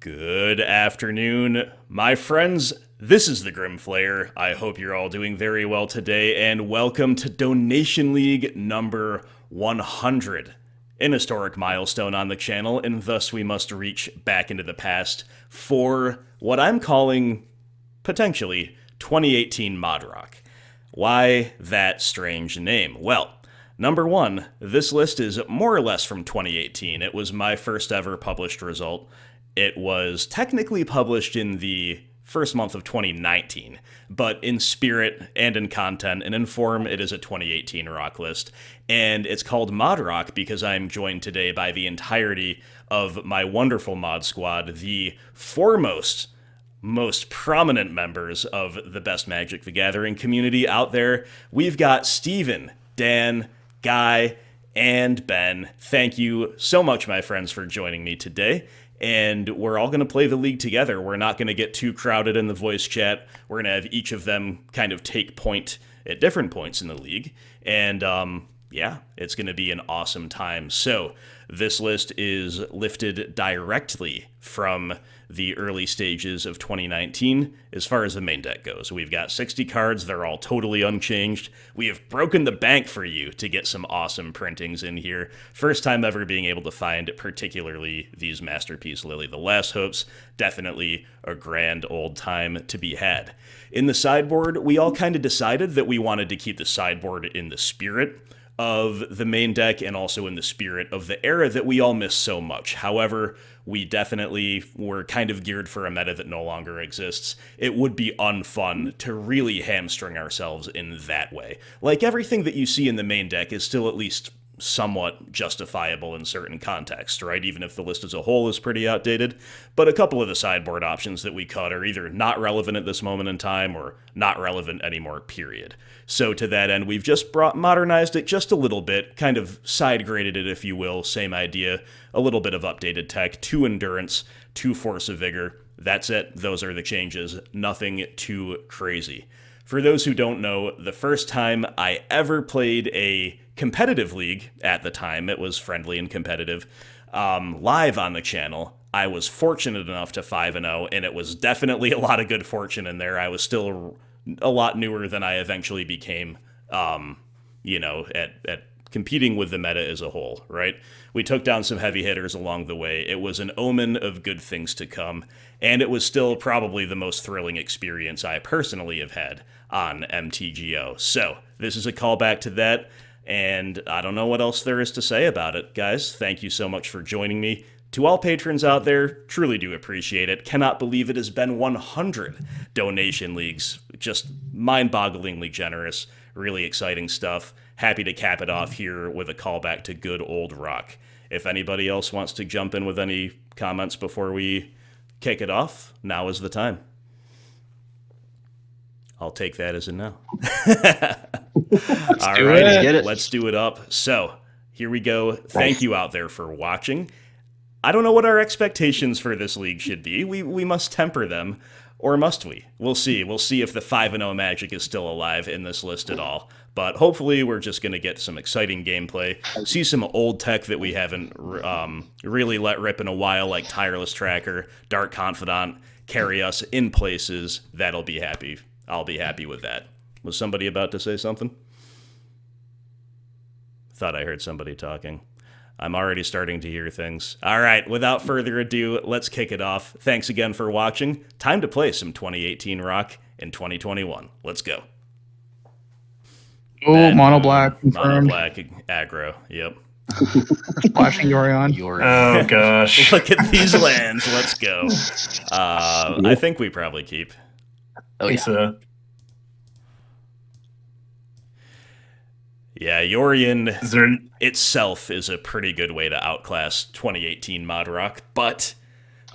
Good afternoon, my friends. This is the Grimflayer. I hope you're all doing very well today, and welcome to Donation League number 100. An historic milestone on the channel, and thus we must reach back into the past for what I'm calling, potentially, 2018 Mod Rock. Why that strange name? Well, number one, this list is more or less from 2018. It was my first ever published result. It was technically published in the first month of 2019, but in spirit and in content and in form, it is a 2018 rock list. And it's called Mod Rock because I am joined today by the entirety of my wonderful mod squad, the foremost, most prominent members of the best Magic the Gathering community out there. We've got Steven, Dan, Guy, and Ben. Thank you so much, my friends, for joining me today. And we're all going to play the league together. We're not going to get too crowded in the voice chat. We're going to have each of them kind of take point at different points in the league. And yeah, it's going to be an awesome time. So this list is lifted directly from the early stages of 2019 as far as the main deck goes. We've got 60 cards. They're all totally unchanged. We have broken the bank for you to get some awesome printings in here. First time ever being able to find particularly these Masterpiece Lily the Last Hopes. Definitely a grand old time to be had. In the sideboard, we all kind of decided that we wanted to keep the sideboard in the spirit of the main deck and also in the spirit of the era that we all miss so much. However, we definitely were kind of geared for a meta that no longer exists. It would be unfun to really hamstring ourselves in that way. Like, everything that you see in the main deck is still at least somewhat justifiable in certain contexts, right? Even if the list as a whole is pretty outdated. But a couple of the sideboard options that we cut are either not relevant at this moment in time or not relevant anymore, period. So to that end, we've just modernized it just a little bit, kind of side-graded it, if you will, same idea, a little bit of updated tech, 2 Endurance, 2 Force of Vigor. That's it. Those are the changes. Nothing too crazy. For those who don't know, the first time I ever played a competitive league at the time, it was friendly and competitive, live on the channel, I was fortunate enough to 5-0, and it was definitely a lot of good fortune in there. I was still a lot newer than I eventually became, at competing with the meta as a whole, right? We took down some heavy hitters along the way. It was an omen of good things to come, and it was still probably the most thrilling experience I personally have had on MTGO. So, this is a callback to that, and I don't know what else there is to say about it. Guys, thank you so much for joining me. To all patrons out there, truly do appreciate it. Cannot believe it has been 100 donation leagues. Just mind-bogglingly generous. Really exciting stuff. Happy to cap it off here with a callback to good old rock. If anybody else wants to jump in with any comments before we kick it off, now is the time. I'll take that as a no. All right, let's do it up. So, here we go. Thank you out there for watching. I don't know what our expectations for this league should be. We must temper them, or must we? We'll see. We'll see if the 5-0 magic is still alive in this list at all. But hopefully we're just going to get some exciting gameplay, see some old tech that we haven't really let rip in a while, like Tireless Tracker, Dark Confidant, carry us in places. That'll be happy. I'll be happy with that. Was somebody about to say something? Thought I heard somebody talking. I'm already starting to hear things. All right, without further ado, let's kick it off. Thanks again for watching. Time to play some 2018 Rock in 2021. Let's go. Oh, mono black confirmed. Mono black aggro. Yep. Splashing Yorion. Oh gosh. Look at these lands. Let's go. I think we probably keep. Oh yeah. Yeah, Yorion itself is a pretty good way to outclass 2018 Mod Rock, but...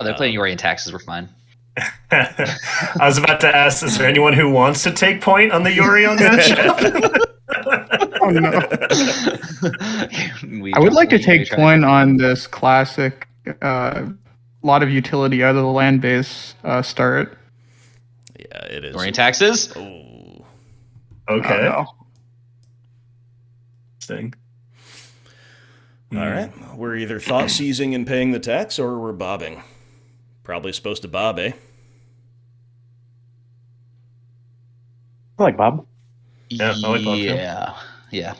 Oh, they're playing Yorion Taxes, we're fine. I was about to ask, is there anyone who wants to take point on the Yorion matchup? Oh no. I would like to take point on this classic, lot of utility out of the land base start. Yeah, it is. Yorion Taxes? Oh. Okay. No. Thing. All right. We're either thought seizing and paying the tax, or we're bobbing. Probably supposed to bob, eh? I like Bob. Yeah, I like Bob too. Yeah.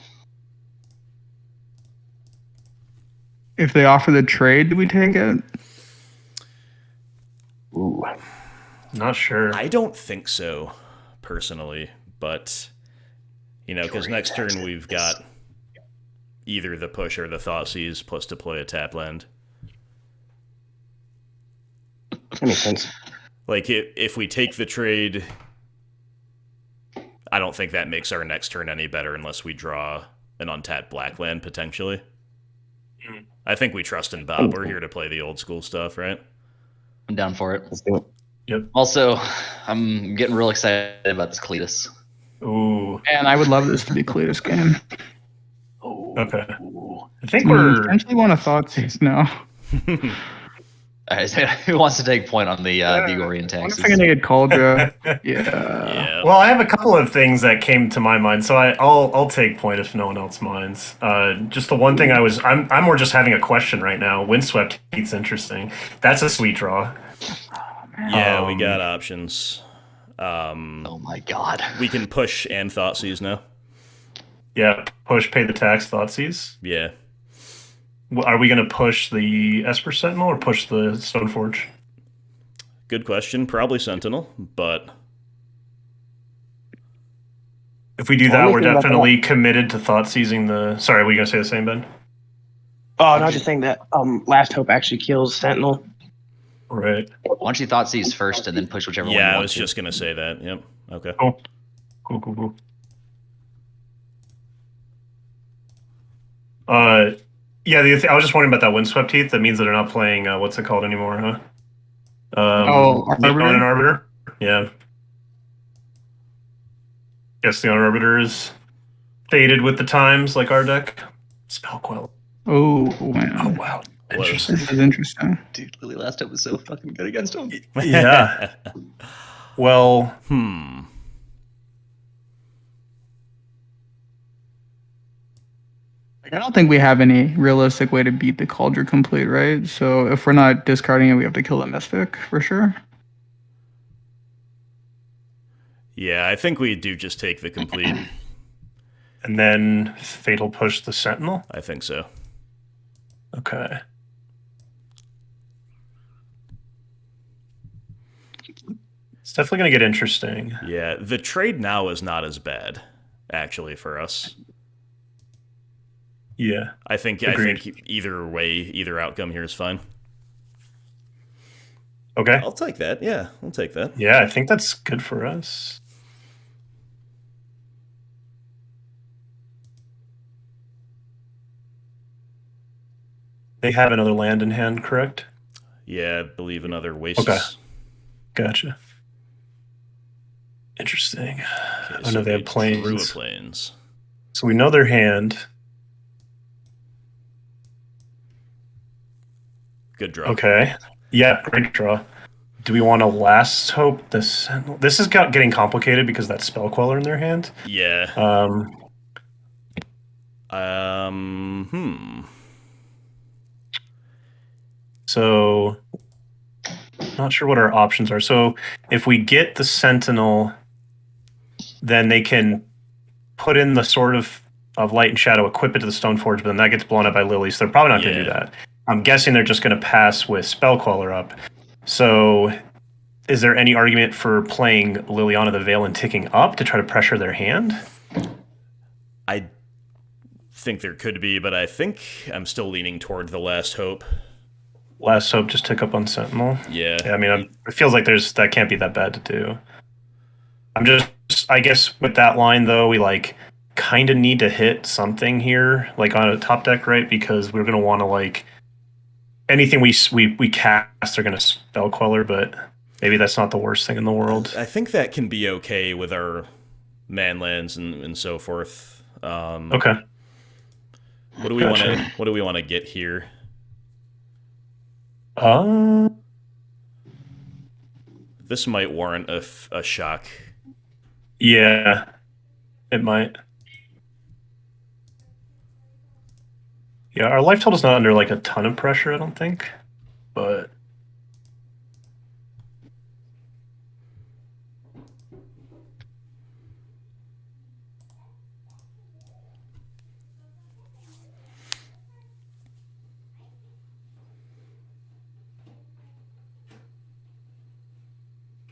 If they offer the trade, do we take it? Ooh. Not sure. I don't think so, personally, but because next turn we've got either the push or the Thoughtseize plus to play a tap land. That makes sense. Like, if we take the trade, I don't think that makes our next turn any better unless we draw an untapped black land, potentially. I think we trust in Bob. We're here to play the old school stuff, right? I'm down for it. Let's do it. Yep. Also, I'm getting real excited about this Cletus. Ooh. And I would love this to be Cletus game. Okay. I think we're. Potentially want a Thoughtseize now. Alright, who wants to take point on the Yorion I wonder Taxes? if I'm gonna get Cauldra. Yeah. Yeah. Well, I have a couple of things that came to my mind, so I'll take point if no one else minds. Just the one thing I'm more just having a question right now. Windswept Heat's interesting. That's a sweet draw. Yeah, we got options. Oh my god. We can push and Thoughtseize now. Yeah, push, pay the tax, Thoughtseize. Yeah. Are we going to push the Esper Sentinel or push the Stoneforge? Good question. Probably Sentinel, but If we do that, Only we're thing about definitely committed to Thoughtseizing the. Sorry, were you going to say the same, Ben? Oh, no, just saying that Last Hope actually kills Sentinel. Right. Why don't you Thoughtseize first and then push whichever one you yeah, want I was to. just gonna say that. Yep. Okay. Cool. Yeah, I was just wondering about that Windswept Heath. That means that they're not playing, what's it called anymore, huh? Arbiter? Onan Arbiter? Yeah. Guess the Onan Arbiter is faded with the times, like our deck. Spellquell. Oh man. Oh, wow. Was. This is interesting. Dude, Lily Last Hope was so fucking good against him. Yeah. Well, I don't think we have any realistic way to beat the Cauldron complete, right? So if we're not discarding it, we have to kill the Mystic for sure. Yeah, I think we do just take the complete. and then Fatal Push the Sentinel? I think so. Okay. It's definitely going to get interesting. Yeah, the trade now is not as bad, actually, for us. Yeah. I think either way, either outcome here is fine. Okay. I'll take that. Yeah, I'll take that. Yeah, I think that's good for us. They have another land in hand, correct? Yeah, I believe another waste. Okay. Gotcha. Interesting. Okay, I know they have planes. Through planes. So we know their hand. Good draw. Okay. Yeah, great draw. Do we want to Last Hope the Sentinel? This is getting complicated because that Spell Queller in their hand. Yeah. So, not sure what our options are. So, if we get the Sentinel, then they can put in the Sword of Light and Shadow, equip it to the Stoneforge, but then that gets blown up by Lily, so they're probably not going to do that. I'm guessing they're just going to pass with Spell Queller up. So, is there any argument for playing Liliana the Veil and ticking up to try to pressure their hand? I think there could be, but I think I'm still leaning toward the Last Hope. Last Hope just tick up on Sentinel. Yeah. I mean, it feels like that can't be that bad to do. I guess with that line though, we kind of need to hit something here, on a top deck, right? Because we're gonna want to anything we cast are gonna Spell Queller, but maybe that's not the worst thing in the world. I think that can be okay with our manlands and so forth. Okay. What do we want to? What do we want to get here? This might warrant a shock. Yeah, it might. Yeah, our life total's not under a ton of pressure, I don't think, but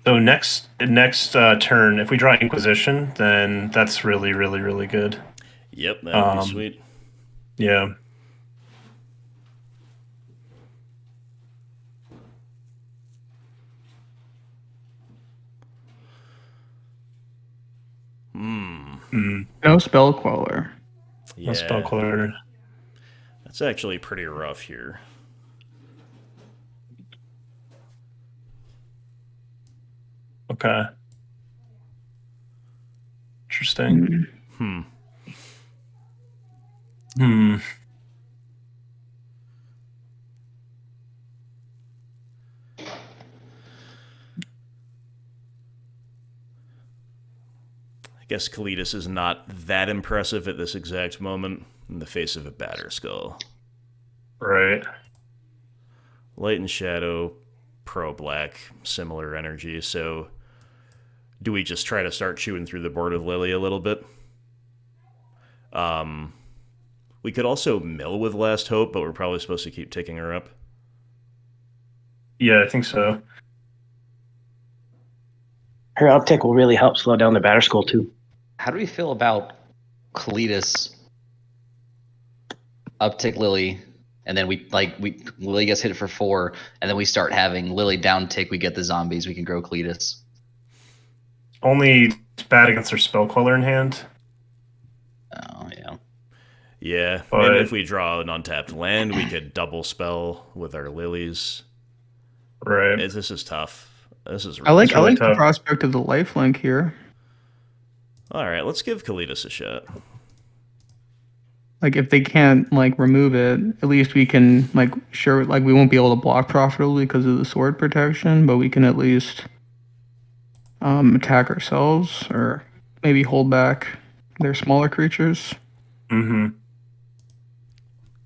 So next turn, if we draw Inquisition, then that's really, really, really good. Yep, that would be sweet. Yeah. No spell queller. Yeah, No spell queller. that's actually pretty rough here. Okay. Interesting. I guess Kalidas is not that impressive at this exact moment in the face of a Batterskull. Right. Light and Shadow, pro-black, similar energy, so do we just try to start chewing through the board with Lily a little bit? We could also mill with Last Hope, but we're probably supposed to keep ticking her up. Yeah, I think so. Her uptick will really help slow down the Batterskull too. How do we feel about Kalidas uptick Lily, and then Lily gets hit for 4, and then we start having Lily down tick. We get the zombies. We can grow Kalidas. Only bad against her spell queller in hand. Oh yeah. Yeah, But- and if we draw an untapped land, we could double spell with our lilies. Right. This is tough. This is I like really the tough. prospect of the lifelink here. All right, let's give Kalidas a shot. Like if they can't like remove it, at least we can like we won't be able to block profitably because of the sword protection, but we can at least attack ourselves or maybe hold back their smaller creatures. Mm-hmm.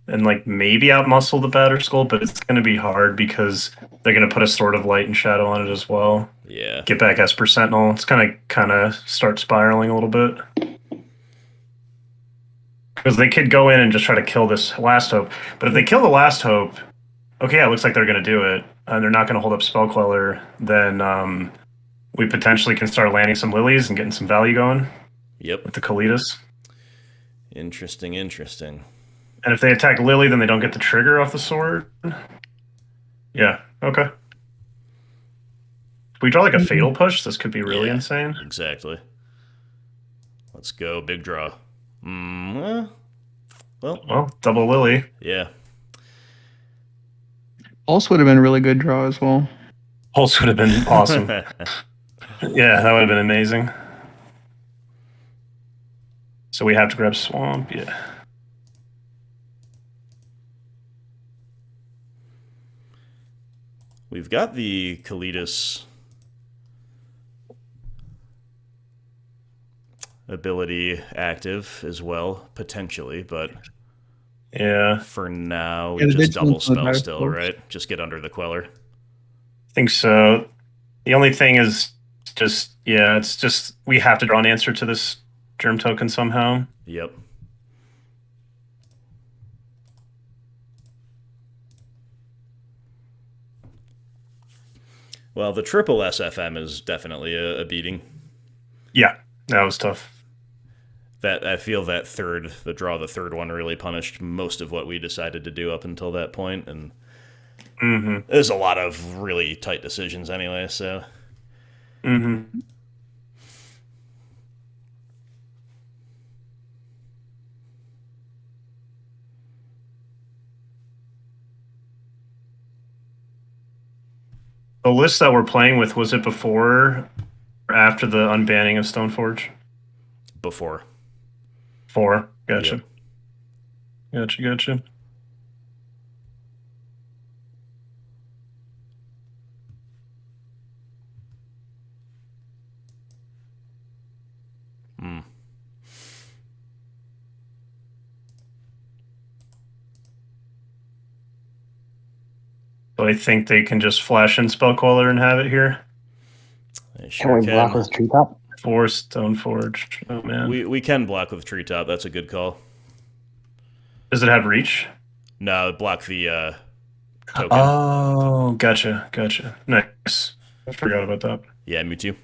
And like maybe outmuscle the Batterskull, but it's going to be hard because they're going to put a Sword of Light and Shadow on it as well. Yeah. Get back Esper Sentinel. It's kind of start spiraling a little bit. Because they could go in and just try to kill this Last Hope. But if they kill the Last Hope, okay, it looks like they're going to do it, and they're not going to hold up Spell Queller, then we potentially can start landing some lilies and getting some value going Yep. with the Kalidas. Interesting. And if they attack Lily, then they don't get the trigger off the sword. Yeah, okay. If we draw like a Fatal Push, this could be really Yeah. insane. Exactly. Let's go. Big draw. Well, double Lily. Yeah. Also would have been a really good draw as well. Pulse would have been awesome. Yeah, that would have been amazing. So we have to grab Swamp, yeah. We've got the Kalidas ability active as well, potentially, but Yeah, for now, Yeah, we the just vigilance double spell would still, have right? Just get under the Queller. I think so. The only thing is just, yeah, it's just we have to draw an answer to this Germ token somehow. Yep. Well, the triple SFM is definitely a beating. Yeah, that was tough. That I feel that the third one really punished most of what we decided to do up until that point, and there's a lot of really tight decisions anyway. So, The list that we're playing with, was it before or after the unbanning of Stoneforge? before. 4. Gotcha. Yep. Gotcha. So I think they can just flash in Spellcaller and have it here. They Can sure we block with Treetop? 4 Stoneforge. Oh man. We can block with Treetop. That's a good call. Does it have reach? No, block the token. Oh, gotcha. Nice. I forgot about that. Yeah, me too.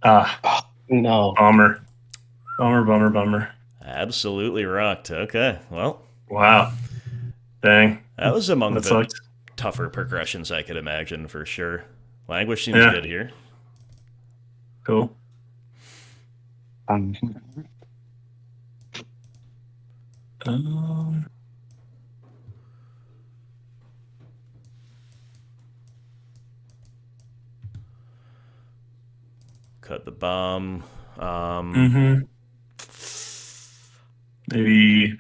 Ah, No. bummer. Bummer. Absolutely rocked. Okay, well, Wow. Dang. that was among That the sucks. tougher progressions I could imagine for sure. Language seems Yeah. good here. Cool. Um, Um, Cut the bomb. mhm. Maybe.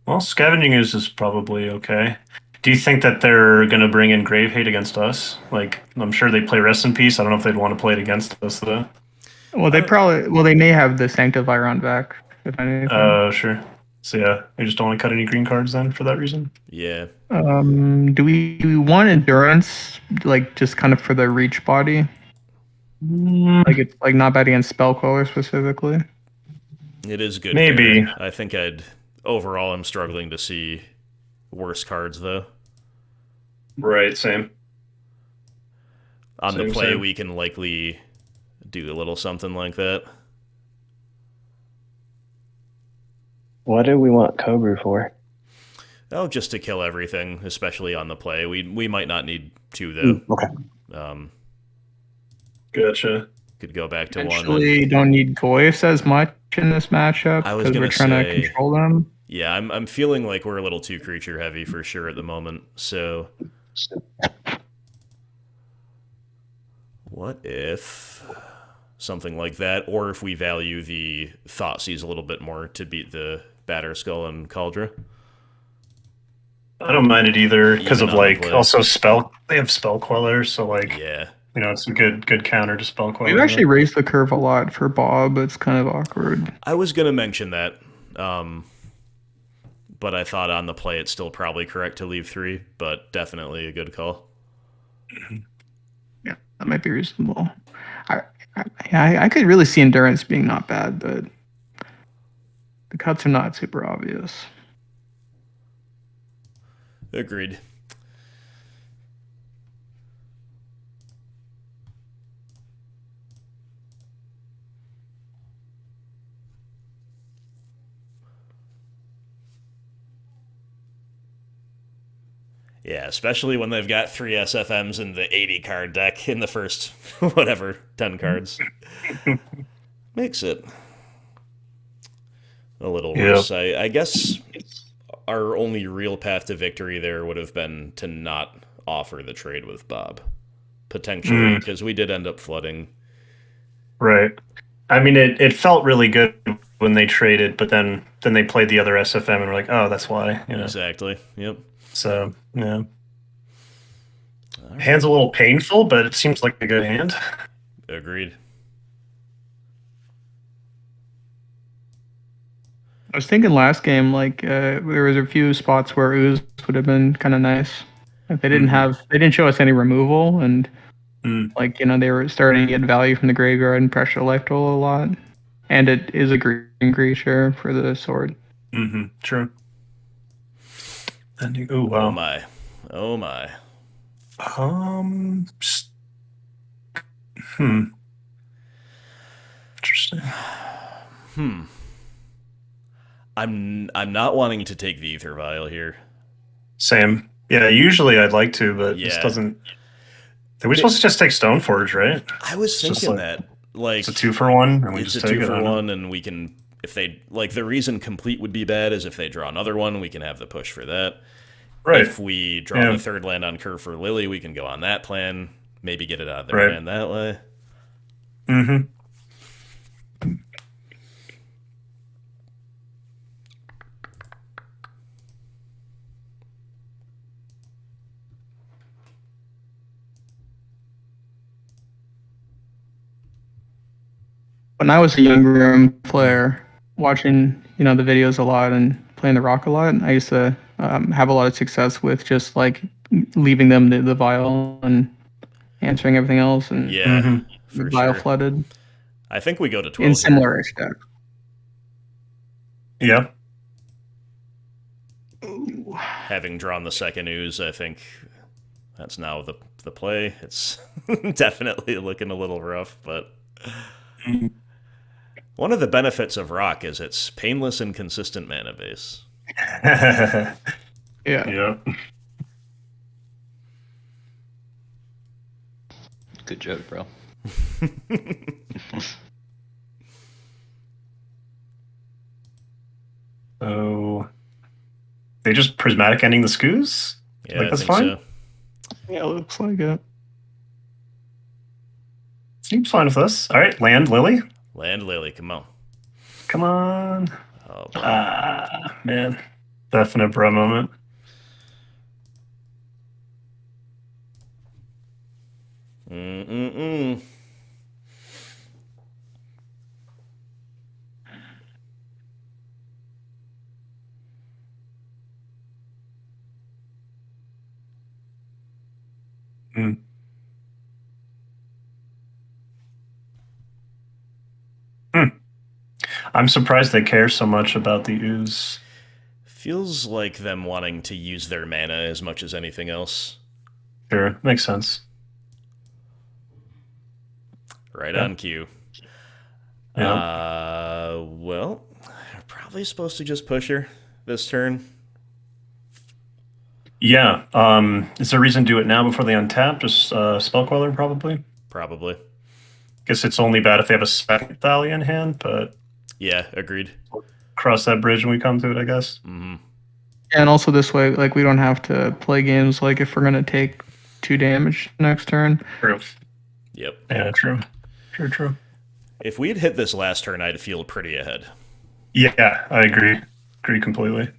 Well, scavenging is probably okay. Do you think that they're going to bring in Grave Hate against us? Like, I'm sure they play Rest in Peace. I don't know if they'd want to play it against us, though. Well, they may have the Sanctifier on back, if anything. Sure. So, yeah, they just don't want to cut any green cards then for that reason? Yeah. Do we want endurance, like just kind of for the reach body? Like it's like not bad against Spellcaller specifically. It is good. Maybe. There. I think overall I'm struggling to see worse cards though. Right, same. On the Same, play same. we can likely do a little something like that. what do we want Cobra for? Oh, just to kill everything, especially on the play. We might not need two though. Okay. Gotcha. Could go back to one. Actually, don't need Goyfs as much in this matchup I was because gonna we're trying to say- control them. Yeah, I'm feeling like we're a little too creature heavy for sure at the moment. So what if something like that, or if we value the Thoughtseize a little bit more to beat the Batterskull and Cauldra? I don't mind it either because Even of on the like play. also they have spell queller, so like Yeah. it's a good counter to spell queller. We've actually raised the curve a lot for Bob. It's kind of awkward. I was gonna mention that, but I thought on the play it's still probably correct to leave 3, but definitely a good call. Yeah, that might be reasonable. I could really see endurance being not bad, but the cuts are not super obvious. Agreed. Yeah, especially when they've got 3 SFMs in the 80 card deck in the first, whatever, 10 cards. Makes it a little Yeah. worse. I guess our only real path to victory there would have been to not offer the trade with Bob. Potentially, because we did end up flooding. Right. I mean, it felt really good when they traded, but then they played the other SFM and were like, oh, that's why. Exactly. Yep. So, yeah. Hand's a little painful, but it seems like a good hand. Agreed. I was thinking last game, like there was a few spots where Ooze would have been kind of nice. Like they didn't show us any removal, and like they were starting to get value from the graveyard and pressure life total a lot. And it is a green creature for the sword. Mm-hmm. True. And oh Oh wow. my. Oh my. s- Interesting. I'm not wanting to take the Ether Vial here. Same. Yeah, usually I'd like to, but this Yeah. doesn't. Are we supposed to just take Stoneforge, right? I was It's just thinking like- that. Like, It's a 2-for-1, and we it's just a take 2 it. for I don't know. 1, and we can, if they, like, the reason complete would be bad is if they draw another one, we can have the push for that. Right. If we draw Yeah. the third land on curve for Lily, we can go on that plan, maybe get it out of their Right. hand that way. Mm-hmm. When I was a younger player, watching the videos a lot and playing the rock a lot, I used to have a lot of success with just like leaving them the vial and answering everything else, and Yeah, Mhm. the for vial sure. flooded I think we go to 12 in here. similar-ish deck. Yeah. Having drawn the second ooze, I think that's now the play. It's definitely looking a little rough, but one of the benefits of rock is it's painless and consistent mana base. Yeah. Yeah. Good joke, bro. So they just prismatic ending the scoos? Yeah, Like, I that's think fine? so. Yeah, looks like it. Seems fine with us. All right, land Lily. Land Lily, come on. Come on. Oh, boy. Ah, man. Definite bro moment. Mm-mm-mm. Mm. I'm surprised they care so much about the ooze. Feels like them wanting to use their mana as much as anything else. Sure, makes sense. Right Yeah. on cue. Yeah. Well, I'm probably supposed to just push her this turn. Yeah. Is there a reason to do it now before they untap? Just spell queller, probably. Probably. Guess it's only bad if they have a second Thalia in hand, but Yeah, agreed. cross that bridge when we come to it, I guess. Mm-hmm. And also this way, like we don't have to play games like if we're gonna take 2 damage next turn. True. Yep. Yeah, true. True. If we had hit this last turn, I'd feel pretty ahead. Yeah, I agree. Agree completely.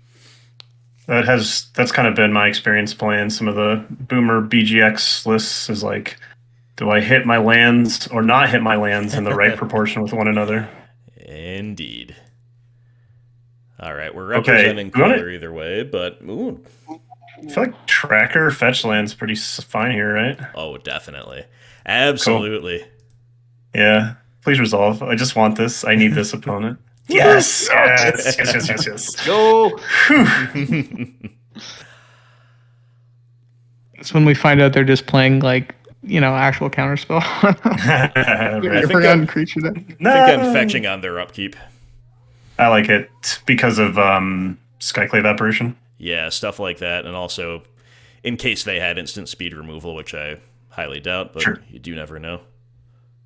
That's kind of been my experience playing some of the Boomer BGX lists is like, do I hit my lands or not hit my lands in the right proportion with one another? Indeed. All right, we're Okay, representing we wanna- color either way, but ooh, I feel like Tracker fetch land's pretty fine here, right? oh, definitely, absolutely. Yeah. Please resolve. I just want this. I need this opponent. Yes! Yes. Go! It's when we find out they're just playing like actual counterspell. Right. Forgotten creature deck. No! I think I'm fetching on their upkeep. I like it because of Skyclave Apparition. Yeah, stuff like that, and also in case they had instant speed removal, which I highly doubt, but Sure. you do never know.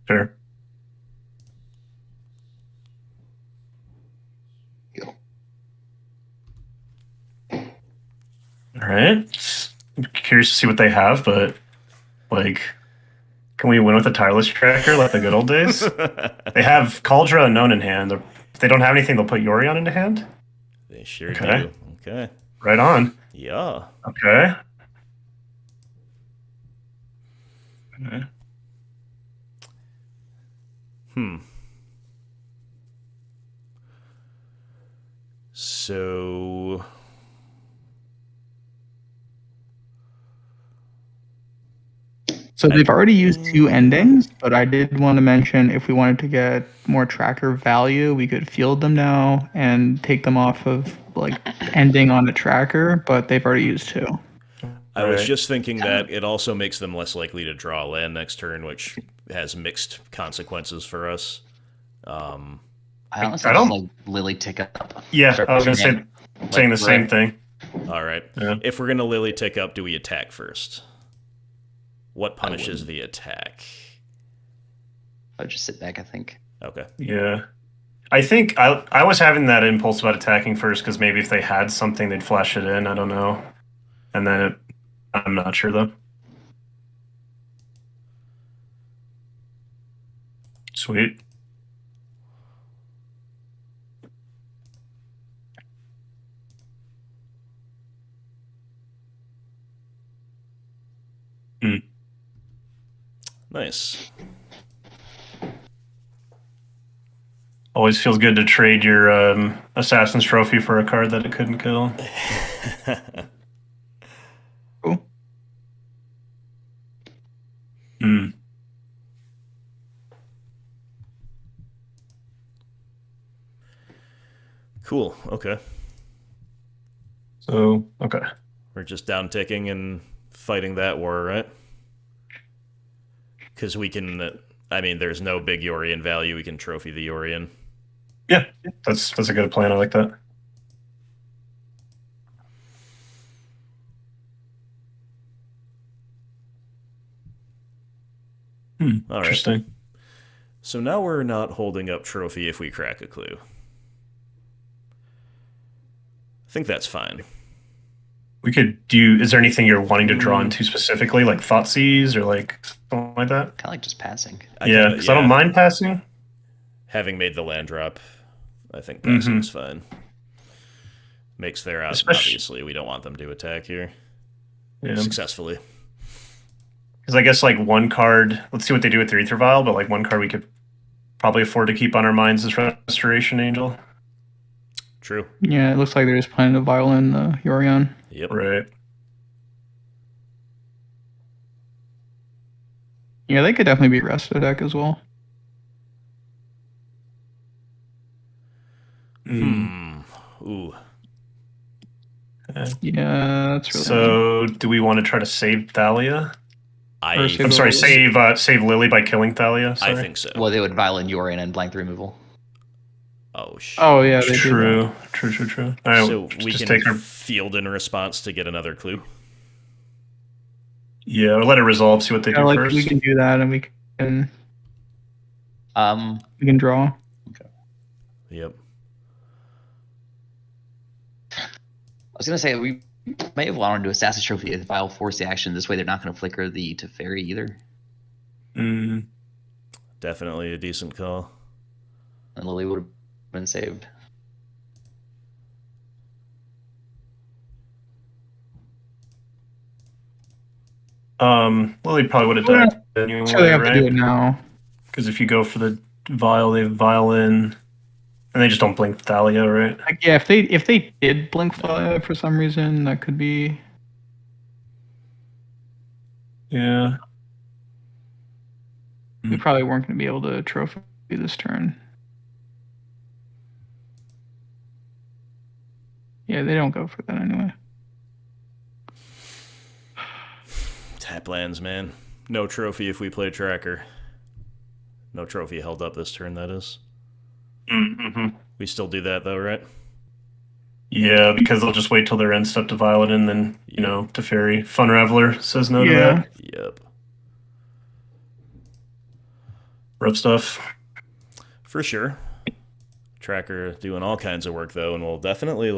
Sure. All right. I'm curious to see what they have, but like, can we win with a tireless tracker like the good old days? They have Cauldra Unknown in hand. If they don't have anything, they'll put Yorion into hand. They sure Okay. do. Okay. Right on. Yeah. Okay. So So they've already used 2 endings, but I did want to mention if we wanted to get more tracker value, we could field them now and take them off of like ending on the tracker, but they've already used 2. I was Right. just thinking that it also makes them less likely to draw a land next turn, which has mixed consequences for us. I honestly I just don't- like Lily tick up. Yeah, Start I was going to pushing say in, saying like, the same right- thing. All right. Yeah. If we're going to Lily tick up, do we attack first? What punishes the attack? I would just sit back, I think. Okay. Yeah. I think I was having that impulse about attacking first because maybe if they had something, they'd flash it in. I don't know. And then I'm not sure though. Sweet. Nice. Always feels good to trade your Assassin's Trophy for a card that it couldn't kill. Cool. Hmm. Cool. Okay. So, okay. We're just down ticking and fighting that war, right? Because we can. I mean, there's no big Yorion value. We can trophy the Yorion. Yeah, that's a good plan. I like that. All right. Interesting. So now we're not holding up trophy if we crack a clue. I think that's fine. We could do. Is there anything you're wanting to draw into specifically, like Thoughtseize or like something like that? Kind of like just passing. Yeah, because I don't mind passing. Having made the land drop, I think passing is fine. Makes their out. Obviously, we don't want them to attack here successfully. Because I guess like one card. Let's see what they do with their Ether Vial, but like one card we could probably afford to keep on our minds is Restoration Angel. True. Yeah, it looks like they're just planning to violin the Yorion. Yep. Right. Yeah, they could definitely be rest of the deck as well. Ooh. Okay. Yeah, that's really So, do we want to try to save Thalia? I'm sorry, save Lily by killing Thalia. Sorry. I think so. Well, they would violin Yorion and blank the removal. Oh shit. Oh yeah, they do True. All right, So we just can take her. field in response to get another clue. Yeah, or let it resolve. See what they that. do Yeah, like first. we can do that, and we can draw. Yep. I was gonna say we may have wanted to do Assassin's Trophy if I'll force the action. This way, they're not going to flicker the Teferi either. Definitely a decent call. And Lily would have been saved. Lily probably would have died anyway, So they have to do it right? now. Because if you go for the vial, they vial in, and they just don't blink Thalia, right? Like, yeah, if they did blink fly for some reason, that could be. Yeah. We probably weren't going to be able to trophy this turn. Yeah, they don't go for that anyway. Tap lands, man. No trophy if we play tracker. No trophy held up this turn, that is. Mm-hmm. We still do that though, right? Yeah, because they'll just wait till their end step to vial it in, then Teferi. Fun Raveler says no to that. Yep. Rough stuff. For sure. Tracker doing all kinds of work though, and we'll definitely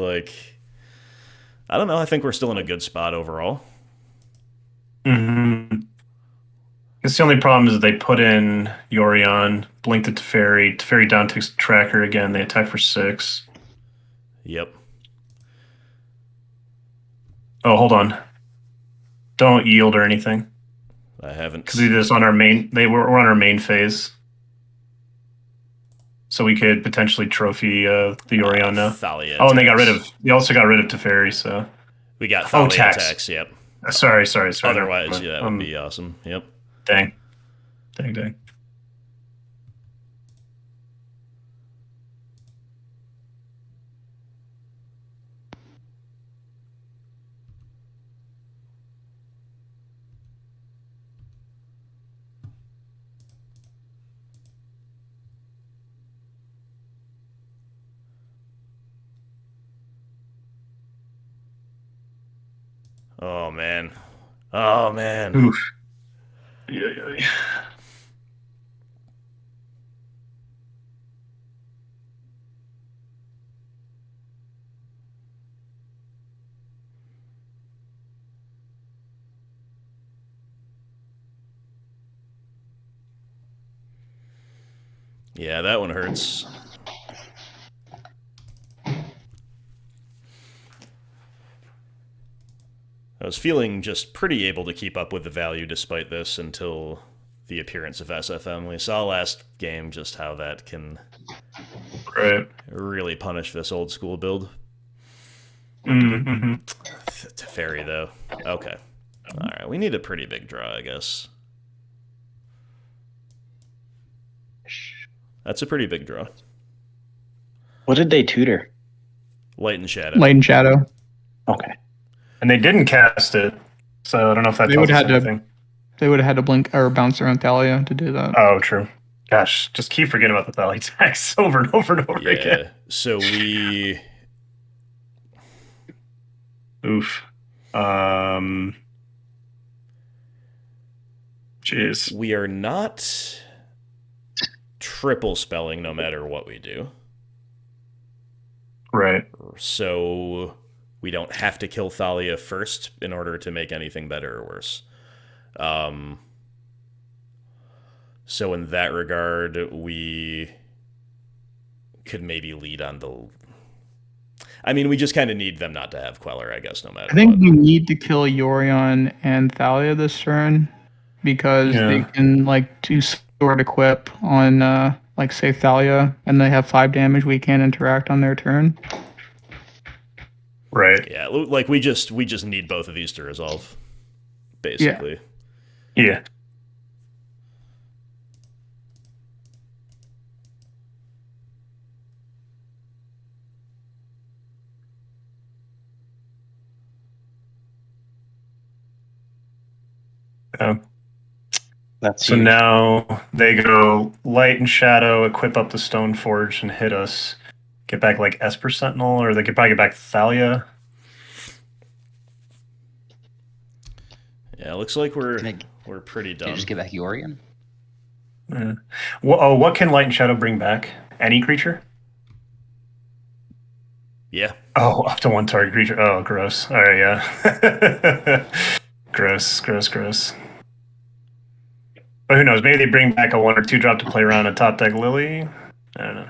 I don't know, I think we're still in a good spot overall. Mm-hmm. It's the only problem is that they put in Yorion, blink the Teferi. Teferi down takes Tracker again. They attack for 6. Yep. Oh, hold on. Don't yield or anything. I haven't. Because we did this on our main. We're on our main phase. So we could potentially trophy the Yorion now. Thalia Oh, and they also got rid of Teferi, so. We got Thalia tax. attacks, yep. Sorry. Otherwise, yeah, that would be awesome. Yep. Dang. Oh man. Oh man. Oof. Yeah. Yeah, that one hurts. I was feeling just pretty able to keep up with the value despite this until the appearance of SFM. We saw last game just how that can Right. really punish this old school build. Mm-hmm. To fairy, though. Okay. Alright, we need a pretty big draw, I guess. That's a pretty big draw. What did they tutor? Light and Shadow. Light and Shadow. Okay. And they didn't cast it, so I don't know if that They tells would us have to- anything. They would have had to blink or bounce their own Thalia to do that. Oh, true. Gosh, just keep forgetting about the Valley tax over and over and over Yeah, again. so we... Oof. Jeez. We are not triple spelling no matter what we do. Right. So we don't have to kill Thalia first in order to make anything better or worse. So in that regard, we could maybe lead on the... I mean, we just kind of need them not to have Queller, I guess, no matter I think what. we need to kill Yorion and Thalia this turn because they can do sword equip on say Thalia, and they have 5 damage. We can't interact on their turn. Right. Yeah, we just need both of these to resolve, basically. Yeah. That's So huge. now they go Light and Shadow, equip up the Stoneforge, and hit us. Get back Esper Sentinel, or they could probably get back Thalia. Yeah, it looks like we're pretty Can done. you just get back Yorion? What can Light and Shadow bring back? Any creature? Yeah. Oh, up to one target creature. Oh, gross. All right, yeah. Gross. But who knows? Maybe they bring back a 1 or 2 drop to play around a top deck Lily. I don't know.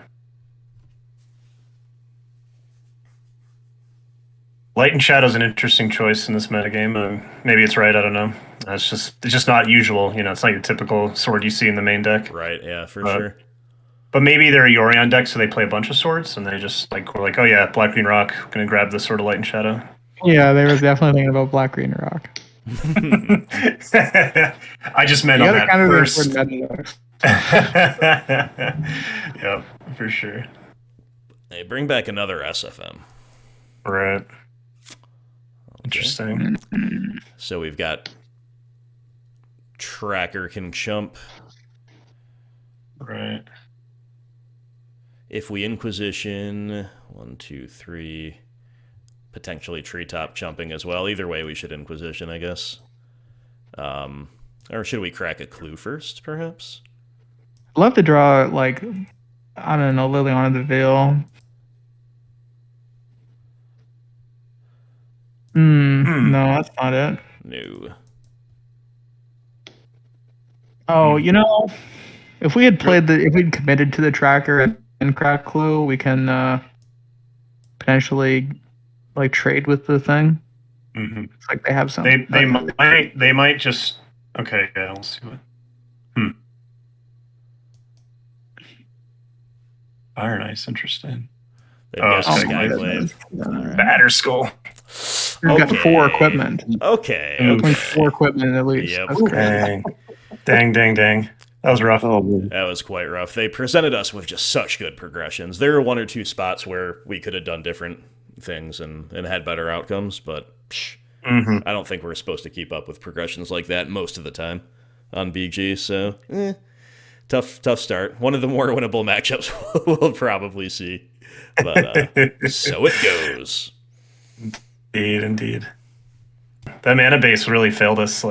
Light and Shadow's an interesting choice in this metagame. Maybe it's right. I don't know. It's just not usual. It's not your typical sword you see in the main deck. Right, yeah, for sure. But maybe they're a Yorion deck, so they play a bunch of swords, and they just we're like, oh yeah, Black Green Rock, gonna grab the Sword of Light and Shadow. Yeah, they were definitely thinking about Black Green Rock. I just meant on that first. Yep, for sure. They bring back another SFM. Right. Interesting. So we've got Tracker can chump. Right. If we Inquisition, 1, 2, 3, potentially Treetop chumping as well. Either way, we should Inquisition, I guess. Or should we crack a clue first, perhaps? I'd love to draw, I don't know, Liliana of the Veil. No, that's not it. No. Oh, if we had if we'd committed to the tracker and crack clue, we can potentially trade with the thing. Mm-hmm. It's like they have something. They might just okay. Yeah, we'll see what. Fire Nice, interesting. They've got Oh, Skyblade. Batter Skull. We've got 4 equipment. Okay. 4 equipment at least. Yep. That's great. Dang. That was rough. Oh, man. That was quite rough. They presented us with just such good progressions. There were 1 or 2 spots where we could have done different things and had better outcomes, but I don't think we're supposed to keep up with progressions like that most of the time on BG, so tough start. One of the more winnable matchups we'll probably see. But so it goes. Indeed. That mana base really failed us.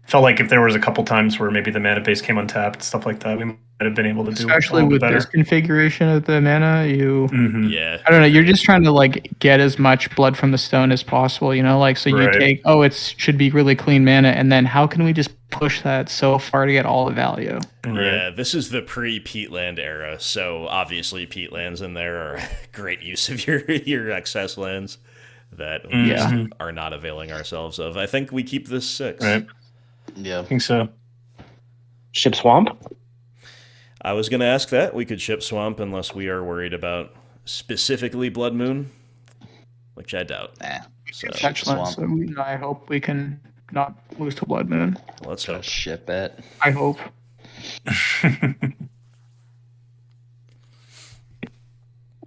Felt like if there was a couple times where maybe the mana base came untapped, stuff like that, we might have been able to do Especially a little with better. this configuration of the mana, Yeah. I don't know, you're just trying to get as much blood from the stone as possible, so you Right. take, it should be really clean mana, and then how can we just push that so far to get all the value? Yeah, this is the pre-Peatland era, so obviously Peatlands in there are great use of your excess lands that we just are not availing ourselves of. I think we keep this 6. Right. Yeah. I think so. Ship Swamp? I was going to ask that. We could ship Swamp unless we are worried about specifically Blood Moon, which I doubt. Nah. So Fetchlands, so I hope we can not lose to Blood Moon. let's hope. Just ship it. I hope.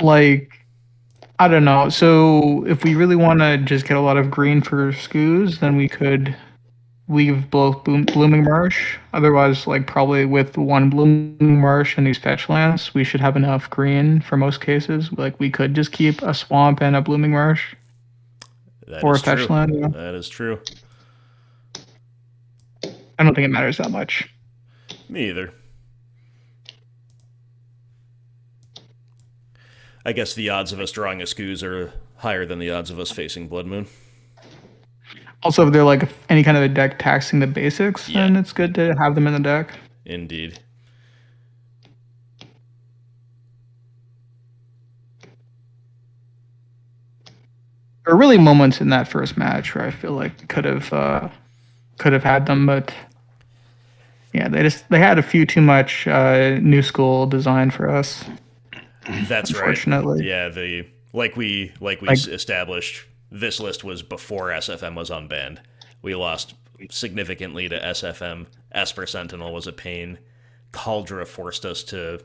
Like, I don't know. So if we really want to just get a lot of green for Skoos, then we could leave both Blooming Marsh. Otherwise, like probably with one Blooming Marsh and these fetch lands, we should have enough green for most cases. Like we could just keep a swamp and a Blooming Marsh. That Or is a fetch true. land, yeah. That is true. I don't think it matters that much. Me either. I guess the odds of us drawing a Skoos are higher than the odds of us facing Blood Moon. Also, if they're like any kind of a deck taxing the basics, Yeah. then it's good to have them in the deck. Indeed. There were really moments in that first match where I feel like could have had them, but yeah, they had a few too much new school design for us. That's right. Unfortunately. Yeah, like we established, this list was before SFM was unbanned. We lost significantly to SFM. Esper Sentinel was a pain. Caldra forced us to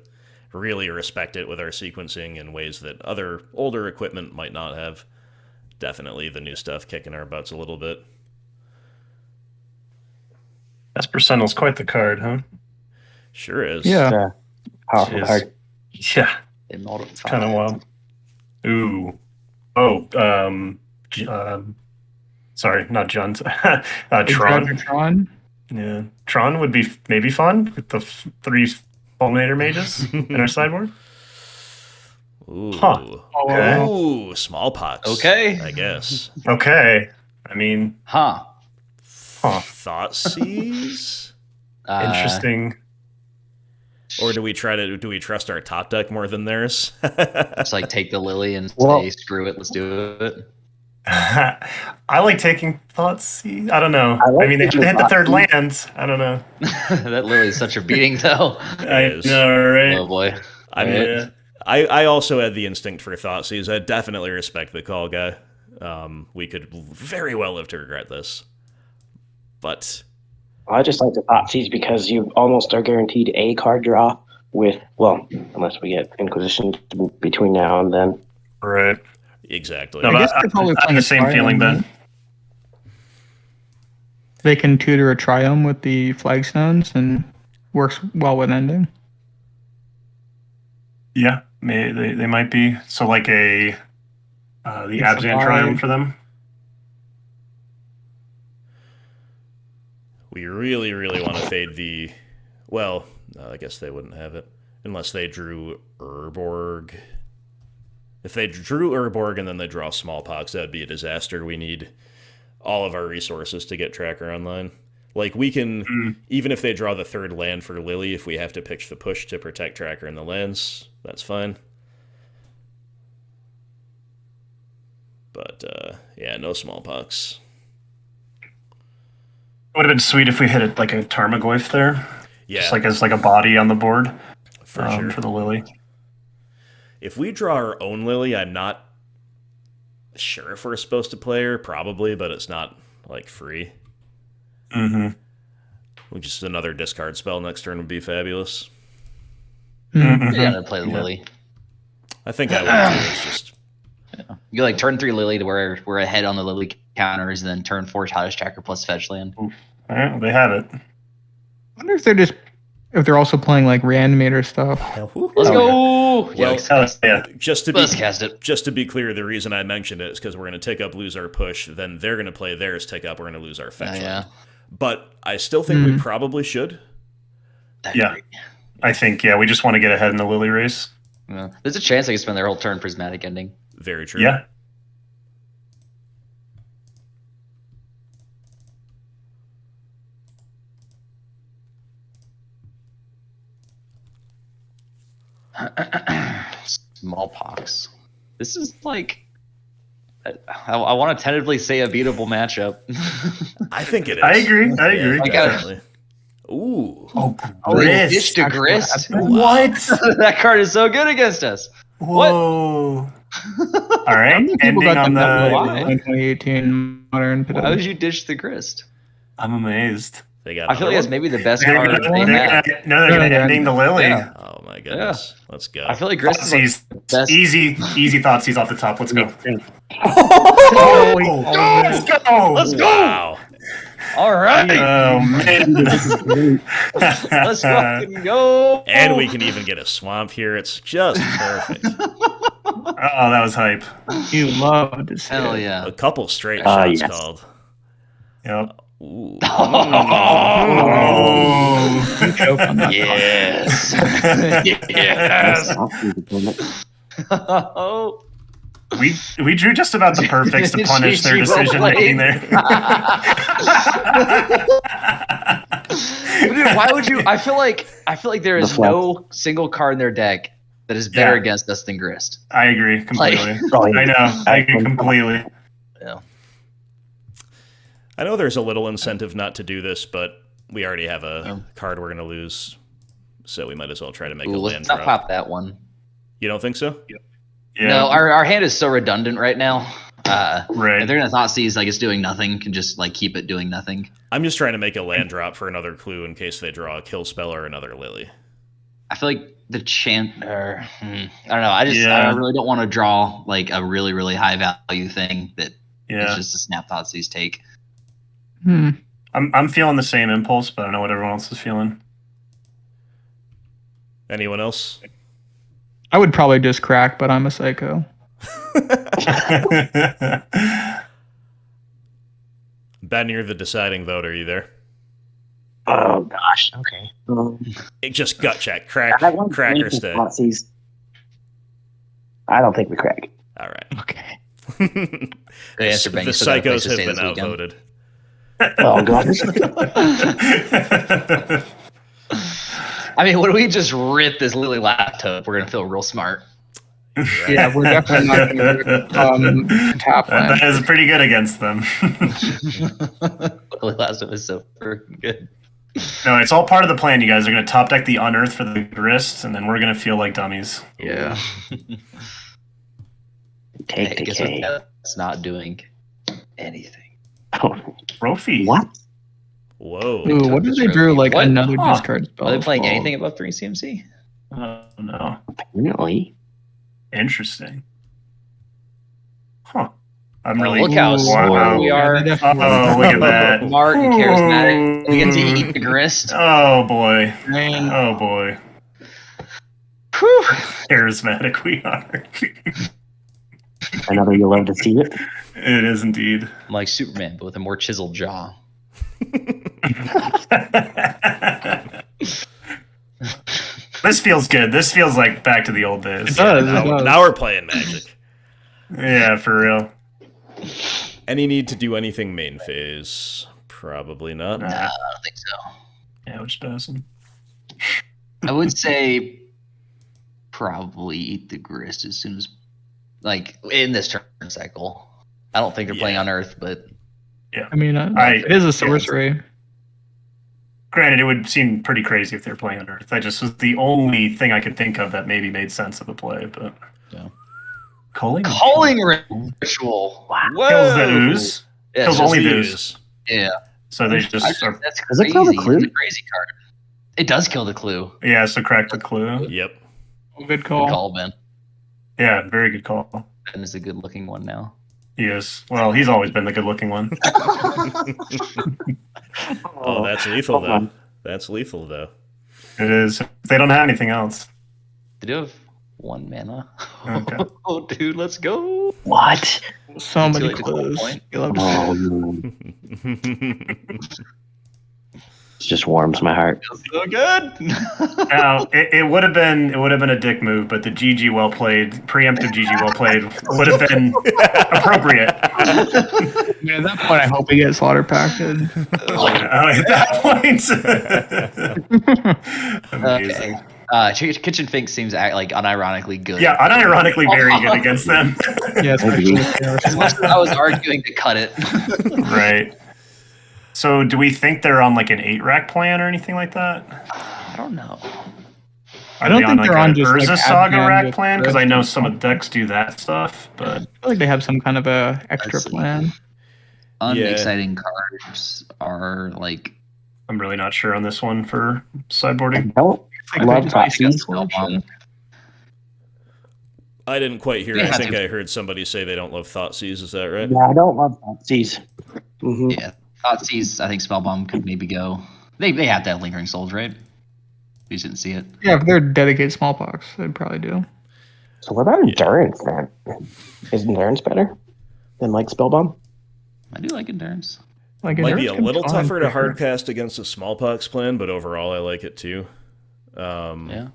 really respect it with our sequencing in ways that other older equipment might not have. Definitely the new stuff kicking our butts a little bit. Esper Sentinel's quite the card, huh? Sure is. Yeah. Powerful Is- card. Yeah, Immortal kind of Tide. wild. Ooh. Oh, sorry, not John. Tron. Tron. Yeah, Tron would be maybe fun with the three Fulminator mages in our sideboard. Ooh. Huh. Okay. Ooh, smallpox. Okay. I guess. Okay. I mean, Huh. Thoughtseize? interesting. Or do we trust our top deck more than theirs? Just like take the Lily and Well- say, screw it, let's do it. I like taking thoughts. I don't know. I like I mean, they taking hit the third Thoughtseize. land. I don't know. That Lily is such a beating, though. I is. know, right? Oh boy. I mean, Yeah. I also had the instinct for Thoughtseize. I definitely respect the call, guy. We could very well live to regret this. But I just like the Thoughtseize because you almost are guaranteed a card draw with, well, unless we get Inquisition between now and then. Right. exactly. No, I but guess they're probably I have playing the a same feeling, Triumph, Ben. They can tutor a Triumph with the flagstones and works well with ending. Yeah, they might be. So like the It's Abzan a Triumph vibe. for them. We really, really want to fade the... Well, I guess they wouldn't have it. Unless they drew Urborg. If they drew Urborg and then they draw Smallpox, that'd be a disaster. We need all of our resources to get Tracker online. Like, we can... Even if they draw the third land for Lily, if we have to pitch the push to protect Tracker and the lands, that's fine. But, yeah, no Smallpox. It would have been sweet if we hit it like a Tarmogoyf there. Yeah, Just like as like a body on the board for sure. for the Lily. If we draw our own Lily, I'm not sure if we're supposed to play her. Probably, but it's not, like, free. Mm-hmm. Just another discard spell next turn would be fabulous. Mm-hmm. Yeah, to play the Lily. I think I would too. It's just... You like turn 3 Lily to where we're ahead on the Lily counters, and then turn 4 Hottest Tracker plus fetch land. All right, they have it. I wonder if they're also playing like Reanimator stuff. Let's go! Well, Yeah. just to Let's cast it. be clear, the reason I mentioned it is because we're going to take up, lose our push, then they're going to play theirs, take up, we're going to lose our fetch. Yeah. land. But I still think we probably should. That'd Yeah. be great. I think we just want to get ahead in the Lily race. Yeah. There's a chance they could spend their whole turn prismatic ending. Very true. Yeah. Smallpox. This is like... I want to tentatively say a beatable matchup. I think it is. I agree. I got it. Definitely. Ooh. Oh, Ditch Grist. to Grist. What? That card is so good against us. Whoa. All How right, many people ending got on that the. Why? in 2018 Modern? Why would you ditch the Grist? I'm amazed. They got I feel like another that's one? maybe the best They're card gonna, they they're have. gonna, no, they're gonna ending the Lily. Yeah. Oh my goodness. Let's go. I feel like Grist is like Thoughtseize. the best. Easy Thoughtseize off the top. Let's go. Oh, Let's go. Let's go. Wow. All right. Oh man. Let's fucking go. And we can even get a swamp here. It's just perfect. Oh, that was hype. you love to see Hell it. yeah. A couple straight shots yes. called. Yep. Ooh. Oh. You choke on that. Yes. yes. Oh. We drew just about the perfects to punish their GG decision making there. Dude, why would you? I feel like there is no single card in their deck that is better Yeah. against us than Grist. I agree completely. Like- I know. I agree completely. Yeah. I know there's a little incentive not to do this, but we already have a Yeah. card we're going to lose, so we might as well try to make Ooh, a land let's not drop. pop that one. You don't think so? Yeah. No, our hand is so redundant right now. Right. If they're gonna Thoughtseize like it's doing nothing, can just like keep it doing nothing. I'm just trying to make a land drop for another clue in case they draw a kill spell or another Lily. I feel like the chant, or I don't know. I Yeah. really don't want to draw like a really really high value thing that is Yeah. just a snap Thoughtseize take. I'm feeling the same impulse, but I don't know what everyone else is feeling. Anyone else? I would probably just crack, but I'm a psycho. Ben, you're the deciding vote. Are you there? Oh gosh. Okay. Just gut check. Crack. I want Crack or to stay. Thoughtseize. I don't think we crack. All right. Okay. Good answer, Ben. The You still got a place psychos to have stay been this weekend. outvoted. Oh god. I mean, when we just rip this Lily laptop, we're gonna feel real smart. Yeah, we're definitely not going to tap That land. is pretty good against them. Lily laptop is so freaking good. No, it's all part of the plan. You guys are going to top deck the Unearth for the Grist, and then we're going to feel like dummies. Yeah. Take Hey, the guess what? K. That's not doing anything. Trophy. What? Whoa. Ooh, what if they drew like What? another Huh. discard spell? Are they playing fall? anything above 3 CMC? Oh, no. Apparently. Interesting. Huh. I'm really... Look how smart we are. Yeah, they definitely Oh, look at that. Smart and charismatic. We get to eat the grist. Oh, boy. Man, Oh, boy. Whew. Charismatic we are. I know you love to see it. It is indeed. I'm like Superman, but with a more chiseled jaw. This feels good. This feels like back to the old days. it does. It Now, does. now we're playing Magic. Yeah, for real. Any need to do anything main phase? Probably not. Nah. I don't think so. Yeah, which doesn't. I would say probably eat the grist as soon as, like, in this turn cycle. I don't think they're playing Yeah. on Earth, but I mean, it is a sorcery. Granted, it would seem pretty crazy if they're playing on Earth. That just was the only thing I could think of that maybe made sense of the play. But Yeah. Calling ritual. Wow. Whoa. kills the ooze, Yeah, kills just- only the Use. ooze. Yeah. So they just are, That's Does it crazy. kill the clue? It's a crazy card. It does kill the clue. yeah. So crack the clue. Yep. Good Good call. call, Ben. Yeah, very good call. Ben is a good looking one now. He is. Well, he's always been the good-looking one. Oh, that's lethal hold though. on. That's lethal though. It is. If they don't have anything else. They do have 1 mana. Okay. Oh, dude, let's go. What? So Too many late to call a clues. point. You love to see Oh, it. man. It just warms my heart. Feels so good. Now it would have been a dick move, but the GG well played, preemptive GG well played would have been appropriate. I mean, at that point, I hope he gets slaughter packed. At that point, amazing. Okay. Kitchen Fink seems like unironically good. Yeah, unironically very good against them. Yes, Maybe. As much as I was arguing to cut it. Right. So do we think they're on like an 8-rack plan or anything like that? I don't know. Are I don't they think on they're like on an just, like, Urza Saga Abzan rack with plan? Because Grist I know and some of stuff. decks do that stuff, but I feel like they have some kind of a extra see. plan. Unexciting cards are like I'm really not sure on this one for I sideboarding. don't It's like love just Thought ice Seize. collection. I didn't quite hear. We I have think to- I heard somebody say they don't love Thoughtseize. Is that right? Yeah, I don't love Thought Seize. Mm-hmm. Yeah, Thoughtseize. I think Spellbomb could maybe go. They have to have Lingering Souls, right? We just didn't see it. Yeah, if they're dedicated smallpox, they'd probably do. So what about Endurance then? Is Endurance better than like Spellbomb? I do like Endurance. Like Might be Endurance a can little fine tougher to for sure. hardcast against a smallpox plan, but overall I like it too. Yeah.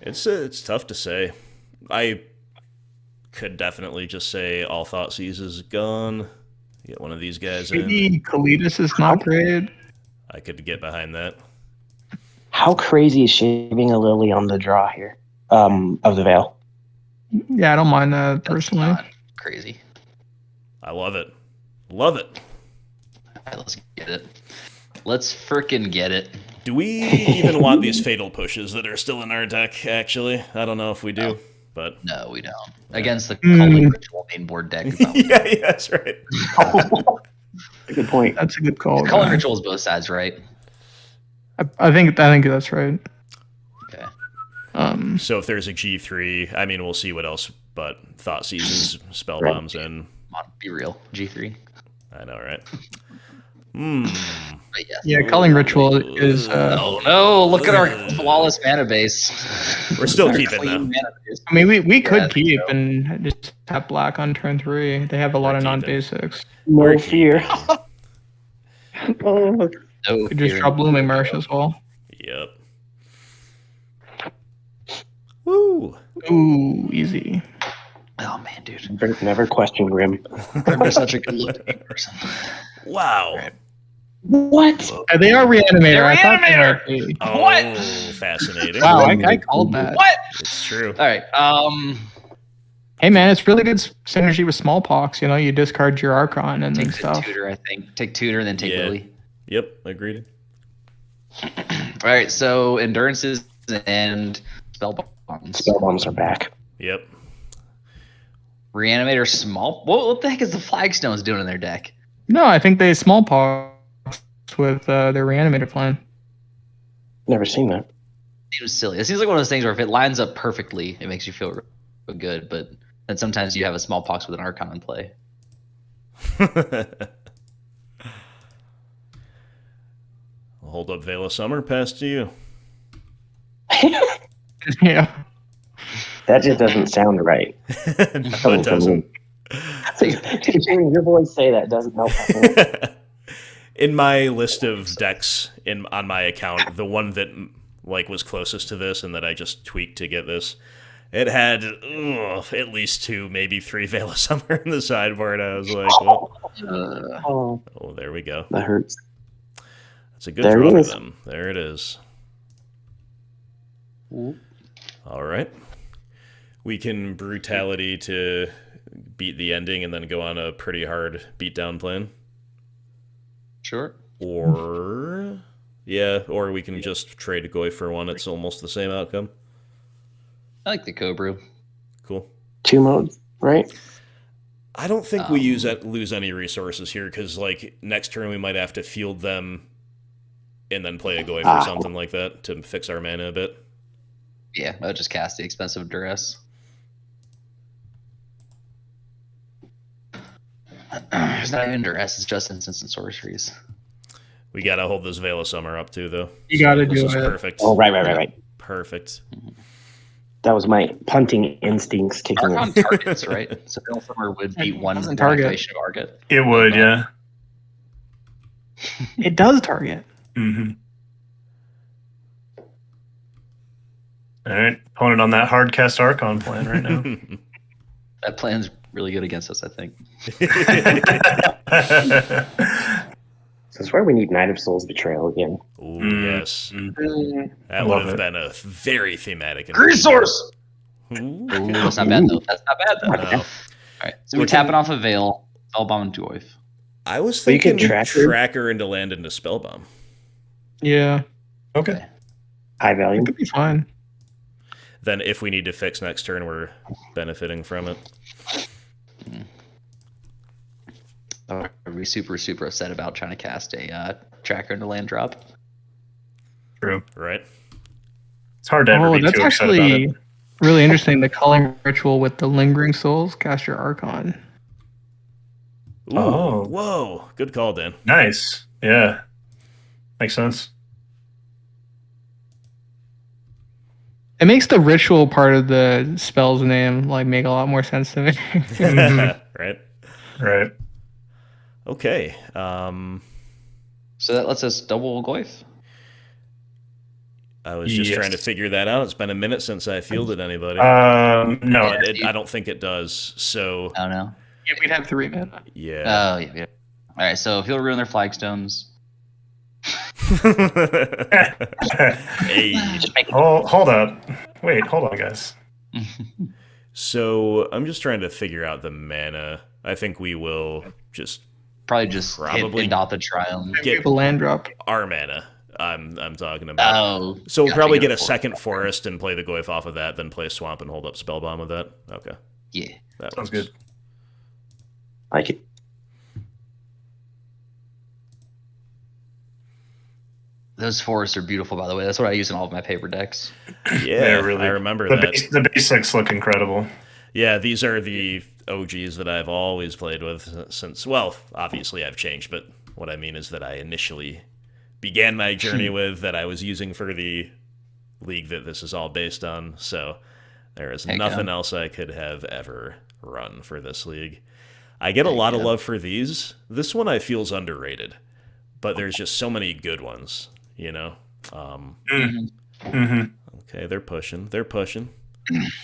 It's tough to say. I could definitely just say all Thoughtseize is gone. Get one of these guys in. Maybe Kalidas is not great. I could get behind that. How crazy is shaving a lily on the draw here? Of the Veil. Yeah, I don't mind that That's personally. not crazy. I love it. Love it. All right, let's get it. Let's frickin' get it. Do we even want these fatal pushes that are still in our deck, actually? I don't know if we do, but... No, we don't. Against the Calling Ritual main board deck. no. yeah, that's right. Good point. That's a good call. Calling guy. Ritual is both sides, right? I think that's right. Okay. So if there's a G3, I mean, we'll see what else, but Thoughtseizes, Spellbombs, and... Come on, be real. G3. I know, right? But yes. Yeah, Culling Ritual is. Oh no! Look at our flawless mana base. We're still Our keeping clean them. mana base. I mean, we could Yeah, keep so. and just tap black on turn 3. They have a lot We're of keeping. non-basics. We're No fear. Oh, No Could just fear. drop Blooming Marsh as well. Yep. Woo! Ooh, easy. Oh man, dude. never question Grim. You're such a good looking person. Wow. What? They are Reanimator. They're I thought they Reanimator! might be. Oh, What? fascinating. Wow, I called that. What? It's true. All right. Hey man, it's really good synergy with Smallpox. You know, you discard your Archon and Take the stuff. tutor, I think. Take tutor and then take Yeah. Lily. Yep, agreed. All right. So endurances and spellbombs. Spellbombs are back. Yep. Reanimator small. What the heck is the Flagstones doing in their deck? No, I think they Smallpox with their Reanimator plan. Never seen that. Seems silly. It seems like one of those things where if it lines up perfectly, it makes you feel real good. But then sometimes you have a smallpox with an Archon in play. I'll hold up Veil of Summer, pass to you. Yeah. That just doesn't sound right. No, it doesn't. Hearing your voice say that doesn't help. In my list of decks on my account, the one that like was closest to this and that I just tweaked to get this, it had at least 2, maybe 3 Veil of Summer in the sideboard. I was like, well, Oh, there we go. that hurts. That's a good There draw it for is. them. There it is. All right. We can Brutality to beat the ending and then go on a pretty hard beatdown plan. Sure. Or, yeah, or we can just trade Goy for one. It's almost the same outcome. I like the Cobra. Cool. 2 modes, right? I don't think we lose any resources here because, like, next turn we might have to field them and then play a Goy for something like that to fix our mana a bit. Yeah, I would just cast the expensive Duress. It's not even Duress, it's just instants and sorceries. We gotta hold this Veil of Summer up too, though. You gotta This do is it. perfect. Oh, right. Perfect. That was my punting instincts kicking Archon in. targets, right? So Veil Summer would beat It one doesn't target. activation of Argot. It would, yeah. It does target. Mm-hmm. All right, opponent on that hard cast Archon plan right now. That plan's really good against us, I think. That's why we need Knight of Souls Betrayal again. Ooh, yes. That would Love have it. been a very thematic. Resource! Ooh. Ooh, that's not bad, though. That's not bad, though. No. All right, so we're tapping off a Veil. Spellbomb and Goyf. I was But you thinking can tracker into land into Spellbomb. Yeah, Okay. High value. it could be fine. Then if we need to fix next turn, we're benefiting from it. Are we super upset about trying to cast a tracker into land drop? True. Right? It's hard to ever Oh, be that's too upset about actually it. really interesting. The culling ritual with the lingering souls. Cast your Archon. Ooh, Oh. whoa. Good call, Dan. Nice. Yeah. Makes sense. It makes the ritual part of the spell's name like make a lot more sense to me. Right? Right. Okay. So that lets us double Goyf. I was just Yes. trying to figure that out. It's been a minute since I fielded anybody. No. I don't think it does. So, I don't know. Yeah, we'd have 3 mana. yeah. Oh, yeah. All right, so if you'll ruin their flagstones. Hey. Just make Hold up. Wait, hold on, guys. So I'm just trying to figure out the mana. I think we will just Probably just Probably hit Dot the Triumph. get a land drop. our mana. I'm talking about. Oh. So we'll gotcha, probably you get a got second forest and play the Goyf off of that, then play Swamp and hold up Spellbomb with that. Okay. Yeah. That Sounds works. good. like it. Those forests are beautiful, by the way. That's what I use in all of my paper decks. Yeah, really. I remember The, that. the basics look incredible. Yeah, these are the OGs that I've always played with since, well, obviously I've changed, but what I mean is that I initially began my journey with that I was using for the league that this is all based on. So there is Heck nothing yeah. else I could have ever run for this league. I get a Heck lot of yeah. love for these. This one I feel is underrated, but there's just so many good ones, you know? Mm-hmm. Okay, they're pushing. They're pushing.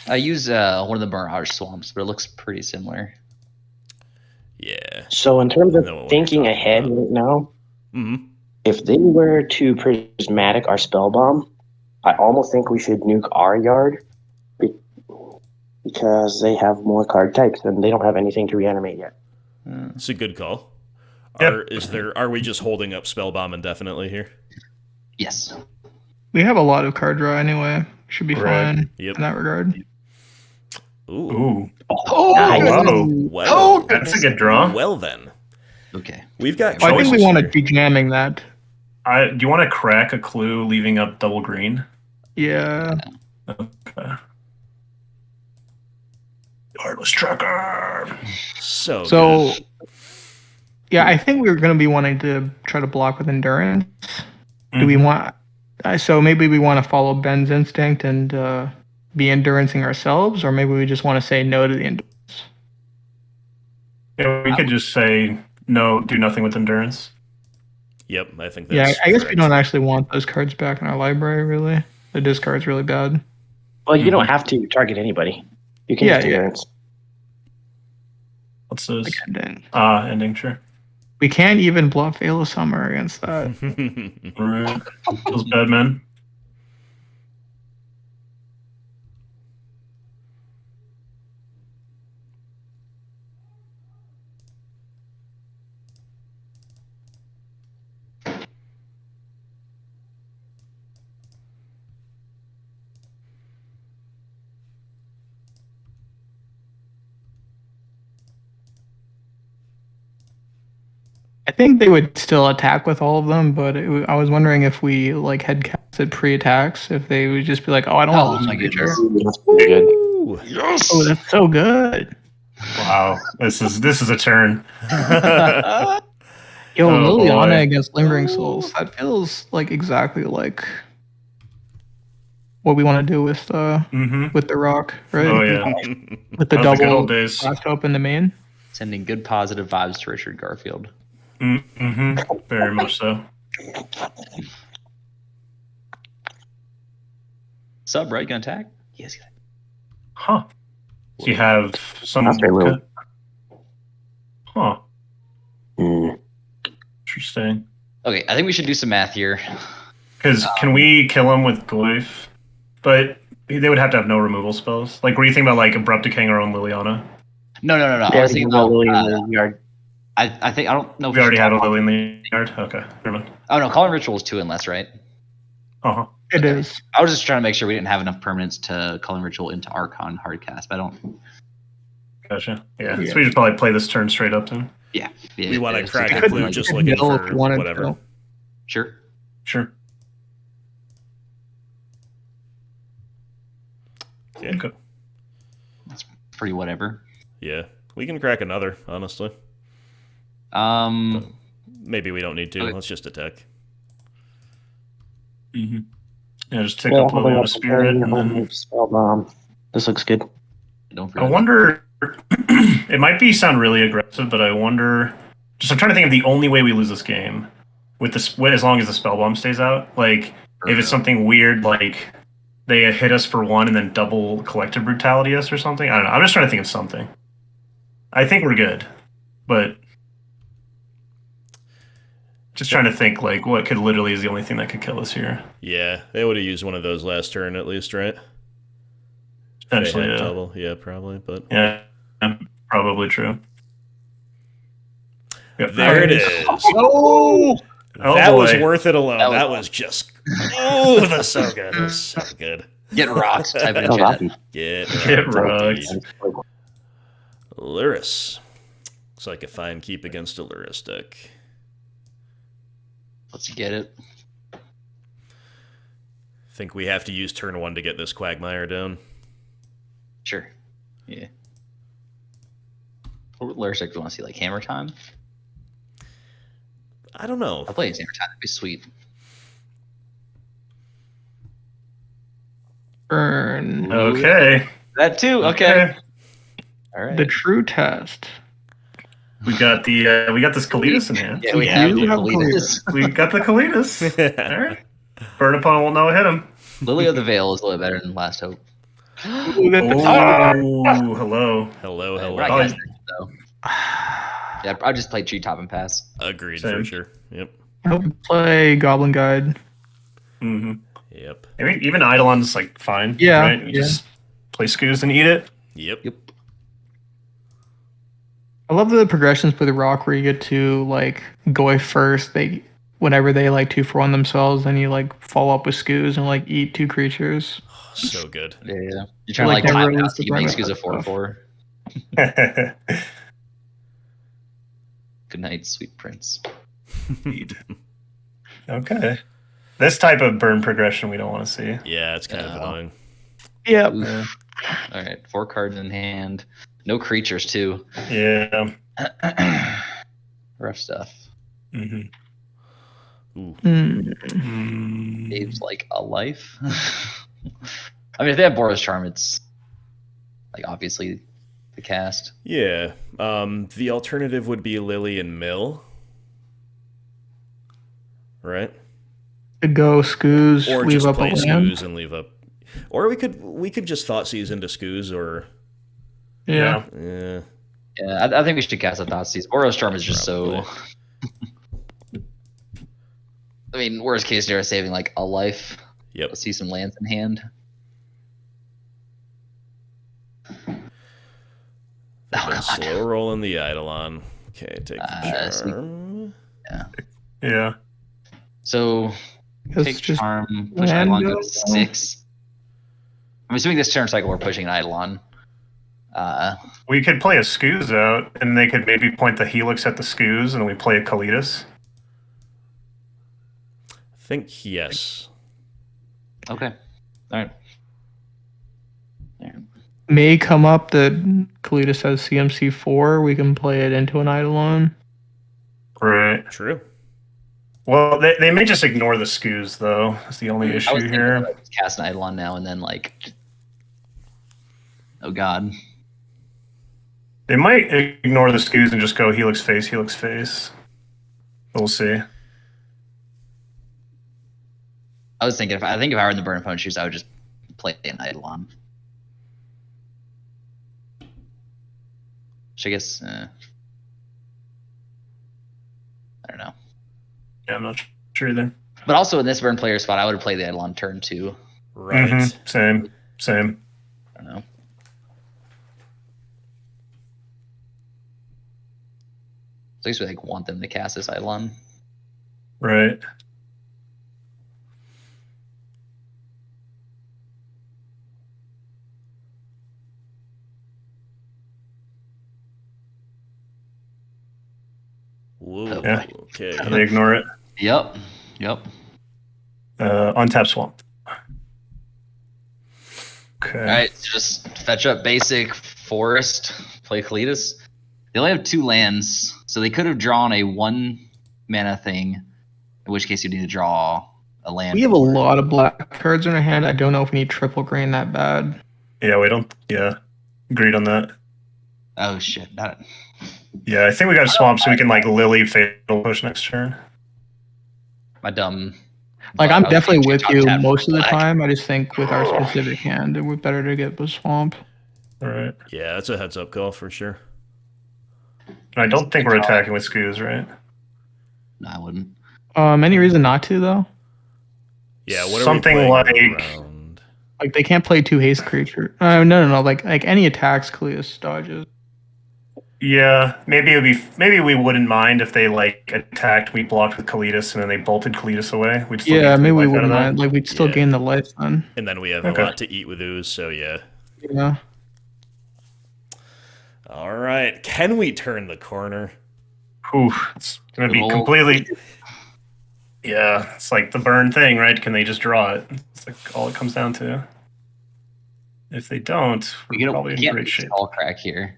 I use one of the Mirage Swamps, but it looks pretty similar. Yeah. So in terms I of know what you're thinking talking ahead about. right now, Mm-hmm. if they were to prismatic our spellbomb, I almost think we should nuke our yard because they have more card types and they don't have anything to reanimate yet. It's a good call. Yep. Are we just holding up Spellbomb indefinitely here? Yes. We have a lot of card draw anyway. Should be Right. fine Yep. in that regard. Ooh. Ooh. Oh, nice. Whoa. Well. That's a good draw. Well then, Okay. we've got. Well, I think we choices want to here. be jamming that. Do you want to crack a clue leaving up double green? Yeah. Okay. Heartless Trucker. So. So, good. yeah, I think we're going to be wanting to try to block with endurance. Do we want? So maybe we want to follow Ben's instinct and be endurancing ourselves, or maybe we just want to say no to the endurance. Yeah, we could just say no, do nothing with endurance. Yep, I think Yeah, that's. I guess we correct. don't actually want those cards back in our library. Really, the discard's really bad. Well, you don't have to target anybody. You can Yeah, use yeah. endurance. What's this? Like, ending. Ending, sure. We can't even bluff Veil of Summer against that. Right. Feels bad, man. I think they would still attack with all of them, but I was wondering if we like had casted pre-attacks, if they would just be like, "Oh, I don't Oh want to my lose goodness. That's pretty good. Ooh. Oh, that's so good. Wow. This is a turn. Yo, Oh, Liliana boy. against Lingering Souls. That feels like exactly like what we want to do with Mm-hmm. the rock, right? Oh yeah. With the That was the good double old days. blast open the main. Sending good positive vibes to Richard Garfield. Mm-hmm. Very much so. Sub, right? Gonna attack? Yes. Huh. So you have some. That's very low. Huh. Mm. Interesting. Okay, I think we should do some math here. Because can we kill him with Glyph? But they would have to have no removal spells. Like, were you thinking about like abrupt decaying our own Liliana? No. I Yeah, was you thinking can roll about Lily in the yard. I think I don't know. If We already should had a talk- Lily in the yard. Okay, never mind. Oh no, Calling Ritual is 2 and less, right? Uh-huh. It is. I was just trying to make sure we didn't have enough permanents to Calling Ritual into Archon hardcast. But I don't. Gotcha. Yeah, Yeah. so we should probably play this turn straight up then. Yeah. We want to it's crack a exactly clue like- just You looking could mill if for you wanted whatever. to. Sure. Sure. Yeah. Okay. That's pretty whatever. Yeah, we can crack another, honestly. Maybe we don't need to. Okay. Let's just attack. Mm-hmm. Yeah, just take up Lily on a spirit. And then Spell bomb. This looks good. Don't I forget. wonder. It might sound really aggressive, but I wonder. I'm trying to think of the only way we lose this game with this, as long as the spell bomb stays out. Like, if it's something weird, like they hit us for 1 and then double collective brutality us or something. I don't know. I'm just trying to think of something. I think we're good, but just trying to think like what could literally is the only thing that could kill us here. Yeah, they would have used one of those last turn at least, right? Potentially, They had yeah. double. Yeah, probably. But Yeah, probably true. Yep. there it is. Oh! Oh, That was boy. worth it alone. That was- That was just. Oh, that's so good. That's so good. Get rocked. Type it in Oh, chat. Rocky. Get Get rocked. rocked. Luris. Looks like a fine keep against a Luris deck. Let's get it. Think we have to use turn 1 to get this Quagmire down. Sure. Yeah. What lyrics do you want to see? Like Hammer Time? I don't know. I'll play Hammer Time. That'd be sweet. Burn. Okay. That too. Okay. All right. The true test. We got we got this Kalitas in hand. Yeah, we Yeah, have you the have Kalitas. We got the Kalitas. All right. Burn upon will know hit him. Lily of the Veil is a little better than Last Hope. Oh, hello. Hello, We're hello. not Oh, casting it, though. Yeah, I just played Treetop and Pass. Agreed Same. for sure. Yep. I would play Goblin Guide. Mm-hmm. Yep. I mean, even Eidolon's like fine. Yeah, Right? You yeah. just play Scoos and eat it. Yep. Yep. I love the progressions with the rock where you get to like go first. Whenever they like 2 for 1 themselves, then you like follow up with Scoos and like eat 2 creatures. Oh, so good. Yeah. You're trying Like to like never time it really out so you make surprised Scoos a about 4/4. Good night, sweet prince. Okay. This type of burn progression we don't want to see. Yeah, it's kind of No. annoying. Yep. Oof. All right, 4 cards in hand. No creatures too. Yeah. Rough stuff. Mm-hmm. Ooh. Saves like a life. I mean, if they have Boros Charm, it's like obviously the cast. Yeah. The alternative would be Lily and Mill. Right? Could go Scoos, Or leave just up play a land. Scoos and leave up. Or we could just Thoughtseize into Scoos or Yeah. yeah. Yeah, I think we should cast a Thoughtseize. Boros Charm is just so. I mean, worst case scenario, saving like a life. Yep. Let's see some lands in hand. Oh, Been God. slow rolling the Eidolon. Okay, take the Sweet. charm. Yeah. So It's take just charm, push land Eidolon, go go. to 6. I'm assuming this turn cycle we're pushing an Eidolon. We could play a Scoos out, and they could maybe point the Helix at the Scoos, and then we play a Kalitas. I think yes. Okay. All right. May come up that Kalitas has CMC 4. We can play it into an Eidolon. Right. True. Well, they may just ignore the Scoos, though. That's the only I was issue thinking here. about just cast an Eidolon now and then like. Oh God. They might ignore the Scoos and just go Helix face, Helix face. We'll see. I was thinking if I were in the burn opponent shoes, I would just play an Eidolon. Which I guess I don't know. Yeah, I'm not sure either. But also in this burn player spot, I would have played the Eidolon turn 2. Right. Mhm. Same. I don't know. at least we like want them to cast this Eidolon. Right. Whoa. Yeah. Okay. They ignore it. Yep. Untap swamp. Okay. All right, so just fetch up basic forest, play Kalitas. They only have 2 lands, so they could have drawn a 1 mana thing, in which case you need to draw a land. We have a lot of black cards in our hand. I don't know if we need triple green that bad. Yeah, we don't. Yeah, agreed on that. Oh shit! Yeah, I think we got a swamp, so we can like Lily Fatal Push next turn. My dumb. Like, I I'm was definitely thinking with top you tab most for of the black. time. I just think with our specific hand, it would better to get the swamp. All right. Yeah, that's a heads up call for sure. And I don't think we're attacking with Scoos, right? No, I wouldn't. Any reason not to though? Yeah, what are Something we playing like- around? Like, they can't play 2 haste creature. No. Like any attacks, Kalitas dodges. Yeah, maybe we wouldn't mind if they like attacked, we blocked with Kalitas, and then they bolted Kalitas away. We'd still Yeah, get 3 maybe we life out of wouldn't that. mind. Like, we'd still Yeah. gain the life then. And then we have Okay. a lot to eat with Ooze, so yeah. Yeah. All right. Can we turn the corner? Oof, it's gonna be Well- completely. Yeah, it's like the burn thing, right? Can they just draw it? It's like all it comes down to. If they don't, we're probably in can't great beat shape. Skull Crack here.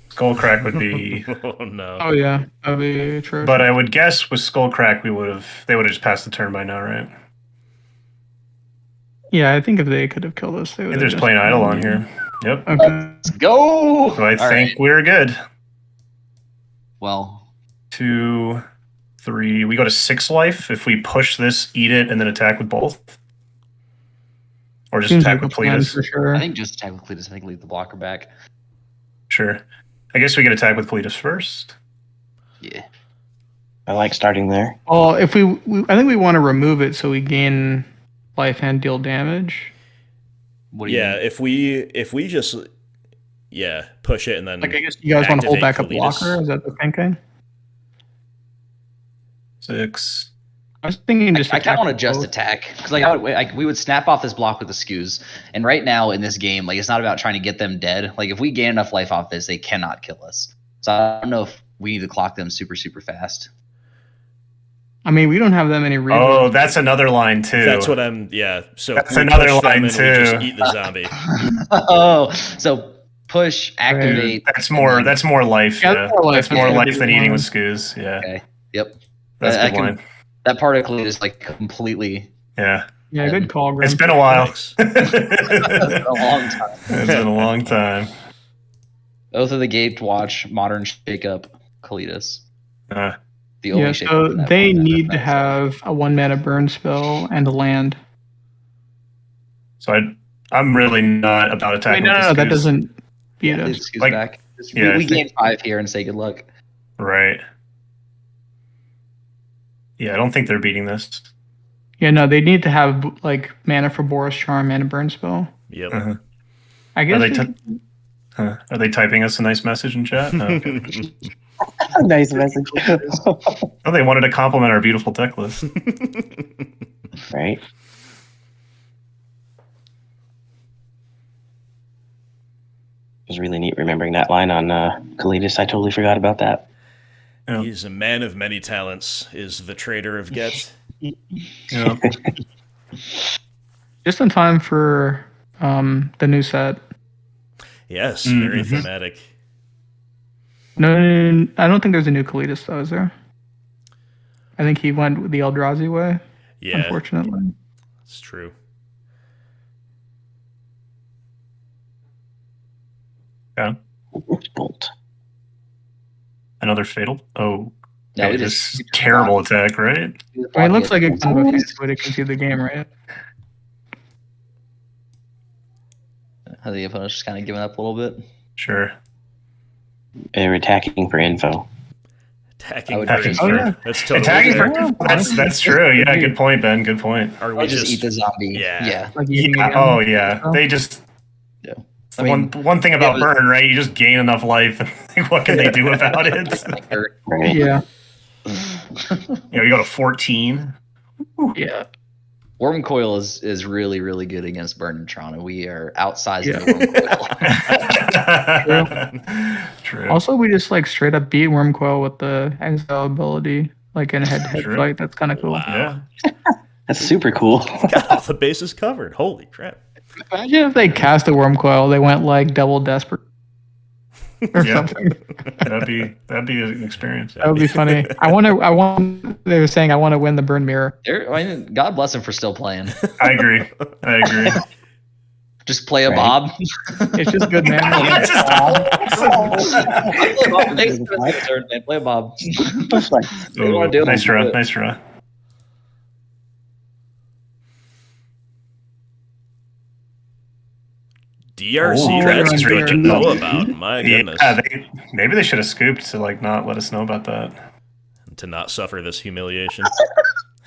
Skullcrack would be, Oh no. Oh yeah, that'd be true. but I would guess with Skullcrack they would have just passed the turn by now, right? Yeah, I think if they could have killed us, they would. And there's playing Eidolon here. Yep. Okay. Let's go. So I All think right. we're good. Well, 2, 3. We go to 6 life if we push this, eat it, and then attack with both. Or just Seems attack like with a plan Cletus. for sure. I think just attack with Cletus. I think leave the blocker back. Sure. I guess we can attack with Cletus first. Yeah. I like starting there. Well, if I think we want to remove it so we gain life and deal damage. What do you Yeah, mean? if we just push it and then Like, I guess you guys want to hold back a activate Kalitas. blocker. Is that the thinking? 6. I was thinking just. I kind of want to attack just both. attack because we would snap off this block with the skews, and right now in this game, like it's not about trying to get them dead. Like if we gain enough life off this, they cannot kill us. So I don't know if we need to clock them super fast. I mean, we don't have that many reasons. Oh, that's another line too. That's what I'm. Yeah. So That's we another push them line, and we just too. eat the zombie. Oh, so push, activate. That's more life. Yeah, Yeah, that's more life. That's more That's life a than good eating line. with Scoos. Yeah, Okay. Yep. that's I a good line. That particle is like completely Yeah, Yeah, good call, Grim. it's been a while. Thanks. a long time. It's been a long time. Oath of the Gatewatch, Modern Shakeup, Kalitas. Uh, The only Yeah, shakeup so in that they format need to that's- have a 1-mana burn spell and a land. so I'm really not about Wait, attacking. no, with no, the that Scoos. doesn't beat Yeah, us. excuse Like, back. yeah, I we think- gain 5 here and say good luck. Right. Yeah, I don't think they're beating this. Yeah, no, they need to have like mana for Boris Charm and a burn spell. Yep. Uh-huh. I guess. Are they typing us a nice message in chat? No, okay. Nice message. Oh, they wanted to compliment our beautiful deck list. Right? It was really neat remembering that line on Kalitas. I totally forgot about that. Yeah. He's a man of many talents. Is the trader of Get? Yeah. Just in time for the new set. Yes, very Mhm. thematic. No, I don't think there's a new Kalitas though, is there? I think he went the Eldrazi way, Yeah, unfortunately. it's true. Bolt. Another fatal. Oh, Yeah, we this just- is terrible attack, right? I mean, it looks like it's kind of a fancy way to concede the game, right? How the opponent's just kind of giving up a little bit. Sure. They're attacking for info. Attacking I would for just- Oh, info. yeah. That's totally Attacking fair. for that's true. Yeah, good point, Ben. Good point. Are Or we just eat the zombie. Yeah. Yeah. Like eating Yeah. again. Oh, yeah. Oh. They just. Yeah. I mean, one thing about yeah, burn, right? You just gain enough life. And what can they do about it? Right. Yeah. You go to 14. Yeah. Worm Coil is really, really good against Burn and Tron, and we are outsizing Yeah. the Worm Coil. True. Also, we just like straight up beat Wormcoil with the exile ability, like in a head-to-head True. fight. That's kind of cool. Wow. Yeah. That's super cool. Got all the bases covered. Holy crap. Imagine if they cast a Wormcoil, they went like double desperate or Yeah. something. That'd be an experience. That would be funny. I want. They were saying I want to win the Burn Mirror. I mean, God bless him for still playing. I agree. Just play a Right. Bob. It's just good, man. That's just Play a Bob. Thanks for the turn, man. Play a Bob. What do you wanna do? Nice draw. Nice draw. DRC, Oh, that's that's good to right. know about. My goodness. Yeah, maybe they should have scooped to like not let us know about that. To not suffer this humiliation.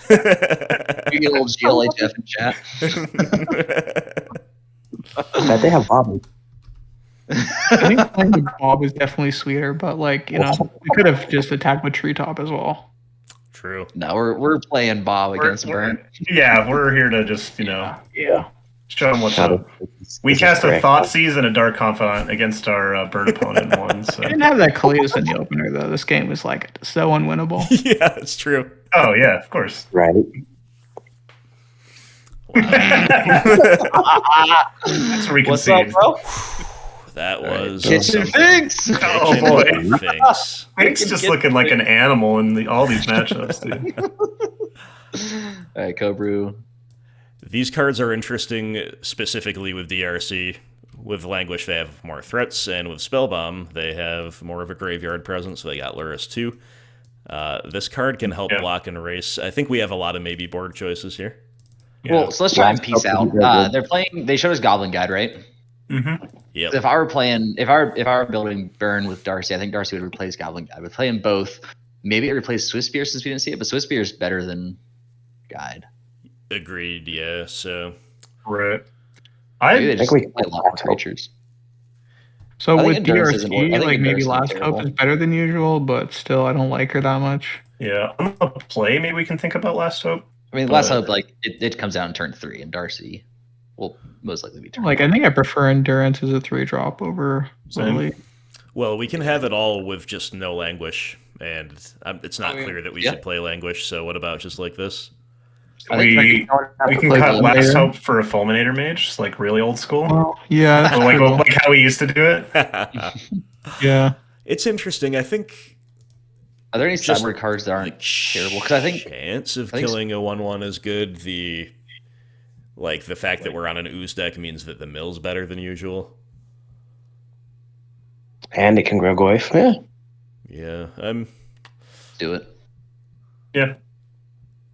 We get a little GLHF in chat. But they have Bobby. I think playing with Bob is definitely sweeter, but like we could have just attacked with Treetop as well. True. No, we're playing Bob against Burn. Yeah, we're here to just Yeah. show them what's up. We cast a Thoughtseize and a Dark Confidant against our Burn opponent in one. So. I didn't have that Kalidas in the opener though. This game was like so unwinnable. Yeah, it's true. Oh yeah, of course. Right. That's where we can What's see. up, bro? That was Kitchen Finks. Oh boy, Things. Pink's just looking like an animal in all these matchups, dude. All right, Cobru. These cards are interesting specifically with DRC. With Languish, they have more threats, and with Spellbomb, they have more of a graveyard presence, so they got Luris too. This card can help block and erase. I think we have a lot of maybe board choices here. Yeah. Well, so let's try and piece out. They showed us Goblin Guide, right? Mm-hmm. Yep. If I were building Burn with Darcy, I think Darcy would replace Goblin Guide. But playing both, maybe it replaced Swiss Spear since we didn't see it, but Swiss Spear is better than Guide. Agreed, yeah. So Right. Maybe they I just think we play a lot more creatures. So I think with Endurance isn't DRC, I think like maybe Endurance Last isn't Hope terrible. is better than usual, but still I don't like her that much. Yeah. On the play, maybe we can think about Last Hope. I mean, Last Hope, like it comes out in turn 3, and Darcy will most likely be turn. Like I think I prefer Endurance as a 3-drop over Same. Lily. Well, we can have it all with just no Languish, and it's not I mean, clear that we yeah. should play Languish, so what about just like this? I think We can play cut Last Fulminator. Hope for a Fulminator Mage, just like really old school. Well, yeah, that's Or like, true. like how we used to do it. Yeah. It's interesting. I think Are there any just, sideboard cards that aren't terrible? Because I think chance of I think killing a 1/1 is good. The fact that we're on an ooze deck means that the mill's better than usual. And it can grow Goyf. Yeah. Yeah, do it. Yeah.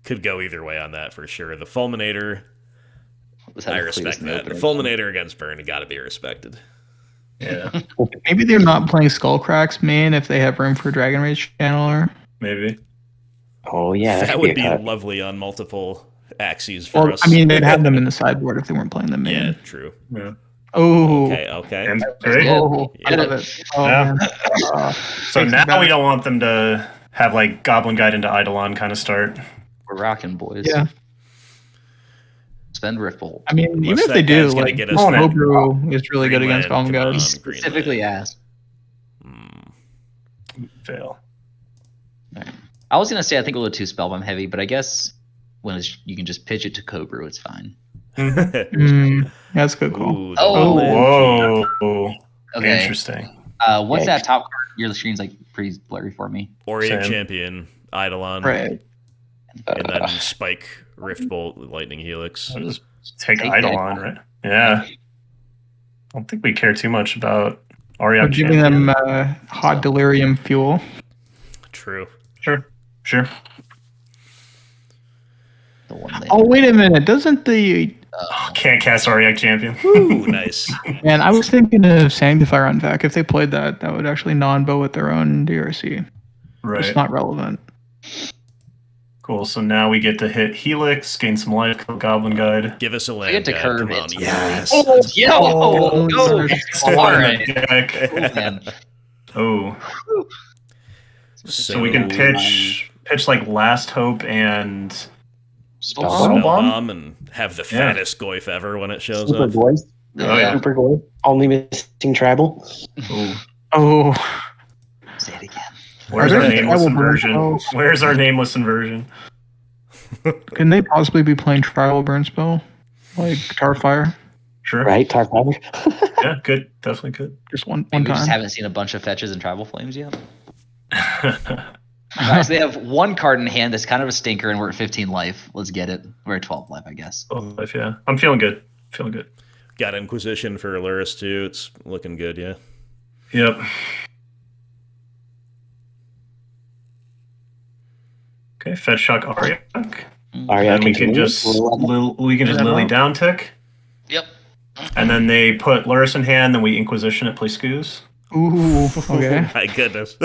could go either way on that for sure. The Fulminator, Let's have I a respect Cletus that. The opener. Fulminator against Burn got to be respected. Yeah. Maybe they're not playing Skullcracks main if they have room for Dragon Rage Channeler. Maybe. Oh yeah. That could would a be cut. lovely on multiple axes for Well, us. I mean, they'd have them in the sideboard if they weren't playing them main. yeah, true. Yeah. Oh, Okay. And great. Yeah. oh, I Yeah. love it. Oh, Yeah. man. So Takes now me back. we don't want them to have like Goblin Guide into Eidolon kind of start. We're rocking, boys. Yeah. Spend Rift Bolt. I mean, Unless even if that they do, guy's gonna like, get this us Cobra is really good against Greenland, Golem come Guys. on. Greenland. Specifically asked. Fail. I was gonna say I think we'll go 2 Spellbomb heavy, but I guess when you can just pitch it to Cobra, it's fine. That's a good call. Ooh, the Oh. Land. Whoa. Okay. Interesting. Once Yikes. that top card, your screen's like pretty blurry for me. Orient Same. Champion, Eidolon, Right. and then Spike, Rift Bolt, Lightning Helix. I'll just take Take Eidolon, right? Yeah. I don't think we care too much about We're Auriok giving Champion. them hot delirium fuel. True. Sure. The one that, Oh, wait a minute. Doesn't the... Can't cast Auriok Champion. Ooh, nice. Man, I was thinking of Sanctifier on Vac. If they played that, that would actually non-bow with their own DRC. Right. It's not relevant. Cool. Cool. So now we get to hit Helix, gain some life, kill Goblin Guide. Give us a land. I get to guide. curve Come it. on. Yes. Yo, Oh, go. Still All in right. the deck. Cool, man. Oh, so we can pitch like Last Hope and Spell Bomb? bomb and have the fattest goif ever when it shows Super up. voice. Oh, yeah. Super gold. Only missing tribal. Oh, Say it again. Where's Are our there nameless tribal burn inversion? spells? Where's our nameless inversion? can they possibly be playing tribal burn spell? Like Guitar Fire? Sure. Right, Tar Fiber. Yeah, good. Definitely good. Just one We just time. haven't seen a bunch of fetches and tribal flames yet. Guys, they have one card in hand that's kind of a stinker, and we're at 15 life. Let's get it. We're at 12 life, I guess. Life, yeah. I'm feeling good. Feeling good. Got Inquisition for Luris too. It's looking good, yeah. Yep. Okay, Fetch Shock Ariak. Aria And we can just Lily down tick. Yep. And then they put Luris in hand, then we Inquisition it, play Scoos. Ooh, okay. My goodness.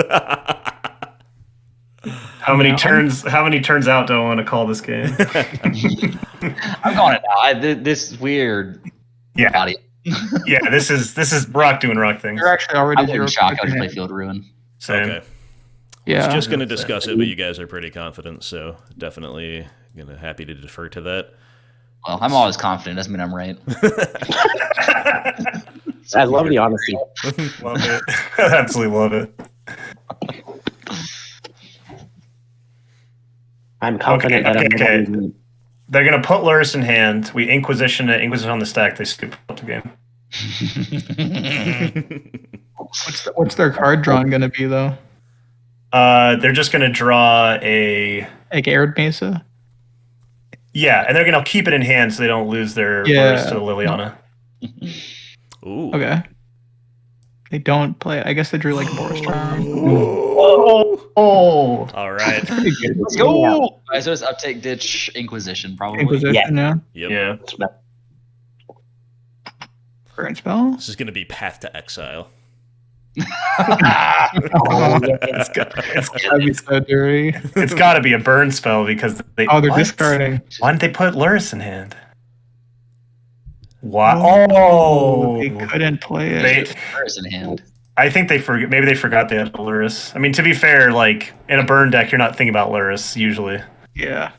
How many turns out do I want to call this game? I'm calling it now. This weird Yeah. body. Yeah, this is Rock doing Rock things. You're actually already I wouldn't 0 shock. I would in play hand. Field Ruin. Same. Okay. Yeah. I was just going to discuss it, but you guys are pretty confident, so definitely happy to defer to that. Well, I'm always confident. Doesn't mean I'm right. I love the honesty. Love it. Absolutely love it. I'm confident that I'm okay. gonna They're gonna put Luris in hand. We Inquisition it. Inquisition on the stack. They scoop out the game. What's their card drawing going to be, though? They're just gonna draw a Like Arid Mesa? yeah, and they're gonna keep it in hand so they don't lose their Yeah. Luris to the Liliana. Ooh. Okay. They don't play. I guess they drew like Boris Charm. Oh, All right. Pretty good. Let's go. All right, so it's Uptake, Ditch, Inquisition, probably. Inquisition, yeah. Yep. yeah. Burn spell. This is going to be Path to Exile. It's That'd be so dirty. it's got to be a burn spell because they. Oh, they're What? discarding. Why didn't they put Luris in hand? Wow. They couldn't play it. They, First in hand. I think they forget. Maybe they forgot they had Luris. I mean, to be fair, like in a burn deck, you're not thinking about Luris usually. Yeah.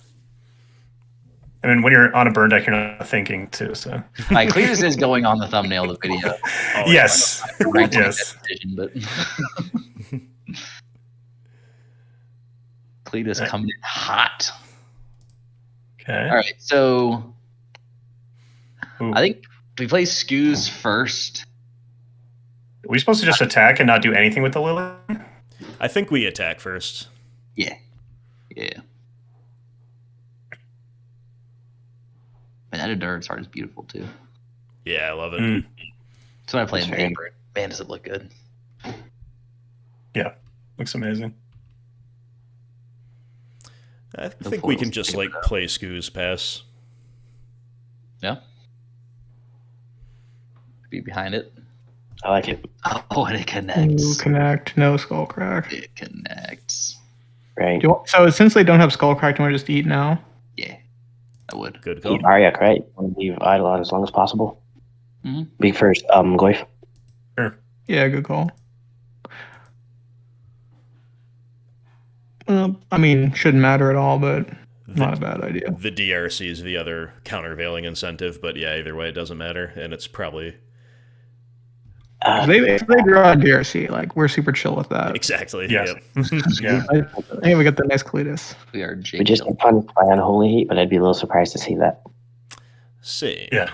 I mean, when you're on a burn deck, you're not thinking too. So All right, Cletus is going on the thumbnail of the video. yes, Right to make yes. that decision, but Cletus coming in hot. Okay. All right, so Ooh. I think we play Scoos first. Are we supposed to just attack and not do anything with the Lily? I think we attack first. Yeah. Man, that Endurance art is beautiful too. Yeah, I love it. Mm. That's when I play in That's paper. Man, does it look good. Looks amazing. I The think we can portal's just taking like it out. play Scoos pass. Yeah. Be behind it. I like it. Oh, and it Ooh, connects. connect. No skull crack. It connects. Right. So since they don't have skull crack, do you want to just eat now? Yeah, I would. Good call. Eat Aryak, right? Want to leave Idle on as long as possible. Mhm. Big first, Goif. Yeah, good call. I mean, shouldn't matter at all, but not a bad idea. The DRC is the other countervailing incentive, but yeah, either way, it doesn't matter, and it's probably If they draw a DRC, like we're super chill with that. exactly. Yes. Yep. Yeah. Hey, we got the nice Cletus. We are We Jake. just had fun by Unholy Heat, but I'd be a little surprised to see that. See. Yeah.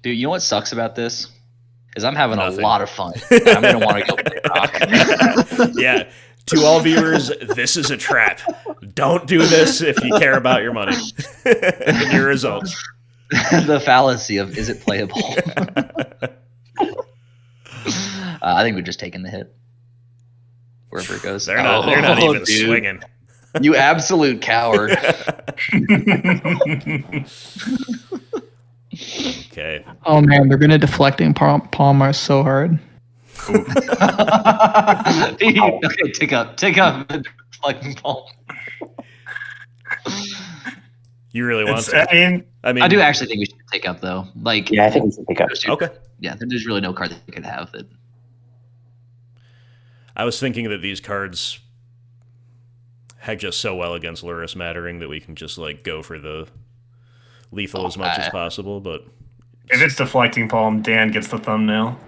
Dude, you know what sucks about this? Is I'm having Nothing. a lot of fun. And I'm going to want to go play Rock. Yeah. To all viewers, this is a trap. Don't do this if you care about your money and your results. The fallacy of is it playable? I think we've just taken the hit. Wherever it goes. They're not even dude. swinging. You absolute coward. Okay. Oh man, they're gonna deflecting Palmer so hard. Okay, take up the fucking ball. You really want I to? mean, I do actually think we should take up though. Like, Yeah, I think we should pick up. Okay. yeah, there's really no card that you could have that. I was thinking that these cards hedge us so well against Luris Mattering that we can just like go for the lethal as much as possible, but if it's deflecting palm, Dan gets the thumbnail.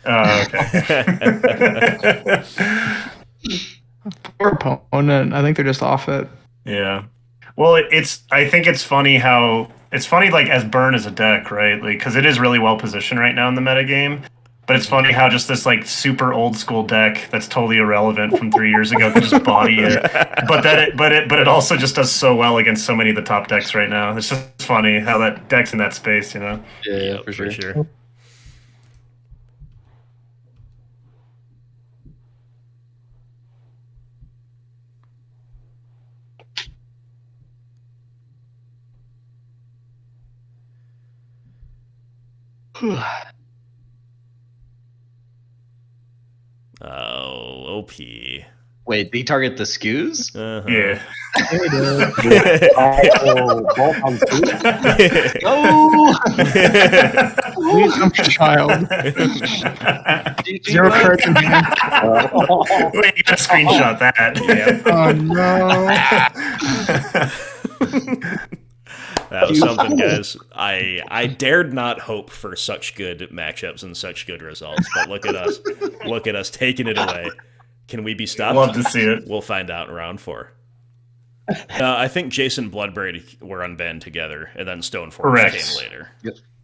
Oh, okay. Poor opponent. I think they're just off it. Yeah. Well, I think it's funny how it's funny like as burn as a deck, right? Like because it is really well positioned right now in the metagame. But it's funny how just this like super old school deck that's totally irrelevant from 3 years ago can just body it. But it also just does so well against so many of the top decks right now. It's just funny how that deck's in that space, you know. Yeah, for sure. Oh, OP. Wait, did he target the skews? Uh-huh. Yeah. Both on two. Oh! Please come to child. Zero cards in hand. Wait, you gotta screenshot that. Oh no. That was something, guys. I dared not hope for such good matchups and such good results, but look at us. Look at us taking it away. Can we be stopped? Love to see it. We'll find out in round 4. I think Jason Bloodbraid were unbanned together, and then Stoneforge Correct. came later.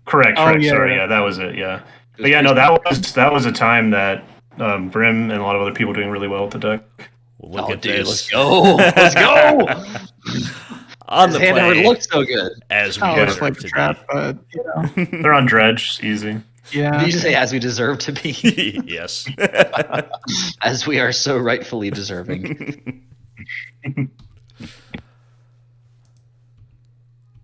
Correct. Oh, yeah, Sorry, yeah. yeah, that was it. Yeah, but yeah, no, that was a time that Brim and a lot of other people were doing really well with the deck. Well, look at dude, this. let's go! Let's go! On His the hand never play, looked so good. as we Oh, it's like a deserve trap, to but you know. They're on dredge, easy. Yeah. Did you say as we deserve to be? be. Yes. As we are so rightfully deserving.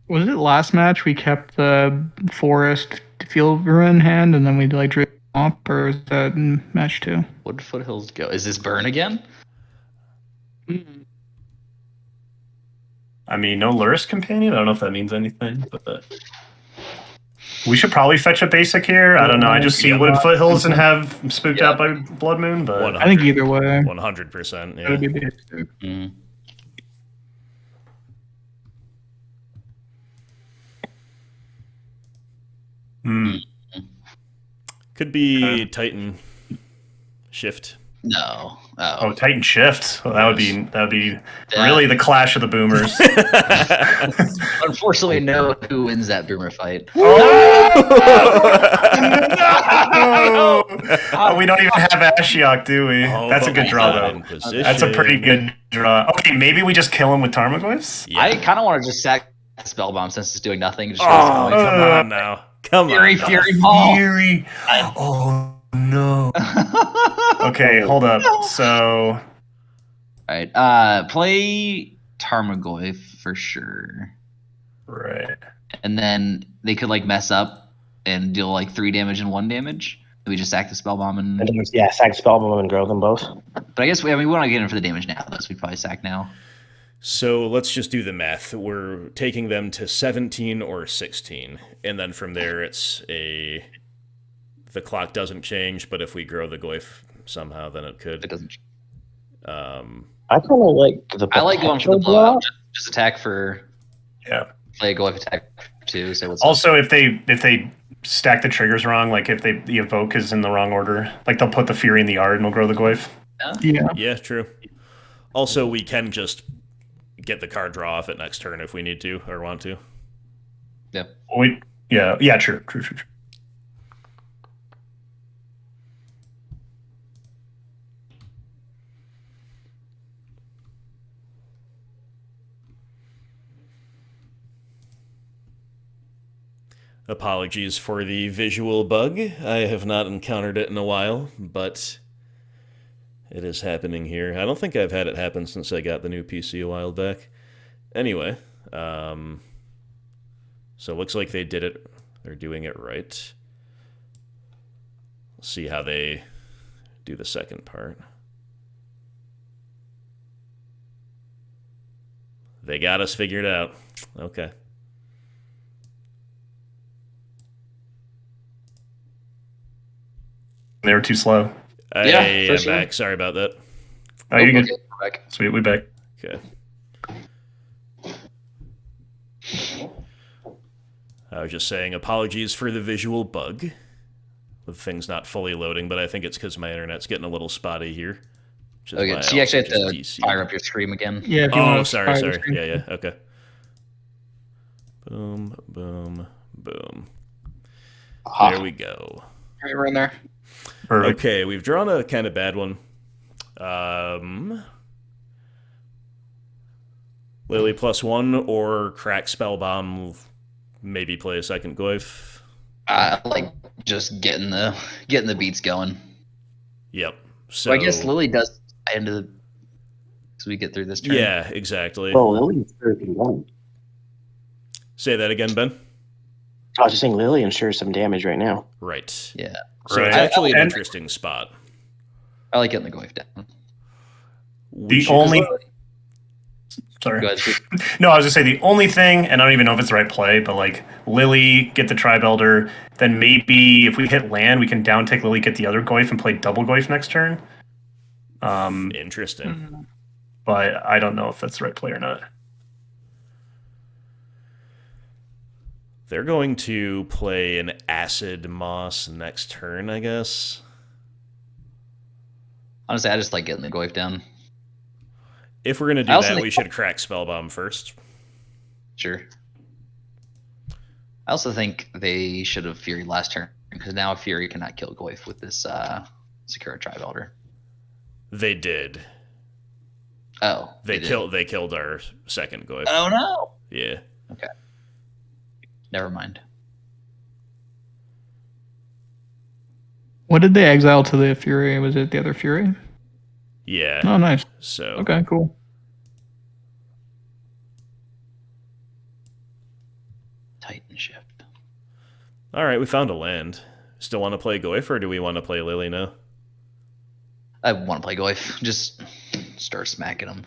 Was it last match we kept the forest field ruin in hand and then we like drew up, or is that in match 2? What did Foothills go? Is this burn again? I mean, no Luris companion. I don't know if that means anything, but we should probably fetch a basic here. I don't know. I just see Wood Foothills and have spooked out by Blood Moon, but I think either way. 100%. That would Yeah. be basic. Could be Titan Shift. No. oh, Titan Shift. Well, that would be Yeah. really the clash of the boomers. Unfortunately, we know who wins that boomer fight. Oh, we don't even have Ashiok, do we? Oh, That's a but good we draw, got though. in position. That's a pretty good draw. Okay, maybe we just kill him with Tarmogoyfs? Yeah. I kind of want to just sack Spellbomb since it's doing nothing. Just Oh, come on now. Come Fury, on. Fury Ball. Fury. Oh, no. Okay, hold up. So, Alright, play Tarmogoyf for sure. right. And then they could like mess up and deal like 3 damage and 1 damage. We just sack the Spellbomb and... Yeah, sack Spellbomb and grow them both. But I guess we want to get in for the damage now, though, so we'd probably sack now. So let's just do the math. We're taking them to 17 or 16. And then from there, the clock doesn't change, but if we grow the Goyf somehow, then it could. It doesn't... I kind of like the. I like going for the potential blowout. Just attack for... Yeah. Play a Goyf attack for 2, so what's Also, if they stack the triggers wrong, like if the evoke is in the wrong order, like they'll put the Fury in the yard and we'll grow the Goyf. Yeah. Yeah, true. Also, we can just get the card draw off at next turn if we need to or want to. Yeah. Yeah, true. Apologies for the visual bug. I have not encountered it in a while, but it is happening here. I don't think I've had it happen since I got the new PC a while back. Anyway, so it looks like they did it. They're doing it right. Let's see how they do the second part. They got us figured out. Okay. They were too slow. Hey, for I'm sure. back. Sorry about that. Oh, you're good. Okay, we're back. Sweet, we back. Okay. I was just saying apologies for the visual bug with things not fully loading, but I think it's because my internet's getting a little spotty here. Which is why Okay, I so you actually have also to just fire up your stream again. Yeah. If you Oh, want to sorry. fire the screen. Yeah, okay. Boom, boom, boom. Ah. There we go. Right, we're in there. Perfect. Okay, we've drawn a kind of bad one. Lily +1 or crack Spellbomb, maybe play a second Goyf. I like just getting the beats going. Yep. So I guess Lily does end of the so we get through this turn. Yeah, exactly. Well, Lillian's 31. Say that again, Ben. I was just saying Lily ensures some damage right now. Right. Yeah. So Right. it's actually an And- interesting spot. I like getting the Goyf down. We should- only Sorry. Go ahead. Shoot. No, I was just say the only thing, and I don't even know if it's the right play, but like Lily, get the Tribe Elder, then maybe if we hit land, we can down take Lily, get the other Goyf, and play double Goyf next turn. Interesting. But I don't know if that's the right play or not. They're going to play an Acid Moss next turn, I guess. Honestly, I just like getting the Goyf down. If we're going to do I also that, think- we should crack Spellbomb first. Sure. I also think they should have Fury last turn because now Fury cannot kill Goyf with this Secure Tribe Elder. They did. Oh, They did. killed our second Goyf. Oh no! Yeah. Never mind. What did they exile to the Fury? Was it the other Fury? Yeah. Oh, nice. So Okay, cool. Titan shift. all right, we found a land. Still want to play Goyf, or do we want to play Lily now? I want to play Goyf. Just start smacking them.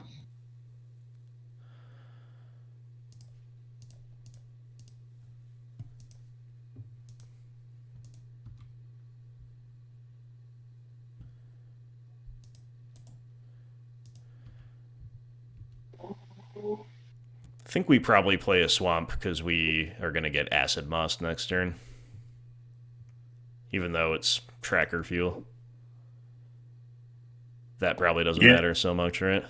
I think we probably play a swamp because we are going to get Acid Moss next turn. Even though it's tracker fuel. That probably doesn't Yeah. matter so much, right?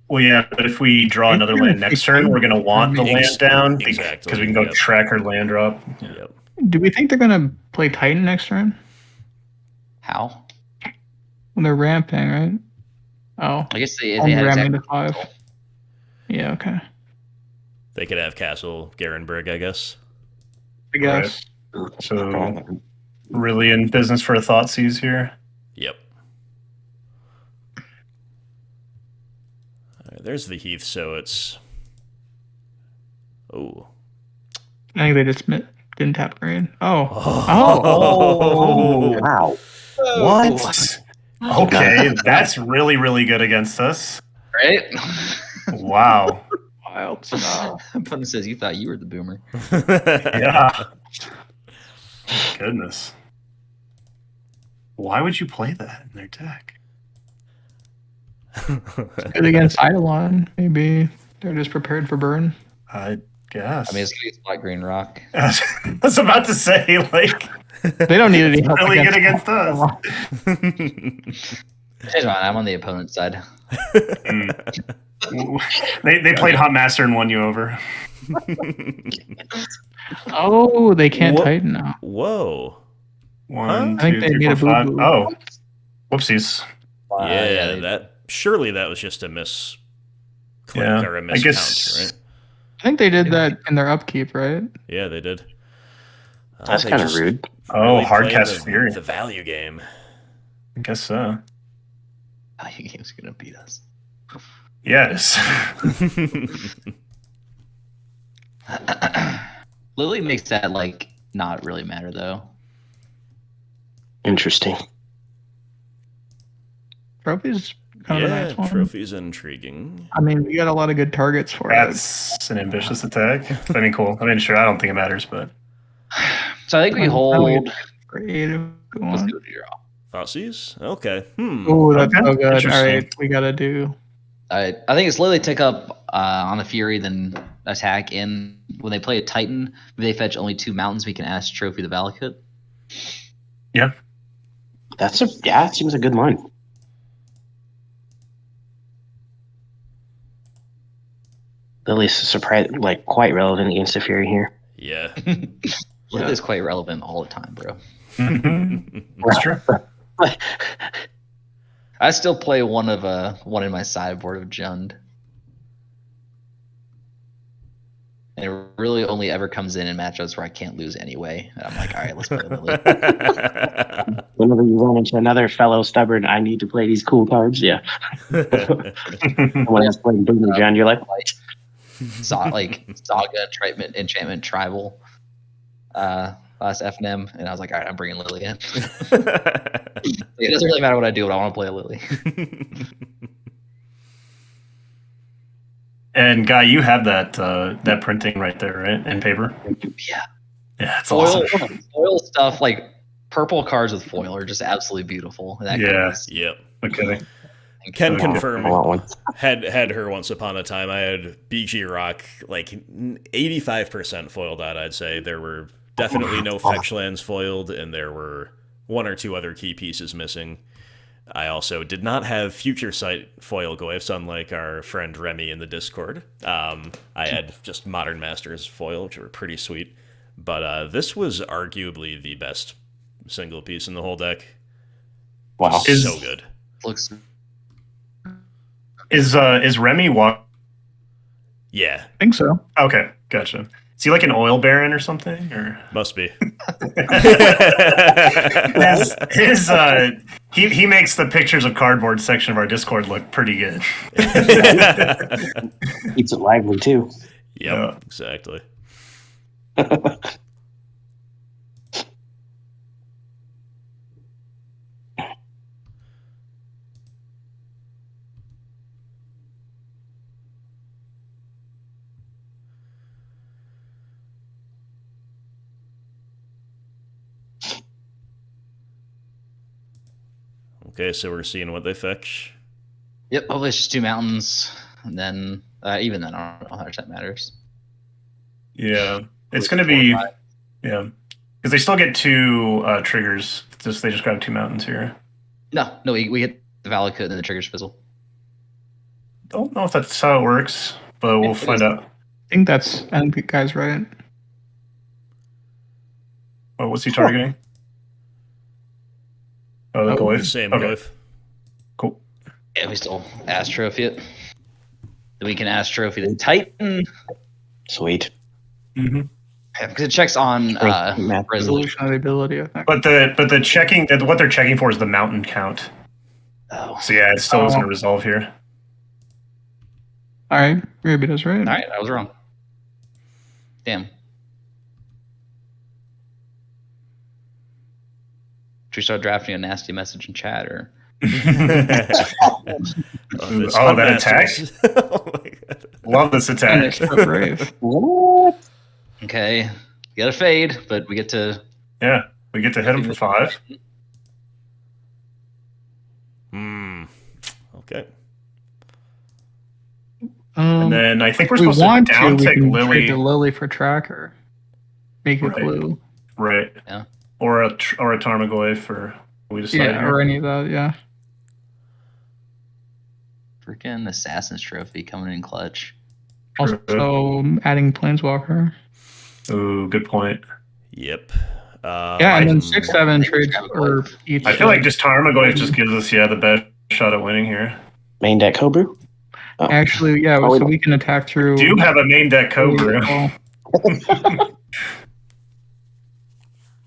Well, yeah, but if we draw another land next turn, we're going to want the land down Exactly, because we can go yep. tracker land drop. Yep. Do we think they're gonna play Titan next turn? How? When they're ramping, right? Oh, I guess they only had ramping exact- to 5. Yeah, okay. They could have Castle Garenberg, I guess. I guess. So, really in business for a Thoughtseize here. Yep. All right, there's the Heath, so it's... Oh. I think they just didn't tap green. Oh. Oh. Wow. What? Okay, that's really, really good against us. Right? Wow. Wild stuff. Pun says you thought you were the boomer. Yeah. Goodness. Why would you play that in their deck? Good against Eidolon. Maybe they're just prepared for burn. I guess. I mean, it's gonna be Spot Green Rock. I was about to say, like, They don't need any help. really good against us. Change mine, I'm on the opponent's side. They played Hot Master and won you over. Oh, they can't What? Titan now. Whoa. One, I think two, they three, need four, a five. boo-boo. Oh, whoopsies. Yeah, they- that... Surely that was just a misclick Yeah, or a I miscount, guess- right? I think they did that in their upkeep, right? Yeah, they did. That's They kind of just rude. Oh, really hard played cast Fury. the value game. I guess so. Value game's gonna beat us. Yes. Lily makes that like not really matter though. Interesting. Trophy's kind of a nice one. trophy's intriguing. I mean, we got a lot of good targets for it. That's an ambitious attack. I mean, cool. I mean, sure, I don't think it matters, but So I think we hold. Creative. Let's do a draw. Thoughtseas? Okay. Oh, that's Okay. so good. All Interesting. right, we gotta do. I think it's literally tick up on the Fury, then attack in. When they play a Titan, if they fetch only 2 mountains, we can ask Trophy the Valakut. yeah. It seems a good line. Lily's surprised, like quite relevant against the Fury here. Yeah. Lily is quite relevant all the time, bro. That's true. I still play one in my sideboard of Jund. And it really only ever comes in matchups where I can't lose anyway. And I'm like, all right, let's play Lily. Whenever you run into another fellow stubborn, I need to play these cool cards. Yeah. When I was playing Boom John, you're like, Saga, Enchantment, Tribal, last FNM, and I was like, all right, I'm bringing Lily in. It doesn't really matter what I do, but I want to play a Lily. And Guy, you have that printing right there, right, in paper. Yeah, Yeah, it's foil, awesome. foil stuff like purple cards with foil are just absolutely beautiful. And Yeah. Yep. Okay. Can I confirm. want one. Had her once upon a time. I had BG Rock like 85% foiled out. I'd say there were definitely no fetch lands foiled, and there were 1 or 2 other key pieces missing. I also did not have Future Sight foil glyphs, unlike our friend Remy in the Discord. I had just Modern Masters foil, which were pretty sweet. But this was arguably the best single piece in the whole deck. Wow. So good. looks Is Remy walk? Yeah, I think so. Okay, gotcha. Is he like an oil baron or something? Or must be. He makes the pictures of cardboard section of our Discord look pretty good. Keeps it lively too. Yep, Yeah. exactly. Okay, so we're seeing what they fetch. Yep, hopefully it's just 2 mountains, and then even then, I don't know how much that matters. Yeah, it's going to be 4 or 5. yeah, because they still get 2 triggers. They just grab 2 mountains here. No, we hit the Valakut and then the triggers fizzle. Don't know if that's how it works, but we'll It find is. out. I think the guy's right. Oh, what's he targeting? Oh, the Oh, glyph. Same Okay, glyph. cool. Yeah, we still Ass Trophy it. Then we can Ass Trophy the Titan. Sweet. Mm-hmm. Because it checks on Math. resolution. Resolution of the ability, I think. But the checking, what they're checking for is the mountain count. Oh. So yeah, it still isn't Oh. a resolve here. All right, Ruby does right. All right, I was wrong. Damn. Should we start drafting a nasty message in chat, or This Oh, that attack? Unmasters. Oh my god. Love this And attack. it's so brave. What? okay, you got a fade, but we get to Yeah, we get to hit him for 5. Okay. And then I think we're If we supposed to want to, down we tick can Lily. trade the Lily for Tracker. Make it Right. blue. Right. Yeah. Or a Tarmogoyf, or we decide Yeah, here. or any of that, yeah. freaking Assassin's Trophy coming in clutch. Also, adding Planeswalker. Ooh, good point. Yep. Yeah, and then I'm- 6/7 trades for each. I feel like just Tarmogoyf just gives us the best shot at winning here. Main deck Cobra? Oh. Actually, yeah, Oh, so we can attack through. Do have a main deck Cobra.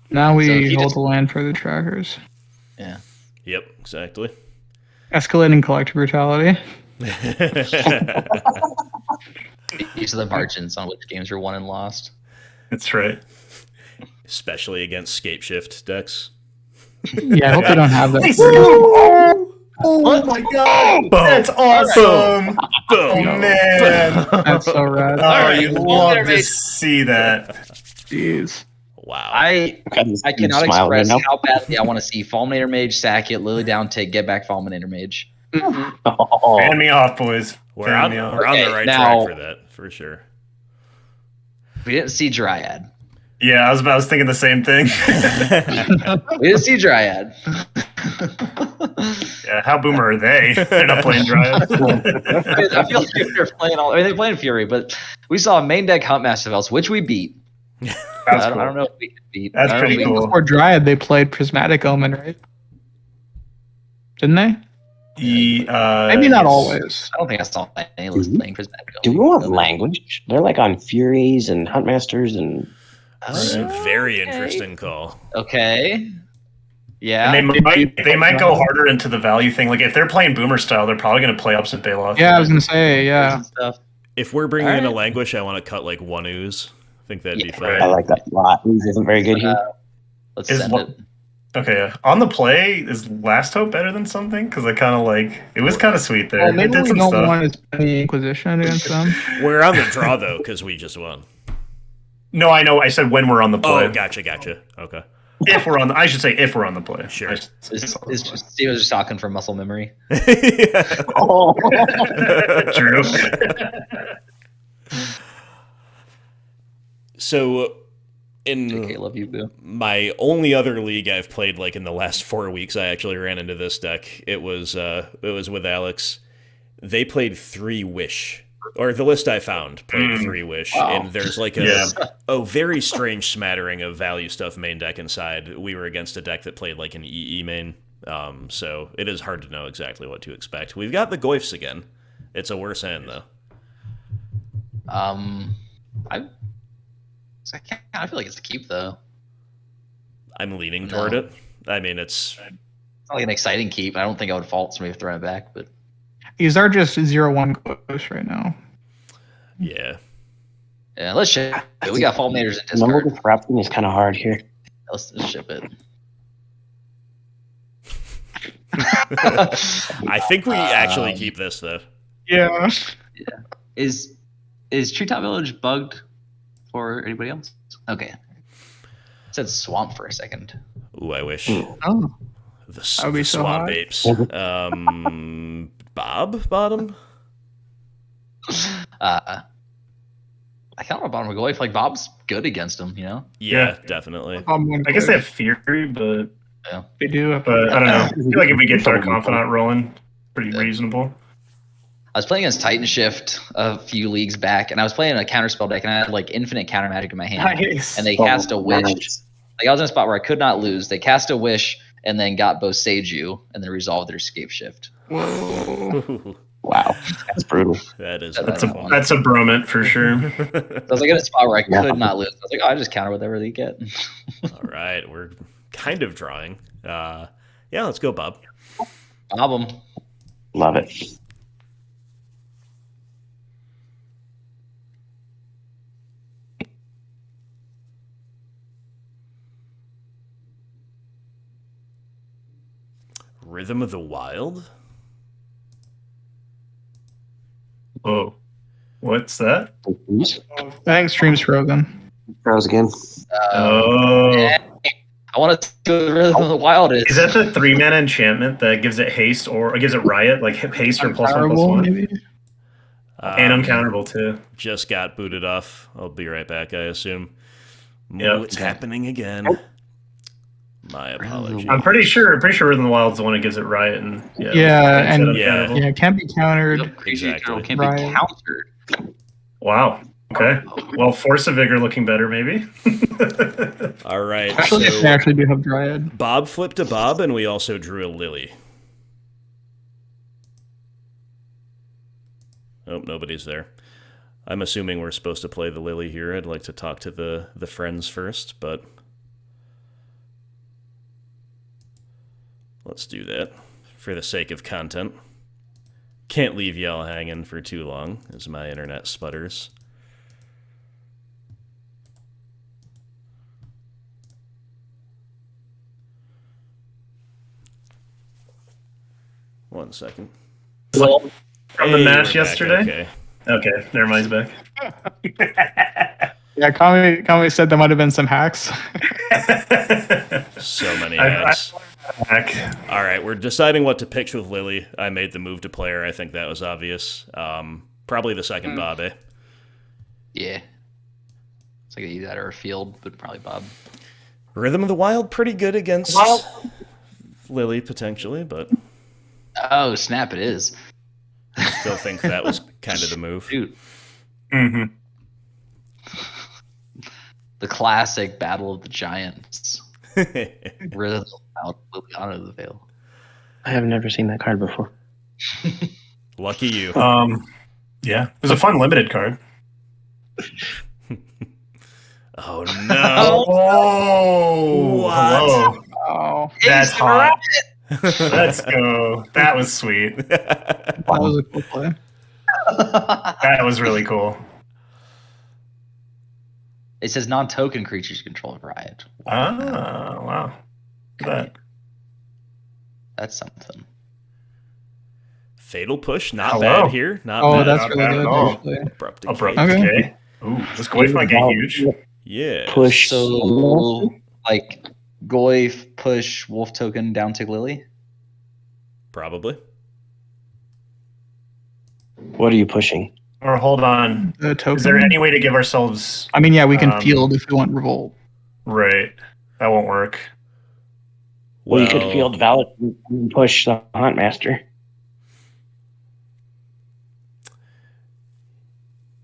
Now So we if you hold just- the land for the trackers. Yeah. Yep, exactly. Escalating collective brutality. Use of the margins on which games are won and lost. That's right. Especially against Scapeshift decks. Yeah, I hope they don't have that. Oh my god! That's awesome! Oh Boom. man! That's so rad. Oh, Alright, you well, love there to made- see that. Jeez. Wow. I cannot Smile right express now. how badly I want to see Fulminator Mage sack it, Lily down tick, get back Fulminator Mage. Mhm. Oh, Fan me off, boys. we're Fan on, me off. we're on the Okay, right now- track for that, for sure. We didn't see Dryad. Yeah, I was thinking the same thing. We didn't see Dryad. Yeah, how boomer are they? They're not playing Dryad. I feel like they're playing all. I mean, they're playing Fury, but we saw main deck Huntmaster Veils, which we beat. That's I cool. don't know if we could beat. That's I don't know pretty if we- cool. Before Dryad, they played Prismatic Omen, right? Didn't they? Maybe not Yes. always. I don't think I saw any list Mhm. playing Prismatic. do we want language? They're like on Furies and Huntmasters and It's a very Okay. interesting call. Okay. Yeah. And they might go harder into the value thing. Like if they're playing boomer style, they're probably going to play Upset Baloth. Yeah, I was gonna say, yeah. and stuff. If we're bringing in a Alright. language, I want to cut like one ooze. I think that'd be Yeah. fine. I like that a lot. Ooze isn't very good here. Let's Is send what- it. Okay, on the play, is Last Hope better than something? Because I kind of like it was kind of sweet there. Well, It maybe did we some don't stuff. want to spend the Inquisition against them. We're on the draw though, because we just won. No, I know. I said when we're on the play. Oh, gotcha. Okay. If we're on, I should say if we're on the play. Sure. I should say Is Steve was just talking from muscle memory. Oh, True. So, in JK, love you, boo. my only other league I've played, like in the last 4 weeks, I actually ran into this deck. It was with Alex. They played 3 Wish, or the list I found played 3 Wish, Wow. and there's like a Yeah. a very strange smattering of value stuff main deck inside. We were against a deck that played like an EE main, so it is hard to know exactly what to expect. We've got the Goyfs again. It's a worse end though. I feel like it's a keep though. I'm leaning No. toward it. I mean, it's It's not like an exciting keep. I don't think I would fault somebody for throwing it back, but These are just 0-1 ghosts right now. yeah. yeah, let's ship it. We got Fulminators in number discard. corrupting is kind of hard here. Let's ship it. I think we actually keep this though. Yeah. Is Treetop Village bugged for anybody else? Okay. It said swamp for a second. Ooh, I wish. Oh. The That would be so swamp hot. apes. Bob bottom. I kind of bottom of Goyf. Like Bob's good against him, you know. Yeah, definitely. I guess they have Fury, but They do. I don't know. I feel like if we get Dark Confidant rolling, pretty reasonable. I was playing against Titan Shift a few leagues back, and I was playing a counterspell deck, and I had like infinite counter magic in my hand. Nice. And they cast a wish. Nice. Like I was in a spot where I could not lose. They cast a wish and then got both Seiju and then resolved their escape shift. Whoa. Wow, that's brutal. That is That's That's a fun. that's a bromant for sure. So I was like in a spot where I could not lose. I was like, oh, I just counter whatever they get. All right, we're kind of drawing. Yeah, let's go, Bob. Bob 'em. Love it. Rhythm of the Wild. Oh, what's that? Ooze. I think stream's frozen. Throws again. Oh, yeah. I want to do the Rhythm of the Wild. is that the 3-mana enchantment that gives it haste or gives it riot, like haste or +1/+1? Unpowerable, maybe? And uncounterable too. Just got booted off. I'll be right back, I assume. Yep. It's happening again. My apologies. I'm pretty sure Rhythm of the Wild's the one that gives it riot and Yeah, and- uncounterable. Yeah, it can't be countered. Yep, Crazy Exactly. Turtle can Right. be countered. Wow. Okay. Well, Force of Vigor looking better, maybe. All right, Actually, they so actually do have Dryad. Bob flipped a Bob, and we also drew a Lily. Oh, nobody's there. I'm assuming we're supposed to play the Lily here. I'd like to talk to the friends first, but let's do that for the sake of content. Can't leave y'all hanging for too long as my internet sputters. 1 second. Well, from the Hey, match we're back, yesterday. Okay, never mind. He's back. Yeah, Kami said there might have been some hacks. So many I- hacks. Back. All right, we're deciding what to pitch with Lily. I made the move to player. I think that was obvious. Probably the second Bob, eh? Yeah. It's like either that or a field, but probably Bob. Rhythm of the Wild, pretty good against Lily, potentially, but Oh, snap, it is. still think that was kind of the move. Dude, Mm-hmm. the classic Battle of the Giants. Rhythm out Liliana the Veil. I have never seen that card before. Lucky you. Yeah, it was a fun limited card. Oh, no. Oh, What? hello. Oh, That's Ace hot. Let's go. That was sweet. that was a cool play. That was really cool. It says non-token creatures control of Riot. Ah, wow. Look at that. That's something. Fatal Push, not Hello. bad here. Not Oh, bad. that's Not really bad at good, all. actually. Abrupt Abrupt Decay. Okay. decay. Ooh, this Goif might get huge. Yeah. Push. So, like, Goif push Wolf token down to Lily? Probably. What are you pushing? Or hold on. The token. Is there any way to give ourselves I mean, yeah, we can Um, field if we want revolt. right? That won't work. Well, you could field Valakut and push the Huntmaster.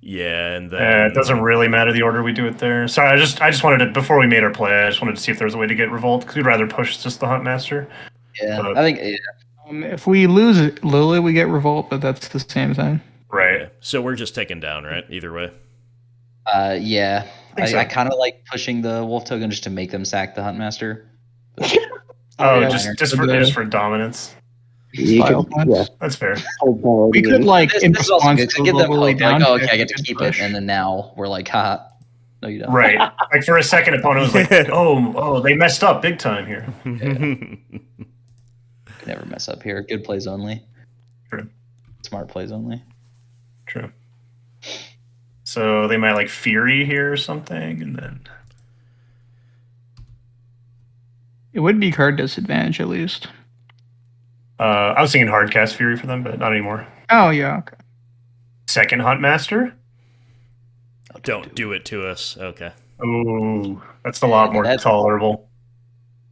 Yeah, and then It doesn't really matter the order we do it there. Sorry, I just wanted to, before we made our play, I just wanted to see if there was a way to get revolt, because we'd rather push just the Huntmaster. Yeah, But- I think If we lose Lily, we get revolt, but that's the same thing. Right. Yeah. So we're just taking down, right? Either way. yeah. think so. I kind of like pushing the Wolf token just to make them sack the Huntmaster. Oh, yeah. just for dominance. You Style could, points. yeah. That's fair. We could like in This is also response good to to give them Lily hope. Like, down oh, tick, okay, I we get to could keep push. it, and then now we're like, ha, no, you don't. Right. Like for a second, opponent was like, oh, they messed up big time here. Never mess up here. Good plays only. True. Smart plays only. True. So they might like Fury here or something, and then It would be card disadvantage at least. I was thinking hardcast Fury for them, but not anymore. Oh yeah, okay. Second Huntmaster. Don't do it to us. Okay. Ooh, that's a lot more That's- tolerable.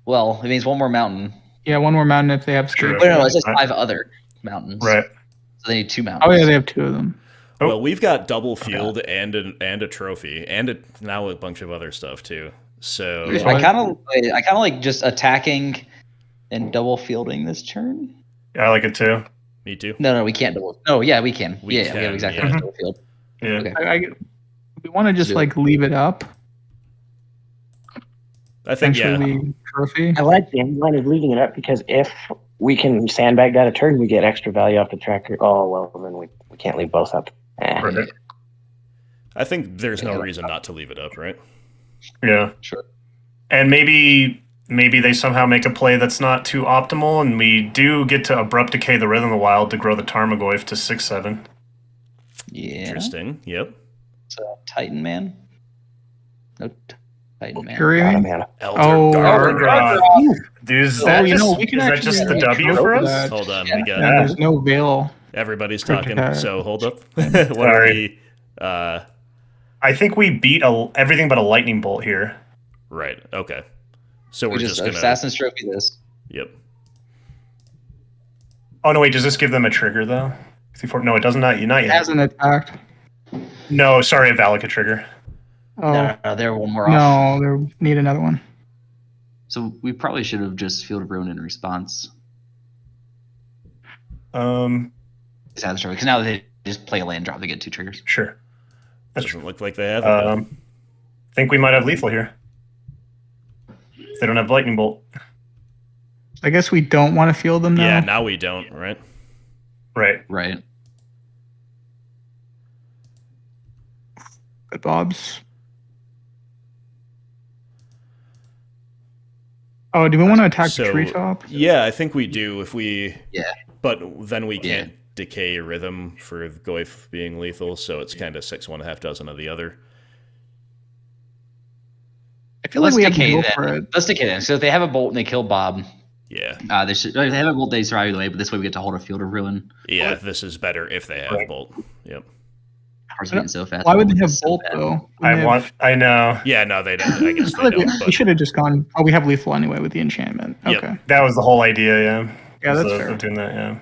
Well, it means one more mountain. Yeah, one more mountain if they have True. escape. Wait, no, it's just Right. 5 other mountains. Right. So they need 2 mountains. Oh yeah, they have 2 of them. Oh. Well, we've got double field and a trophy and now a bunch of other stuff too. So I kind of like just attacking and double fielding this turn. Yeah, I like it too. me too. No, we can't double. No, yeah, we can. We We can, have exactly yeah. how to double field. Yeah. Okay. We want to just Do it. like leave it up. I think Eventually trophy. I like the line of leaving it up because if we can sandbag that a turn, we get extra value off the tracker. Oh, well, then we can't leave both up. Right. I think there's no reason not to leave it up, right? Yeah. Sure. And maybe they somehow make a play that's not too optimal, and we do get to abrupt decay the Rhythm of the Wild to grow the Tarmogoyf to 6/7. Yeah. Interesting. Yep. It's Titan Man. No, Titan Man. Yorion? Mana. Elder Oh, Guard. Dude, is Oh, that you just, know, we can is that actually just the get W trophy for for us? that. Hold on, Yeah. we got And there's no veil. everybody's Cryptic talking. Hack. So hold up. What are Sorry. we? I think we beat everything but a Lightning Bolt here. Right. Okay. So We we're just just gonna. Assassin's Trophy this. Yep. Oh, no, wait, does this give them a trigger, though? No, it does not. Not It yet. hasn't attacked. No, sorry, a Valakut trigger. Oh No, they're one more off. no, they need another one. So we probably should have just Field of Ruin in response. Assassin's Trophy, because now they just play a land drop, they get 2 triggers. Sure. That's Doesn't look like they have it. think we might have lethal here. If they don't have Lightning Bolt. I guess we don't want to field them now. Yeah. Now we don't. Right. Right. Right. Good Bobs. Oh, do we want to attack So, the treetop? yeah, I think we do if we. Yeah. But then we Yeah. can't decay rhythm for Goyf being lethal, so it's kind of 6 1/2 dozen of the other. I feel like Let's we have to decay go then. for it. Let's decay then. So if they have a bolt and they kill Bob, Yeah. if they have a bolt, they survive either way. But this way, we get to hold a field of ruin. Yeah, this is better if they have Bolt. Yep. Ours are getting so fast. Why would they have So bolt bad. though? I know. Yeah, no, they don't. I guess I feel they like don't. we But should have just gone. Oh, we have lethal anyway with the enchantment. Yep. Okay. That was the whole idea, yeah. Yeah, Was that's of fair. doing that, yeah.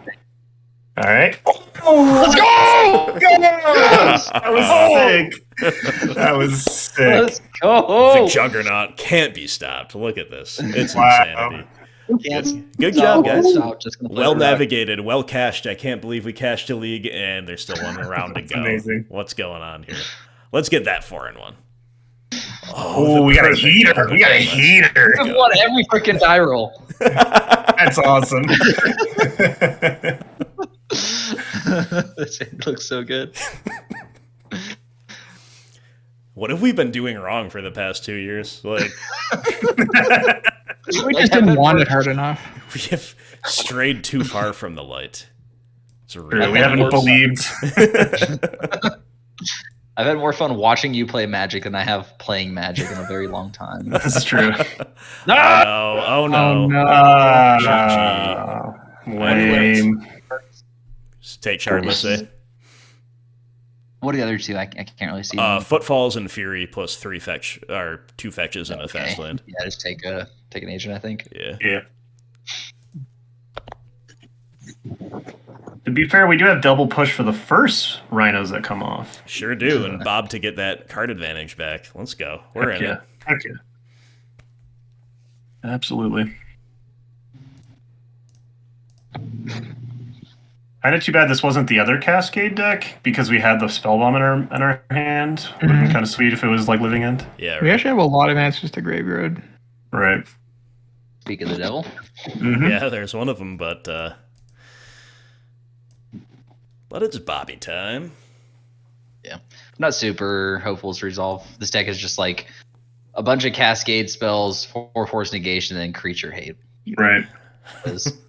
All right. Let's go! That was sick. That was sick. Let's go! the Juggernaut can't be stopped. Look at this. It's Wow. insanity. Can't Good stop, job, guys. won't stop, just gonna play Well the rock. navigated, well cashed. I can't believe we cashed a league, and there's still one round to go. amazing. What's going on here? Let's get that 4-1. Oh, the we got a perfect heater. double We got a bonus. heater. We've won every freaking die roll. That's awesome. This looks so good. What have we been doing wrong for the past 2 years? Like, We just didn't want it hard enough. we have strayed too far from the light. It's We really haven't believed. I've had more fun watching you play Magic than I have playing Magic in a very long time. This is true. Oh no! Oh no! Oh no! Lame. Just take Charlotte. Say. What are the other two? I can't really see. Footfalls and Fury plus 3 fetch, or 2 fetches in a fast land. Yeah, just take an agent, I think. Yeah. Yeah. To be fair, we do have double push for the first rhinos that come off. Sure do, and Bob to get that card advantage back. Let's go. We're Heck in yeah. it. Heck yeah. Absolutely. Kind of too bad this wasn't the other Cascade deck because we had the Spellbomb in our hand. Would have been kind of sweet if it was like Living End. Yeah. We Right. actually have a lot of answers to graveyard. Right. Speak of the devil. Mhm. Yeah, there's one of them, but it's Bobby time. Yeah. I'm not super hopeful to resolve. This deck is just like a bunch of Cascade spells, 4 force negation, and then creature hate. Right. Is-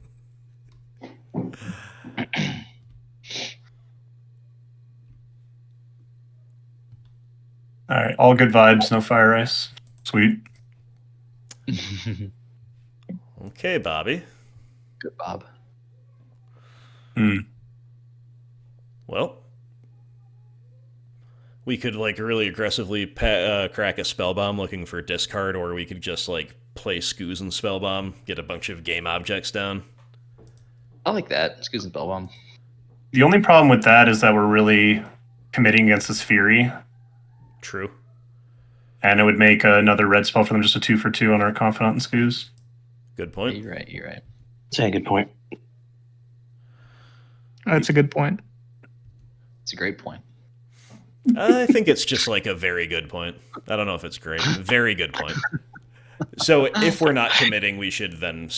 All right. All good vibes. No fire ice. Sweet. Okay, Bobby. Good Bob. Hmm. Well, we could like really aggressively crack a Spellbomb looking for discard, or we could just like play Skoos and Spellbomb, get a bunch of game objects down. I like that. Excuse me, Spellbomb. The only problem with that is that we're really committing against this Fury, True. and it would make another red spell for them just a 2-for-2 on our Confidant and Skoos. Good point. You're right. You're right. That's a good point. That's a good point. It's a great point. I think it's just like a very good point. I don't know if it's great. Very good point. So if we're not committing, we should then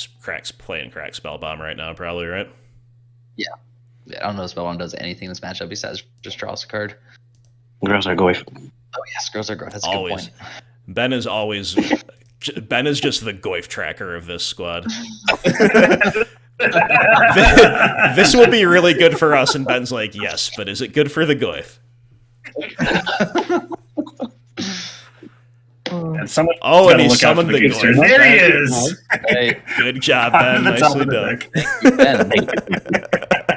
play and crack Spellbomb right now, probably, right? Yeah, I don't know if Spellbomb does anything in this matchup besides just draw us a card. Grows our Goyf. Oh yeah, Scrolls are growth. That's a Always. good point. Ben is always... Ben is just the Goyf tracker of this squad. This will be really good for us, and Ben's like, yes, but is it good for the Goyf? And someone Oh, and he look out for summoned the Gooster. Goyf. There he is. Hey, Good job, Ben. The top Nicely of the done. deck.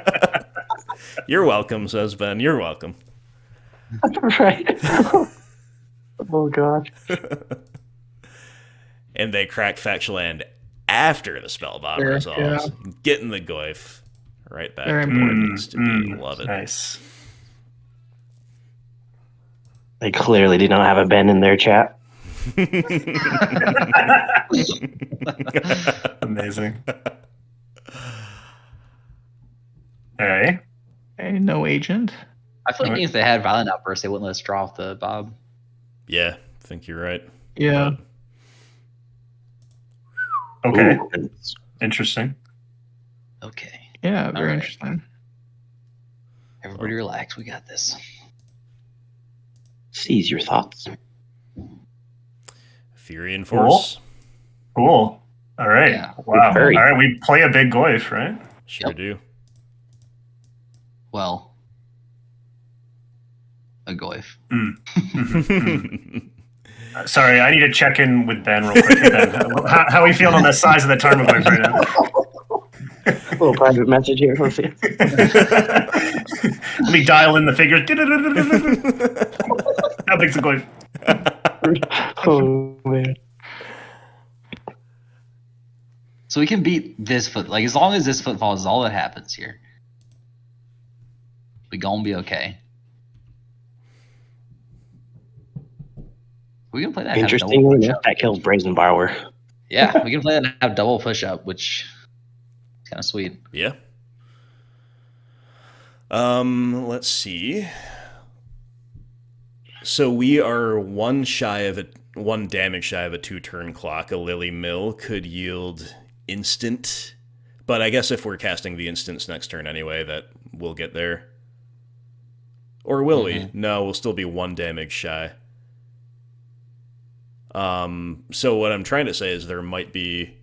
Ben. You're welcome, says Ben. You're welcome. Right. Oh god. And they crack Fetch Land after the Spellbomb Sure, resolves. Getting the Goyf right back Very to where it Mm, needs to be. Love it. Nice. They clearly did not have a Ben in their chat. Amazing. Hey. Okay, no agent. I feel like even if they had Violent Outburst, they wouldn't let us draw off the Bob. Yeah, I think you're right. Yeah. Okay. Ooh. Interesting. Okay, Yeah, very Alright. interesting. everybody relax. We got this. Seize your thoughts. Fury and Force. Cool. All right. Yeah. Wow. Hurry. All right. We play a big Goyf, right? Sure Yep. do. Well, a Goyf. Sorry, I need to check in with Ben real quick. Hey, Ben, how are we feeling on the size of the Tarmogoyf right now? A little private message here. Let's see. Let me dial in the figures. How big's the Goyf? Oh man. So we can beat this foot. Like, as long as this Footfall is all that happens here, we gonna be okay. We can play that. and have double Interestingly push enough, up. that kills Brazen Borrower. Yeah, we can play that and have double push up, which is kind of sweet. Yeah. Let's see. So we are one damage shy of a 2-turn clock. A Lily Mill could yield instant, but I guess if we're casting the instants next turn anyway, that we'll get there. Or will we? No, we'll still be 1 damage shy. So what I'm trying to say is there might be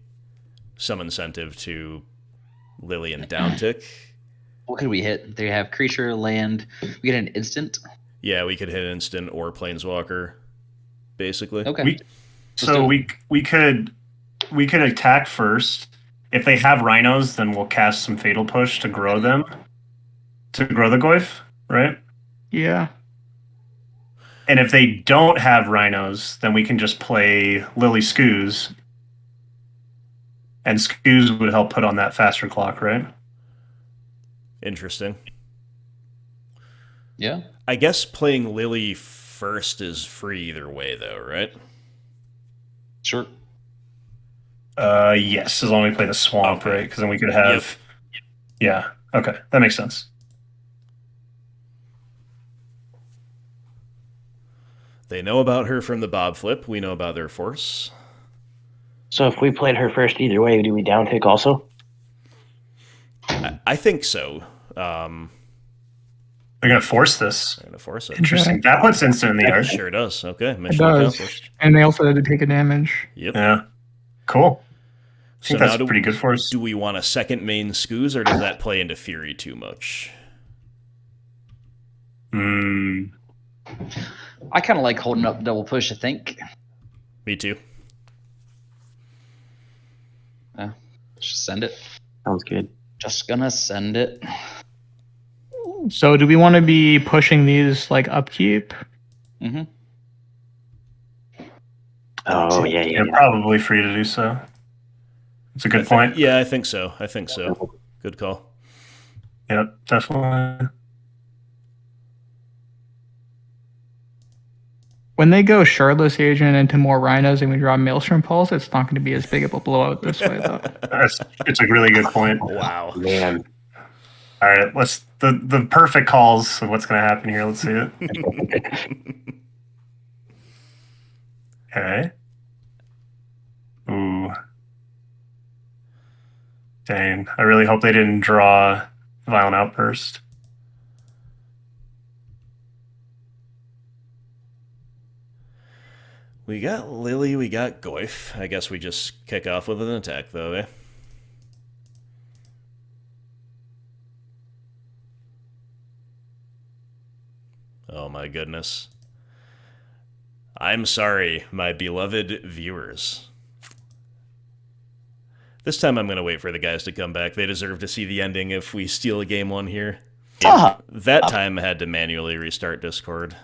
some incentive to Lily and downtick. What could we hit? They have creature, land. We get an instant. Yeah, we could hit instant or planeswalker, basically. Okay. We could attack first. If they have rhinos, then we'll cast some Fatal Push to grow them, to grow the Goyf, right? Yeah. And if they don't have rhinos, then we can just play Lily Scoos. And Scoos would help put on that faster clock, right? Interesting. Yeah. I guess playing Lily first is free either way, though, right? Sure. Yes, as long as we play the swamp, Okay. right? Because then we could have... Yeah, okay, that makes sense. They know about her from the Bob Flip. We know about their force. So if we played her first either way, do we downtick also? I think so. They're going to force this. They're going to force it. Interesting. That puts instant in the yard. Sure does. Okay, It mission does. accomplished. And they also had to take a damage. Yep. Yeah. Cool. I So think now that's pretty good for us. Do we want a second main Scoos, or does that play into Fury too much? I kind of like holding up double push, I think. Me too. Just send it. Sounds good. Just gonna send it. So do we want to be pushing these like upkeep? Mm-hmm. Oh yeah. You're probably free to do so. It's a good point. Yeah, I think so. Good call. Yep, definitely. When they go Shardless Agent into more Rhinos and we draw Maelstrom Pulse, it's not going to be as big of a blowout this way, though. It's a really good point. Wow. Man. All right, let's the perfect calls of what's going to happen here. Let's see it. Okay. Ooh. Dang. I really hope they didn't draw Violent Outburst. We got Lily, we got Goyf. I guess we just kick off with an attack, though, eh? Oh my goodness. I'm sorry, my beloved viewers. This time I'm going to wait for the guys to come back. They deserve to see the ending if we steal a game 1 here. That time I had to manually restart Discord.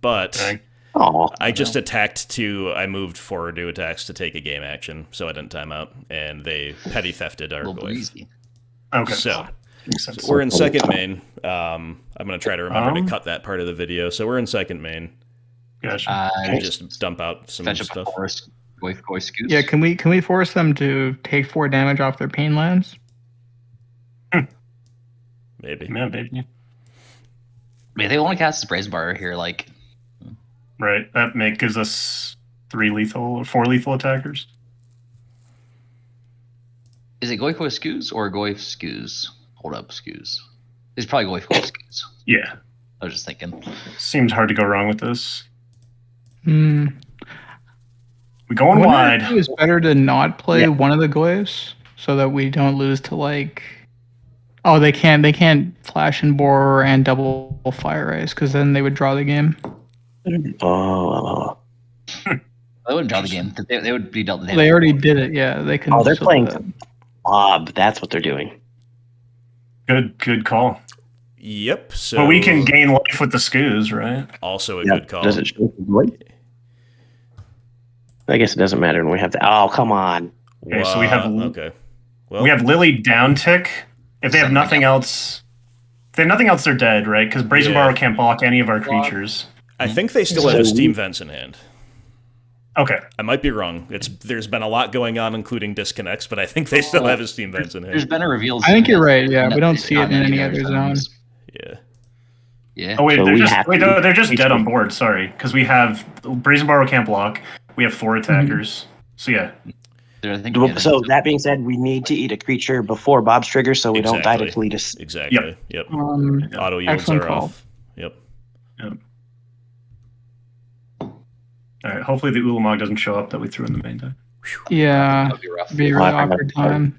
But Dang. I just I moved forward to attacks to take a game action, so I didn't time out, and they petty thefted our Little Goyf. breezy. Okay. So, Makes sense. we're in second main. I'm going to try to remember to cut that part of the video. So we're in second main. Gotcha. Just dump out some Fetch up stuff. a forest. Goy Scoot. Yeah, can we force them to take 4 damage off their pain lands? Maybe. Yeah, baby. I mean, they want to cast Brazen Bar here, like, Right. That gives us 4 lethal attackers. is it Goy Scoos or Goy Scoos? Hold up, Scoos. It's probably Goy Scoos. Yeah. I was just thinking. Seems hard to go wrong with this. Hmm. We We going Wouldn't wide. it be better to not play Yeah. one of the Goyfs so that we don't lose to like. Oh, they can't flash and bore and double fire ice because then they would draw the game. Oh, They wouldn't draw the game. They would be dealt the They already did it. Yeah, they can. oh, they're still do that. playing Bob. That's what they're doing. Good call. Yep. So But we can gain life with the scoos, right? also a Yeah. good call. Does it show the void? I guess it doesn't matter when we have to. Oh, come on. Okay, so we have okay. Well, we have Lily down tick. If they have nothing else, they're dead, right? Because Brazen Yeah. Borrow can't block any of our creatures. I think they still have a Steam Vents in hand. Okay. I might be wrong. There's been a lot going on, including disconnects, but I think they still have a Steam Vents in There's hand. been a reveal. I think you're right. Yeah, No, we don't it's see not it in any other other zone. zones. Yeah. Yeah. Oh wait, So they're just dead on board. Sorry, because we have Brazen Borrow can't block. We have 4 attackers. So yeah, I think we have So that being said, we need to eat a creature before Bob's trigger so we don't die to Exactly. Cletus. Exactly. Yep. Um, Auto yields excellent are call. off. Yep. all right. Hopefully the Ulamog doesn't show up that we threw in the main deck. yeah, That'd be rough. be a really Awkward. awkward time.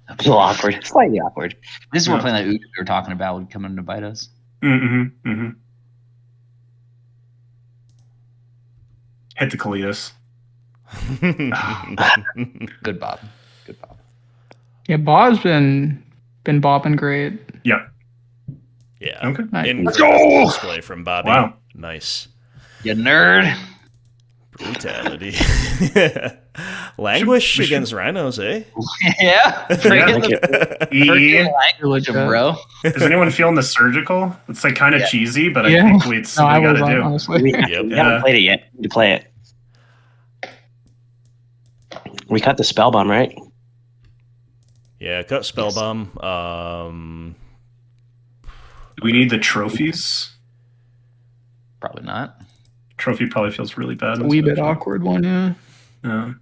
A little awkward. Slightly awkward. This is what Yeah. playing that Ood we were talking about would come in to bite us. Mm-hmm. Mm-hmm. Hit the Kalidas. Good Bob. Good Bob. Yeah, Bob's been bopping great. Yeah. Yeah. Okay. Nice. Incredible display from Bobby. Wow. Nice. You nerd. Brutality. Languish We should- against rhinos, eh? Yeah. Freaking the E. freaking language, Legit. bro. Is anyone feeling the surgical? It's like kind of Yeah. cheesy, but Yeah. I think it's No, what I we was gotta do. honestly. We, Yep. we Yeah. haven't played it yet. We need to play it. We cut the spell bomb, right? Yeah, cut Spellbomb. We need the trophies. Probably not. Trophy probably feels really bad. A wee bit awkward one, yeah. Yeah.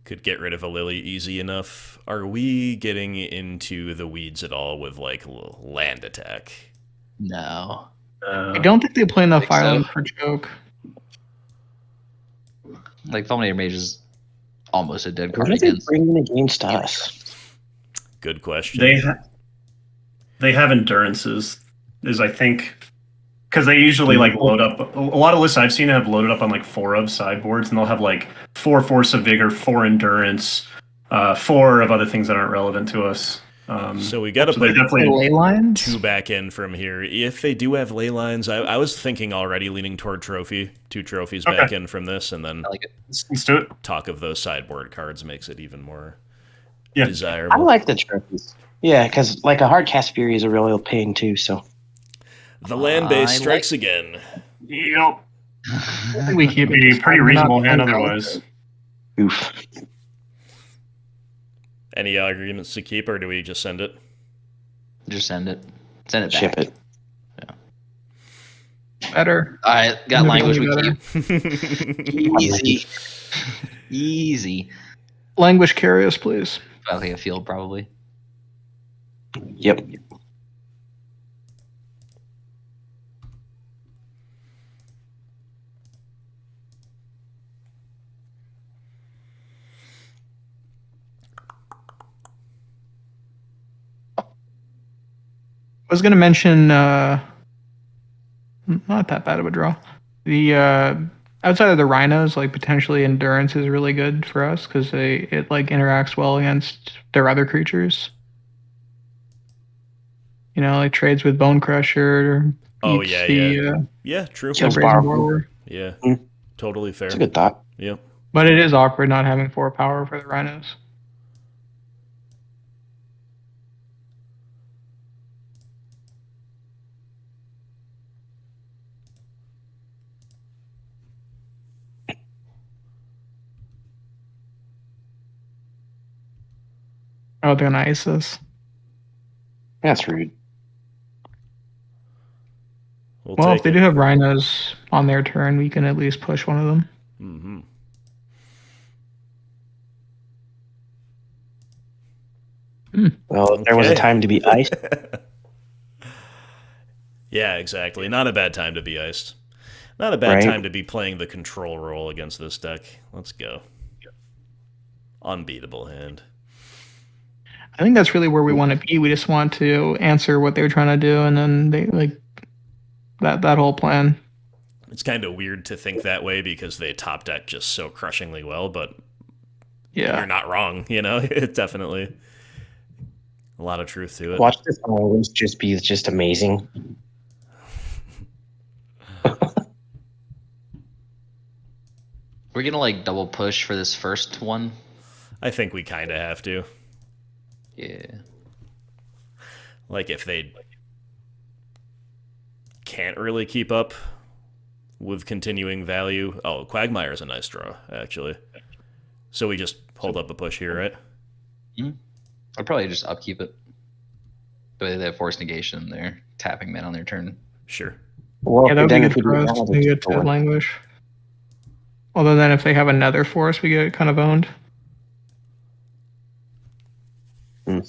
Could get rid of a Lily easy enough. Are we getting into the weeds at all with like land attack? No. I don't think they play enough Think so. Island for choke. Like Fulminator Mage is almost a dead What card are they against. bringing against us? Good question. They have endurances, is I think, because they usually like load up. A lot of lists I've seen have loaded up on like 4 of sideboards, and they'll have like 4 Force of Vigor, 4 Endurance, 4 of other things that aren't relevant to us. So we got to So they're put definitely Ley lines? 2 back in from here. If they do have ley lines, I was thinking already leaning toward trophy. 2 trophies Okay. back in from this, and then I like it. let's do it. talk of those sideboard cards makes it even more Yeah. desirable. I like the trophies. Yeah, because like a hard cast fury is a real pain too. So The land base I strikes again. Yep. I think we keep Be it. a pretty We're not reasonable hand playing otherwise. oof. Any arguments to keep, or do we just send it? Just send it. Send it back. Ship it. better. All right, got language we Better. keep. Easy. Easy. Language carry us, please. Okay, a field probably. Yep. I was going to mention, not that bad of a draw. The outside of the rhinos, like potentially endurance is really good for us because it like interacts well against their other creatures. You know, like trades with Bone Crusher. Oh, eats yeah, the, yeah. Uh, Yeah, true. Kills Brazen Borrow. Borrower. Yeah, Mm. totally fair. It's a good thought. Yep. But it is awkward not having 4 power for the rhinos. Oh, they're gonna ice us. That's rude. We'll Well, if take they it. do have rhinos on their turn, we can at least push one of them. Mm-hmm. Well, if there was a Okay. time to be iced. Yeah, exactly. Not a bad time to be iced. Not a bad Right. time to be playing the control role against this deck. Let's go. Unbeatable hand. I think that's really where we want to be. We just want to answer what they're trying to do, and then they like that whole plan. It's kind of weird to think that way because they top deck just so crushingly well, but Yeah. you're not wrong, you know? It's definitely a lot of truth to it. Watch this always just be just amazing. We're gonna like double push for this first one. I think we kind of have to. Yeah. Like, if they can't really keep up with continuing value. Oh, Quagmire's a nice draw, actually. So we just hold up a push here, right? I'd probably just upkeep it. But they have force negation. They're tapping men on their turn. Sure. Well, Yeah, that would then be if good we for do us. that, We it's get to one. languish. Although then, if they have another force, we get kind of owned. Hmm.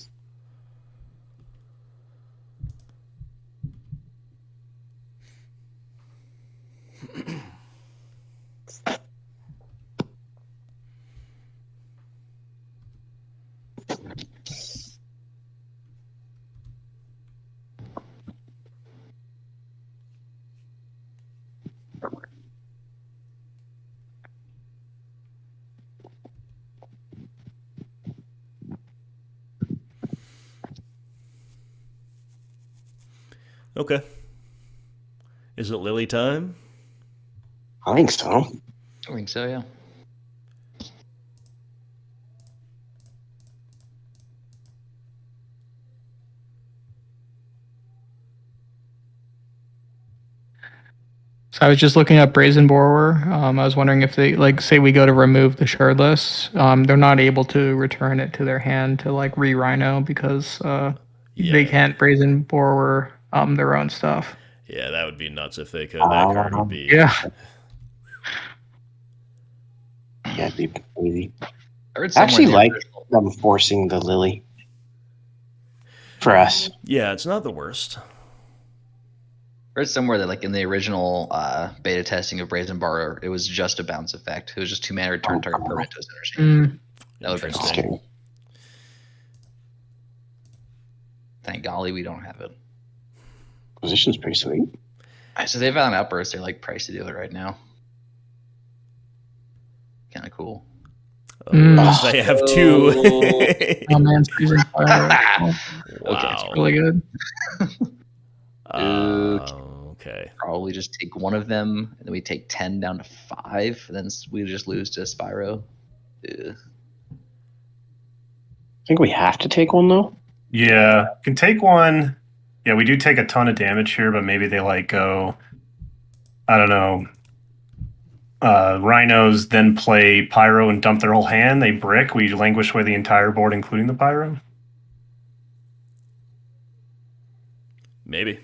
Okay. Is it Lily time? I think so. I think so, yeah. So I was just looking up Brazen Borrower. I was wondering if they like say we go to remove the shardless, they're not able to return it to their hand to like re-rhino because they can't Brazen Borrower their own stuff. Yeah, that would be nuts if they could. That card would be... Yeah. Yeah, it'd be crazy. I heard I actually somewhere in like the original- them forcing the Lily for us. Yeah, it's not the worst. I read somewhere that like in the original beta testing of Brazen Bar, it was just a bounce effect. It was just 2 mana return target permanent to a center stream. That would have been Interesting. cool. Thank golly we don't have it. Position's pretty sweet. So they've got an outburst. They're like priced to do it right now. Kind of cool. Oh, they have two. Oh man, Freezing Fire. Wow. Really good. Okay. Probably just take one of them, and then we take 10 down to 5, and then we just lose to Spyro. Ugh. I think we have to take one though. Yeah, can take one. Yeah, we do take a ton of damage here, but maybe they like go, I don't know, rhinos, then play pyro and dump their whole hand. They brick. We languish away the entire board, including the pyro. Maybe.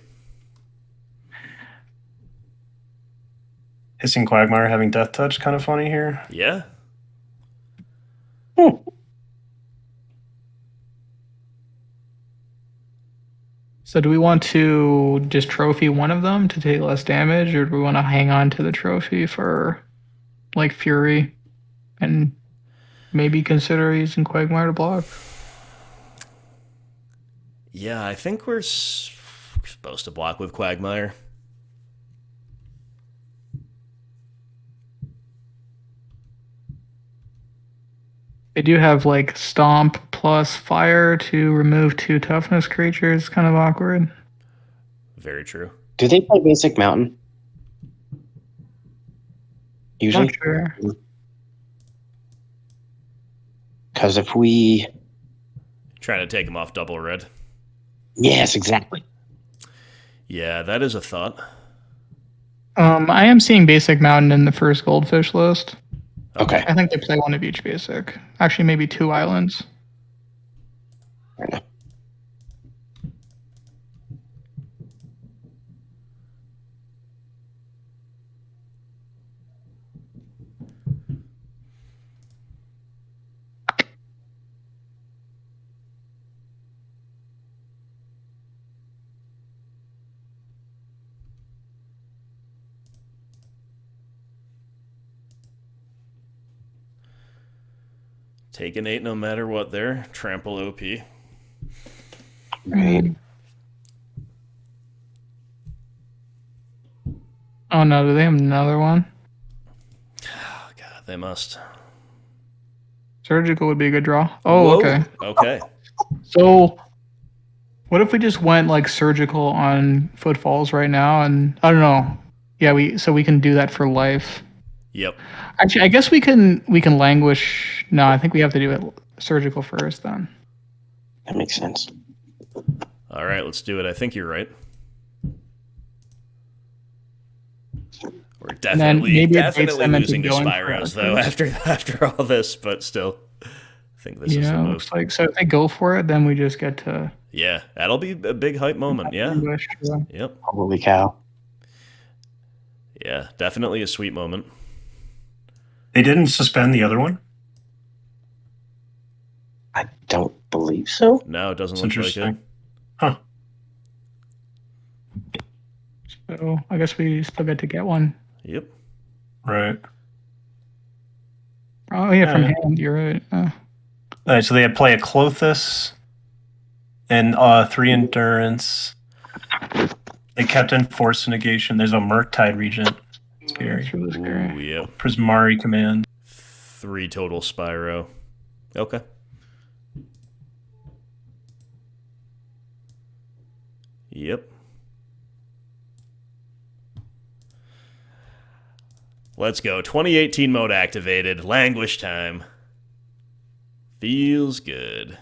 Hissing Quagmire having Death Touch, kind of funny here. Yeah. So do we want to just trophy one of them to take less damage, or do we want to hang on to the trophy for like Fury and maybe consider using Quagmire to block? Yeah, I think we're supposed to block with Quagmire. They do have like Stomp plus Fire to remove 2 toughness creatures. Kind of awkward. Very true. Do they play basic mountain? Usually, Not sure. because if we, Trying to take him off double red. yes, exactly. Yeah, that is a thought. I am seeing Basic Mountain in the first Goldfish list. Okay. I think they play one of each basic. Actually, maybe 2 islands. Fair enough. Take an 8 no matter what there. Trample OP. Right. Oh no, do they have another one? Oh, God, they must. Surgical would be a good draw. Oh, Whoa. okay. Okay. So, what if we just went like surgical on Footfalls right now? And I don't know. Yeah, we can do that for life. Yep. Actually, I guess we can languish. No, I think we have to do it surgical first then. That makes sense. All right, let's do it. I think you're right. We're And then definitely maybe it baits them into losing to going for Spyros it though first. after all this, but still, I think this is the Yeah, move. looks like so. If they go for it, then we just get to Yeah, that'll be a big hype moment. Yeah. languish. Yeah. Yep. Holy cow. Yeah, definitely a sweet moment. They didn't suspend the other one? I don't believe so. No, it doesn't That's look like it. interesting. Huh. So I guess we still get to get one. Yep. Right. Oh yeah, from Yeah. hand. You're right. All right, so they play a Clothis and 3 endurance. They kept in force negation. There's a Murktide Regent. Scary. That's really scary. Ooh, yep. Prismari command. 3 total Spyro. Okay. Yep. Let's go. 2018 mode activated. Languish time. Feels good.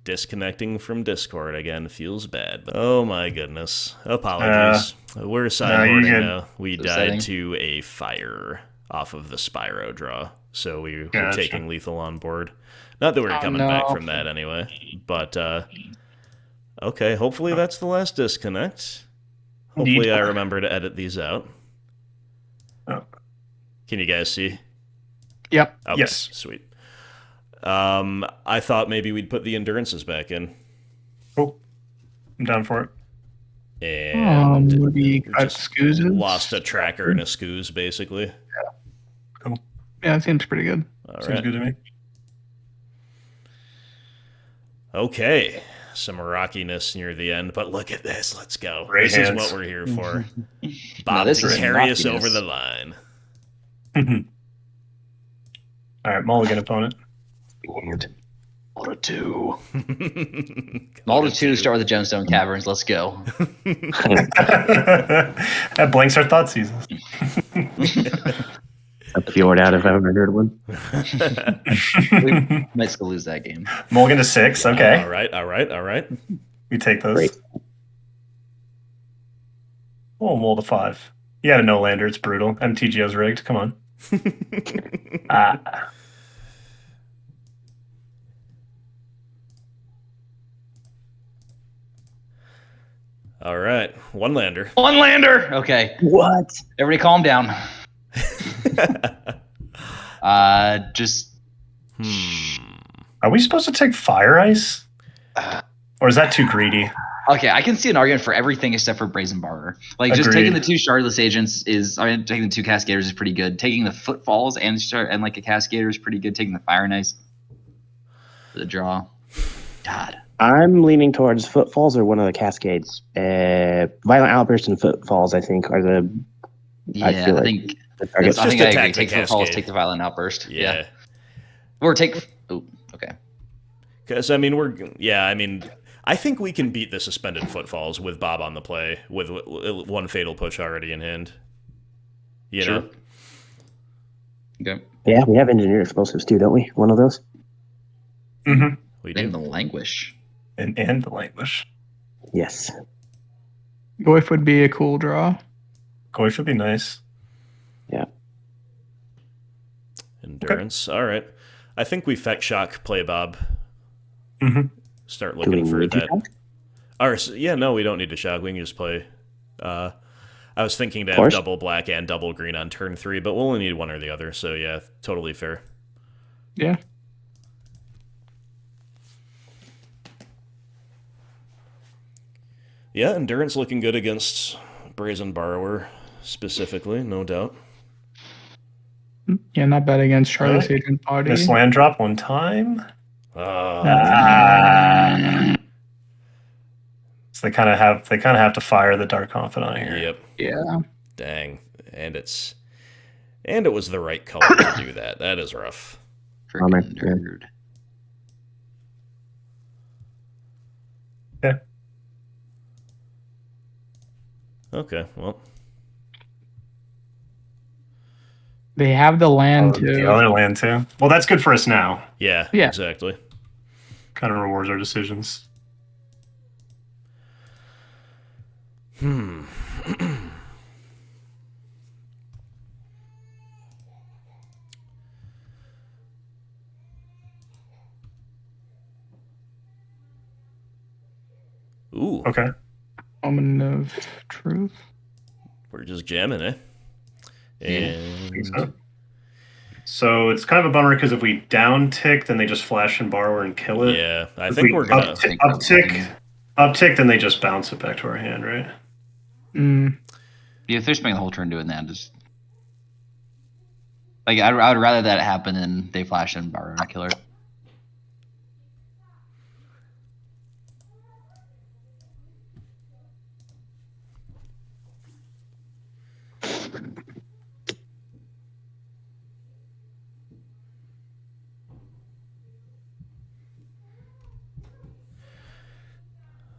Disconnecting from Discord again feels bad. But oh my goodness. Apologies. We're you're sideboarding good. now. We The died setting. to a fire off of the Spyro draw. So we were Gotcha. taking lethal on board. Not that we're Oh, coming no. back from that anyway. But okay, hopefully that's the last disconnect. Hopefully Indeed. I remember to edit these out. Oh. Can you guys see? Yep. Okay, Yes. sweet. I thought maybe we'd put the endurances back in. Cool. I'm down for it. And Maybe cut just scoozes. lost a tracker and a scoos, basically. Yeah, it seems pretty good. All Seems right. good to me. Okay. Some rockiness near the end, but look at this. Let's go. Great This hands. is what we're here for. Now Bob this to is carry us rockiness. over the line. All right, mulligan opponent. And Mulder 2. Mulder 2 start with the Gemstone Caverns. Let's go. That blanks our thought seasons. a fjord out if I've ever heard one. We might still lose that game. Mulligan to 6. Okay. All right, all right, all right. We take those. Great. Oh, mull to 5. You got a no lander. It's brutal. MTGO's rigged. Come on. Ah. All right. One lander. One lander. Okay, What? everybody, calm down. Just Are we supposed to take fire ice? Or is that too greedy? okay. I can see an argument for everything except for Brazen Barter. Like just Agreed. taking the 2 Shardless agents is. I mean, taking the 2 Cascaders is pretty good. Taking the Footfalls and like a Cascader is pretty good. Taking the Fire and Ice for the draw. God. I'm leaning towards Footfalls or one of the Cascades. Violent Outburst and Footfalls, I think, are the Yeah, I I, feel like think. the targets. I just think I attack agree. the Take Footfalls. Cascade. Take the Violent Outburst. Yeah. Or take. Oh, okay. Because, I mean, I think we can beat the suspended Footfalls with Bob on the play, with one Fatal Push already in hand. You Sure. know? Okay. Yeah, we have engineered explosives too, don't we? One of those. Mm-hmm. We In do. the Languish. And the languish. Yes. Goif would be a cool draw. Koi should be nice. Endurance. All right. I think we Feck Shock play Bob. Mm-hmm. Start Do we looking for need to that. shock? Yeah, no, we don't need to shock. We can just play. I was thinking to have Course. double black and double green on turn 3, but we'll only need one or the other. So yeah, totally fair. Yeah. Yeah, endurance looking good against Brazen Borrower specifically, no doubt. Yeah, not bad against Charlie's Alright. Agent Body. Miss land drop one time. Ah, So they kind of have to fire the Dark Confidant here. yep. Yeah. Dang. And it was the right color to do that. That is rough. Bummer, Freaking yeah. nerd. Okay, well. They have the land too. The other land too. Well, that's good for us now. Yeah, Yeah. exactly. Kind of rewards our decisions. Ooh, Okay. Moment of truth. we're just jamming, eh? And So it's kind of a bummer because if we down tick, then they just flash and borrower and kill it. yeah, I If think we we're gonna. uptick, then they just bounce it back to our hand, right? Mm. Yeah, if they're spending the whole turn doing that, just like I would rather that happen than they flash and borrow and killer.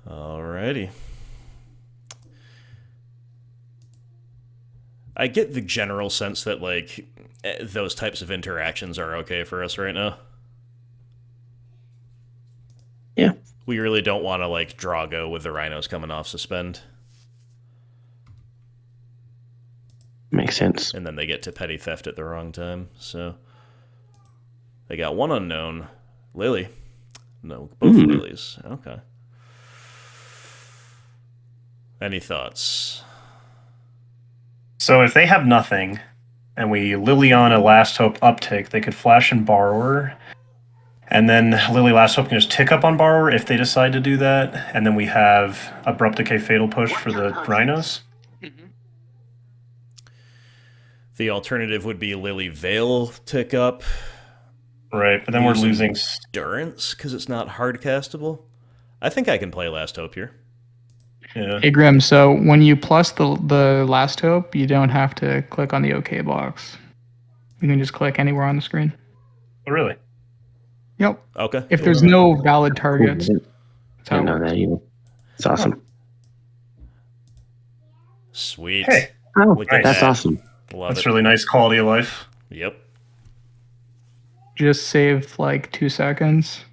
Alrighty. I get the general sense that, like, those types of interactions are okay for us right now. Yeah. We really don't want to, like, draw go with the rhinos coming off suspend. Makes sense. And then they get to petty theft at the wrong time, so. They got one unknown. Lily. No, both Lilies. Okay. Any thoughts? So if they have nothing, and we Lily on a Last Hope uptick, they could flash and borrower, and then Lily Last Hope can just tick up on borrower if they decide to do that, and then we have Abrupt Decay Fatal Push for the Rhinos. The alternative would be Lily Veil tick up. Right, but then we're losing... Endurance, because it's not hard castable. I think I can play Last Hope here. Yeah. Hey Grim, so when you plus the Last Hope, you don't have to click on the OK box. You can just click anywhere on the screen. Oh, really? Yep. Okay. If there's no valid targets. Cool. That's how I it know works. that either. It's awesome. Sweet. Hey, Oh, Look at that's that. awesome. Love that's it. really nice quality of life. Yep. Just save like 2 seconds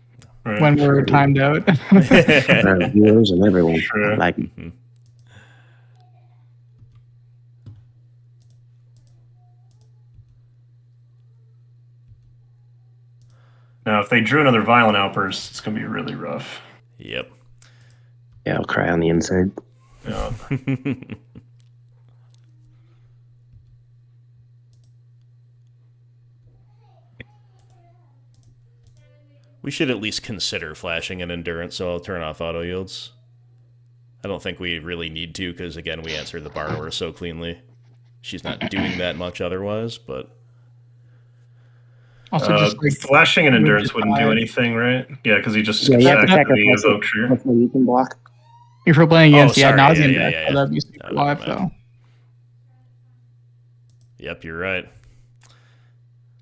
Right. when we're timed out. Our viewers and everyone. Sure. Like, Now, if they drew another Violent Outburst, it's going to be really rough. Yep. yeah, I'll cry on the inside. Yeah. We should at least consider flashing an endurance, so I'll turn off auto yields. I don't think we really need to, because again, we answered the borrower so cleanly. She's not doing that much otherwise, but Also, just like flashing and endurance just wouldn't do die. anything, right? Yeah, because he just Yeah, you have to sacked the sacrifice it. evoke tree. Hopefully you can block. if we're playing against sorry, Nauseam yeah, deck, yeah, so yeah. that'd be super No, live never though. mind. Yep, you're right.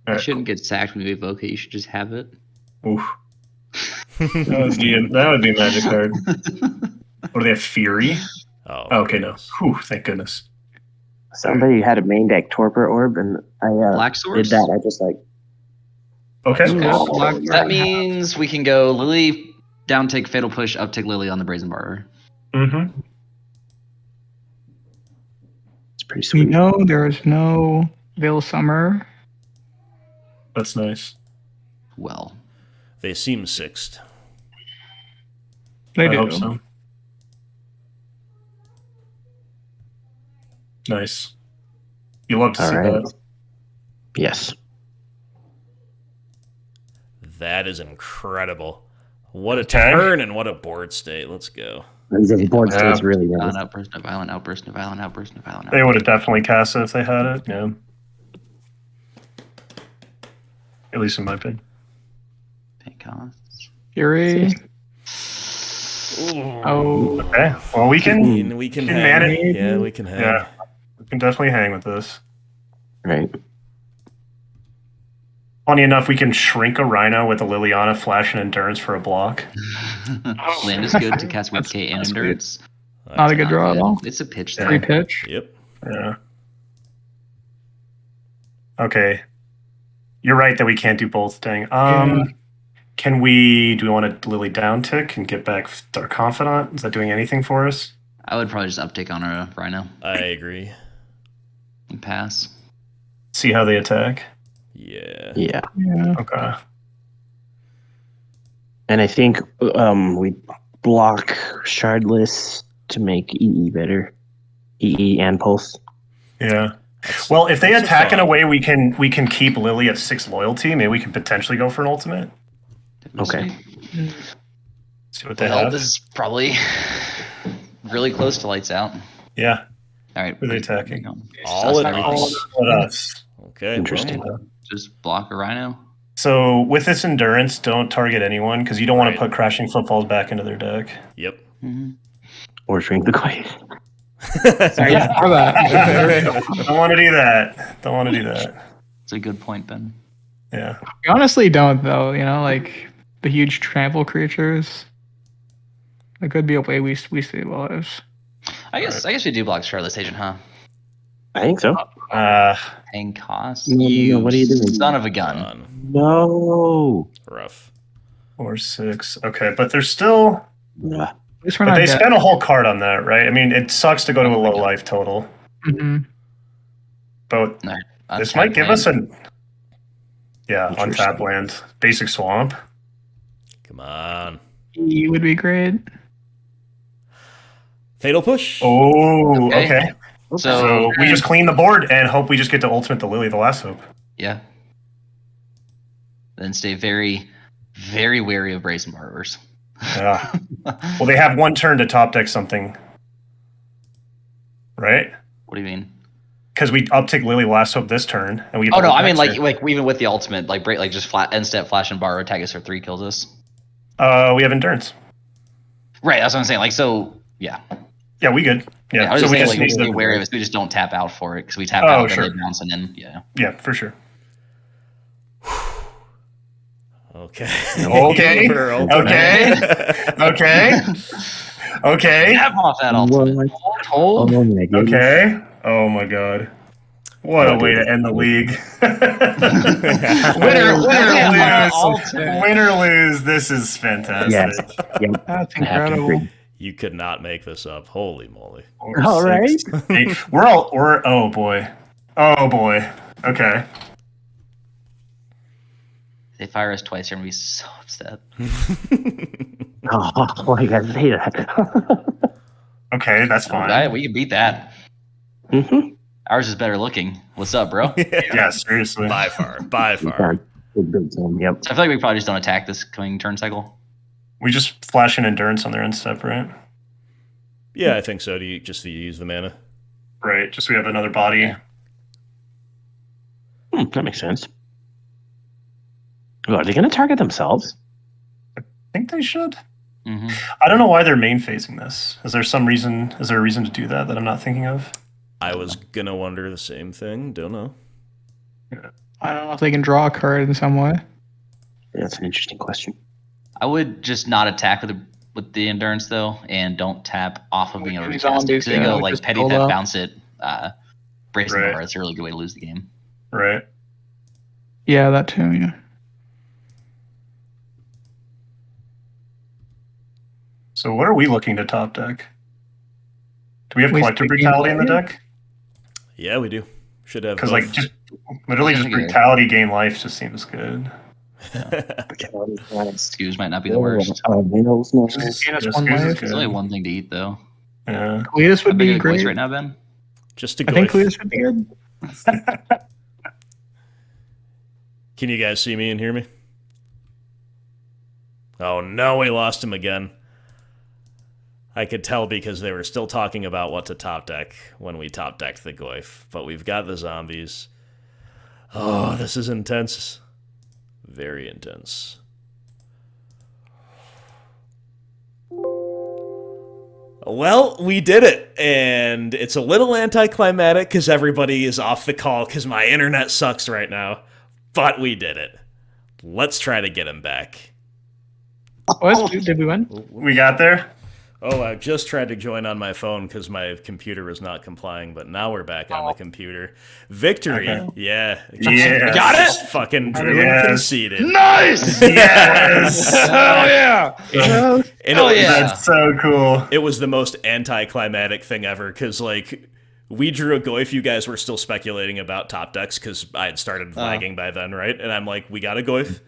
You shouldn't get sacked when you evoke it. You should just have it. Oof. That would be a magic card. Or do they have Fury? Oh, Okay, no. goodness. Whew, thank goodness. Somebody had a main deck Torpor Orb, and I Black did Source? that. I just like, Okay. Yeah, black- That means we can go Lily, down take Fatal Push, up take Lily on the Brazen Borrower. Mm-hmm. it's pretty We sweet. know there's no Veil Summer. That's nice. Well, They seem sixth. They I do. hope so. Nice. You love to All see right. that. Yes. That is incredible. What a Okay. turn and what a board state. Let's go. The board Yeah. state's really violent nice. outburst, no violent outburst, no violent outburst, no violent They outburst. would have definitely cast it if they had it. Yeah. at least in my opinion. Pay costs. Fury. Oh, Okay, well we can We can can hang. manage. Yeah, we can hang. Yeah, we can definitely hang with this. Right. Funny enough, we can shrink a Rhino with a Liliana, Flash, and Endurance for a block. Land is good to cast with K and that's good. Endurance. not a good draw at all. It's a pitch Free there. pitch. Yep. Yeah. Okay. You're right that we can't do both. Dang. Yeah. Do we want to Lily down tick and get back our Confidant? Is that doing anything for us? I would probably just uptick on a Rhino I agree. and pass. See how they attack. Yeah. Yeah. Yeah. Okay. And I think we block Shardless to make EE better. EE and Pulse. Yeah. Well, if they That's a attack in a thought. way we can keep Lily at 6 loyalty, maybe we can potentially go for an ultimate. Okay. See what they Well, have. this is probably really close to lights out. Yeah. All right. Who are they attacking? All at All us. Let us. Okay. Interesting. well, Just block a Rhino. So with this Endurance, don't target anyone because you don't want Right. to put Crashing Footfalls back into their deck. Yep. Or shrink the quake. Sorry, yeah, for that. Don't want to do that. Don't want to do that. It's a good point, Ben. Yeah. We honestly don't, though. You know, like the huge trample creatures. It could be a way we stabilize. I guess we do block Charlotte's Agent, huh? I think so. Paying cost. No, what are you doing? Son of a gun. On. No. Rough. 4, 6. Okay, but there's still. Yeah. At least we're But not they dead. spent a whole card on that, right? I mean, it sucks to go to a low life total, Mhm. but this might give us a. Yeah, Interesting. untap land. Basic swamp. Come on. E would be great. Fatal push. Oh, okay. So, So we just clean the board and hope we just get to ultimate the Lily, the last hope. yeah. Then stay very, very wary of Brazen Borrowers. Yeah. Well, they have one turn to top deck something, right? What do you mean? Because we uptick Lily last hope this turn, and we. Get Oh to no, hold I mean next like turn. even with the ultimate, like break, like just flat end step flash and borrow attack us for 3 kills us. We have endurance. Right, that's what I'm saying. Like so, yeah. Yeah, we good. Yeah, I was so just we saying just like need stay to wary of it. So we just don't tap out for it because we tap Oh, out, sure. then they bounce, and then yeah. Yeah, for sure. Okay. Okay. We're ultimate. Okay. Okay. Tap off that ultimate. Oh my goodness. Okay. Oh my god. What a way to end the league. Win or lose. This is fantastic. Yes. Yep. That's I have to incredible. agree. You could not make this up. Holy moly. 4, All 6, 8. We're oh boy. Oh boy. Okay. They fire us twice, you're gonna be so upset. Oh, why you gotta say that? Okay, that's fine. Alright, we can beat that. Mm-hmm. Ours is better looking. What's up, bro? So Yeah, seriously. By far. By far. Big time. Yep. I feel like we probably just don't attack this coming turn cycle. We just flash an endurance on their end step, right? Yeah, I think so. Do you just use the mana? Right. Just we have another body. Yeah. That makes sense. Oh, are they going to target themselves? I think they should. Mm-hmm. I don't know why they're main phasing this. Is there some reason? Is there a reason to do that I'm not thinking of? I was gonna wonder the same thing. Don't know. I don't know if they can draw a card in some way. That's an interesting question. I would just not attack with the endurance though, and don't tap off of being able to With recast it. zombies, So they yeah, go we like just petty pull theft, up. bounce it, brace Right. That's a really good way to lose the game. Right. Yeah, that too. Yeah. So what are we looking to top deck? Do we have We collector speak brutality in the English? deck? Yeah, we do. Should have. Because like both. just literally just brutality gain life just seems good. Skews might not be the worst. Just Gain us one Skews is life. good. There's only one thing to eat though. Yeah. Cletus How would big be are the voice great. right now, Ben? Just to I go. think Cletus would be good. Can you guys see me and hear me? Oh no, we lost him again. I could tell because they were still talking about what to top deck when we top decked the Goyf, but we've got the zombies. Oh, this is intense. Very intense. Well, we did it, and it's a little anticlimactic because everybody is off the call because my internet sucks right now, but we did it. Let's try to get him back. Did we win? We got there. Oh, I just tried to join on my phone because my computer was not complying, but now we're back on the computer. Victory. Okay. Yeah. Yeah. Got it? Just fucking drew and conceded. Nice! Yes. Hell yeah! And Oh, yeah. That's so cool. It was the most anticlimactic thing ever because, like, we drew a Goyf. You guys were still speculating about top decks because I had started lagging by then, right? And I'm like, we got a Goyf.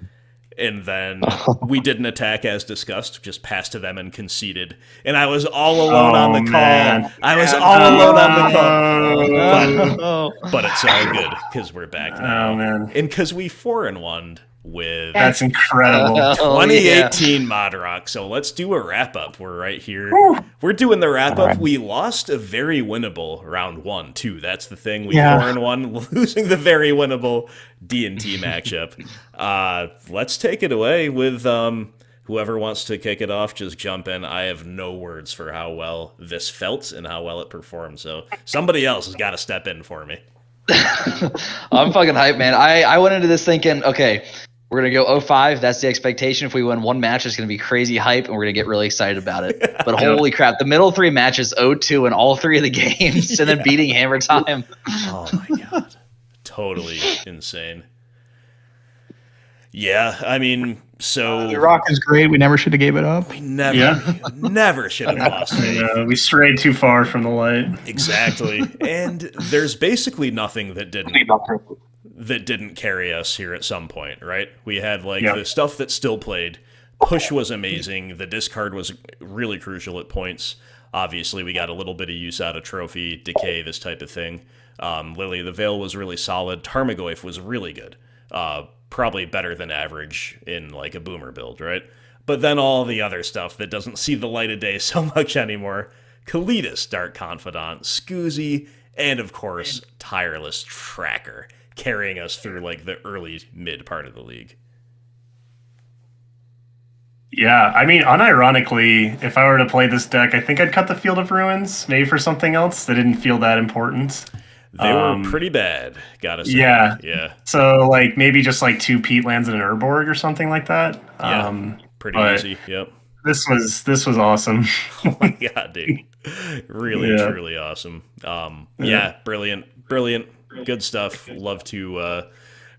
And then we didn't attack as discussed, just passed to them and conceded. And I was all alone on the call. Man. I was all alone on the call. Oh, But it's all good because we're back now. Oh man, And because we 4-1 with that's incredible. 2018 Mod Rock. So let's do a wrap up. We're right here. We're doing the wrap up. We lost a very winnable round 1 too. That's the thing. We 4-1, losing the very winnable D&T matchup. Let's take it away with whoever wants to kick it off. Just jump in. I have no words for how well this felt and how well it performed. So somebody else has got to step in for me. I'm fucking hyped, man. I went into this thinking, okay, we're going to go 0-5. That's the expectation. If we win one match, it's going to be crazy hype, and we're going to get really excited about it. But holy crap, the middle 3 matches, 0-2 in all 3 of the games, and then beating Hammer Time. Oh, my God. Totally insane. Yeah, I mean, so... The Rock is great. We never should have gave it up. We never should have lost faith. We strayed too far from the light. Exactly. And there's basically nothing that didn't carry us here at some point, right? We had the stuff that still played. Push was amazing. The discard was really crucial at points. Obviously, we got a little bit of use out of Trophy, Decay, this type of thing. Lily of the Veil was really solid. Tarmogoyf was really good. Probably better than average in like a boomer build, right? But then all the other stuff that doesn't see the light of day so much anymore. Kalidas, Dark Confidant, Scoozy, and of course, Tireless Tracker, carrying us through like the early mid part of the league. Yeah, I mean, unironically, if I were to play this deck, I think I'd cut the Field of Ruins, maybe for something else that didn't feel that important. They were pretty bad, gotta say. Yeah. So, like, maybe just like 2 Peatlands and an Urborg or something like that. Yeah, pretty easy, yep. This was awesome. Oh my God, dude. Really, truly awesome. Yeah, brilliant. Good stuff. Love to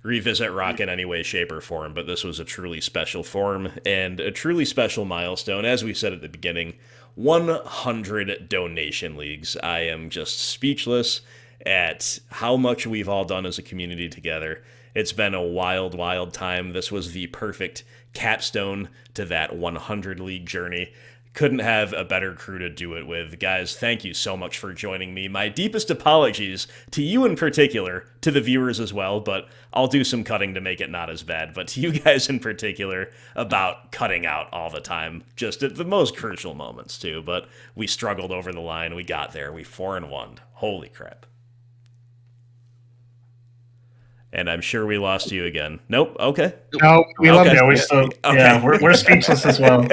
revisit Rock in any way, shape, or form, but this was a truly special form and a truly special milestone. As we said at the beginning, 100 donation leagues. I am just speechless at how much we've all done as a community together. It's been a wild, wild time. This was the perfect capstone to that 100 league journey. Couldn't have a better crew to do it with. Guys, thank you so much for joining me. My deepest apologies to you in particular, to the viewers as well, but I'll do some cutting to make it not as bad. But to you guys in particular about cutting out all the time, just at the most crucial moments too. But we struggled over the line. We got there. We 4-1. Holy crap. And I'm sure we lost you again. Nope. Okay. No, we love Yeah, it. we still. Okay. Yeah, we're speechless as well.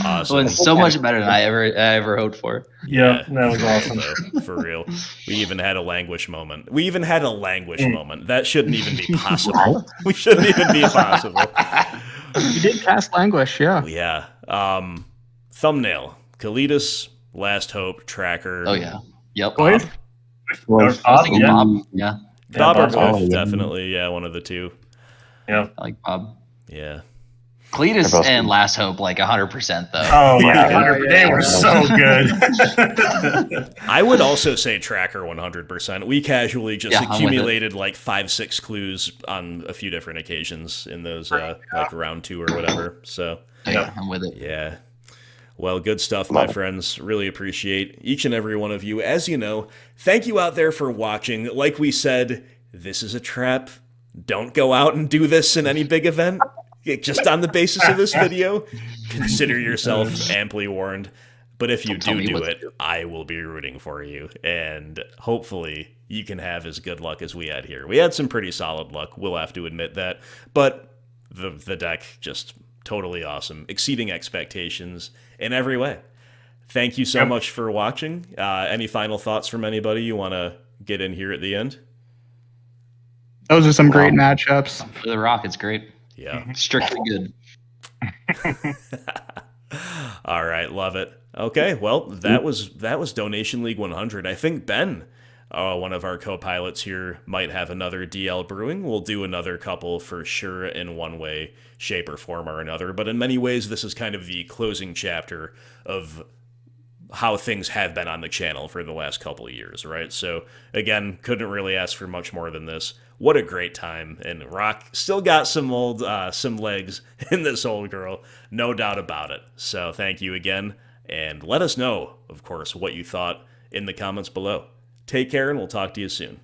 Awesome. Well, it's so much better than I ever hoped for. Yeah, that was awesome. So, for real. We even had a languish moment. That shouldn't even be possible. We shouldn't even be possible. You did cast Languish, yeah. Yeah. Thumbnail. Kalidas, Last Hope, Tracker. Oh, yeah. Yep. Or Well, I was Bob, thinking yeah. Bob. Yeah, Bob or Bob's Goyf, awesome. definitely. Yeah, one of the two. Yeah. I like Bob. Yeah. Cletus They're both and good. Last Hope, like 100% though. Oh yeah, Yeah. they were so good. I would also say Tracker 100%. We casually just Yeah, I'm with it. accumulated like 5-6 clues on a few different occasions in those like round 2 or whatever. So Yeah, I'm with it. yeah. Well, good stuff, my friends. Really appreciate each and every one of you. As you know, thank you out there for watching. Like we said, this is a trap. Don't go out and do this in any big event. Just on the basis of this video, consider yourself amply warned. But if you Don't tell do me do what to it, do. I will be rooting for you. And hopefully you can have as good luck as we had here. We had some pretty solid luck, we'll have to admit that. But the deck just totally awesome, exceeding expectations in every way. Thank you so Yep. much for watching. Any final thoughts from anybody you want to get in here at the end? Those are some great Wow. matchups. For the Rock, it's great. Yeah. Strictly good. All right, love it. Okay, well, that was Donation League 100. I think Ben, one of our co-pilots here, might have another DL brewing. We'll do another couple for sure in one way, shape, or form or another. But in many ways, this is kind of the closing chapter of how things have been on the channel for the last couple of years, right? So again, couldn't really ask for much more than this. What a great time, and Rock still got some legs in this old girl, no doubt about it. So thank you again, and let us know, of course, what you thought in the comments below. Take care, and we'll talk to you soon.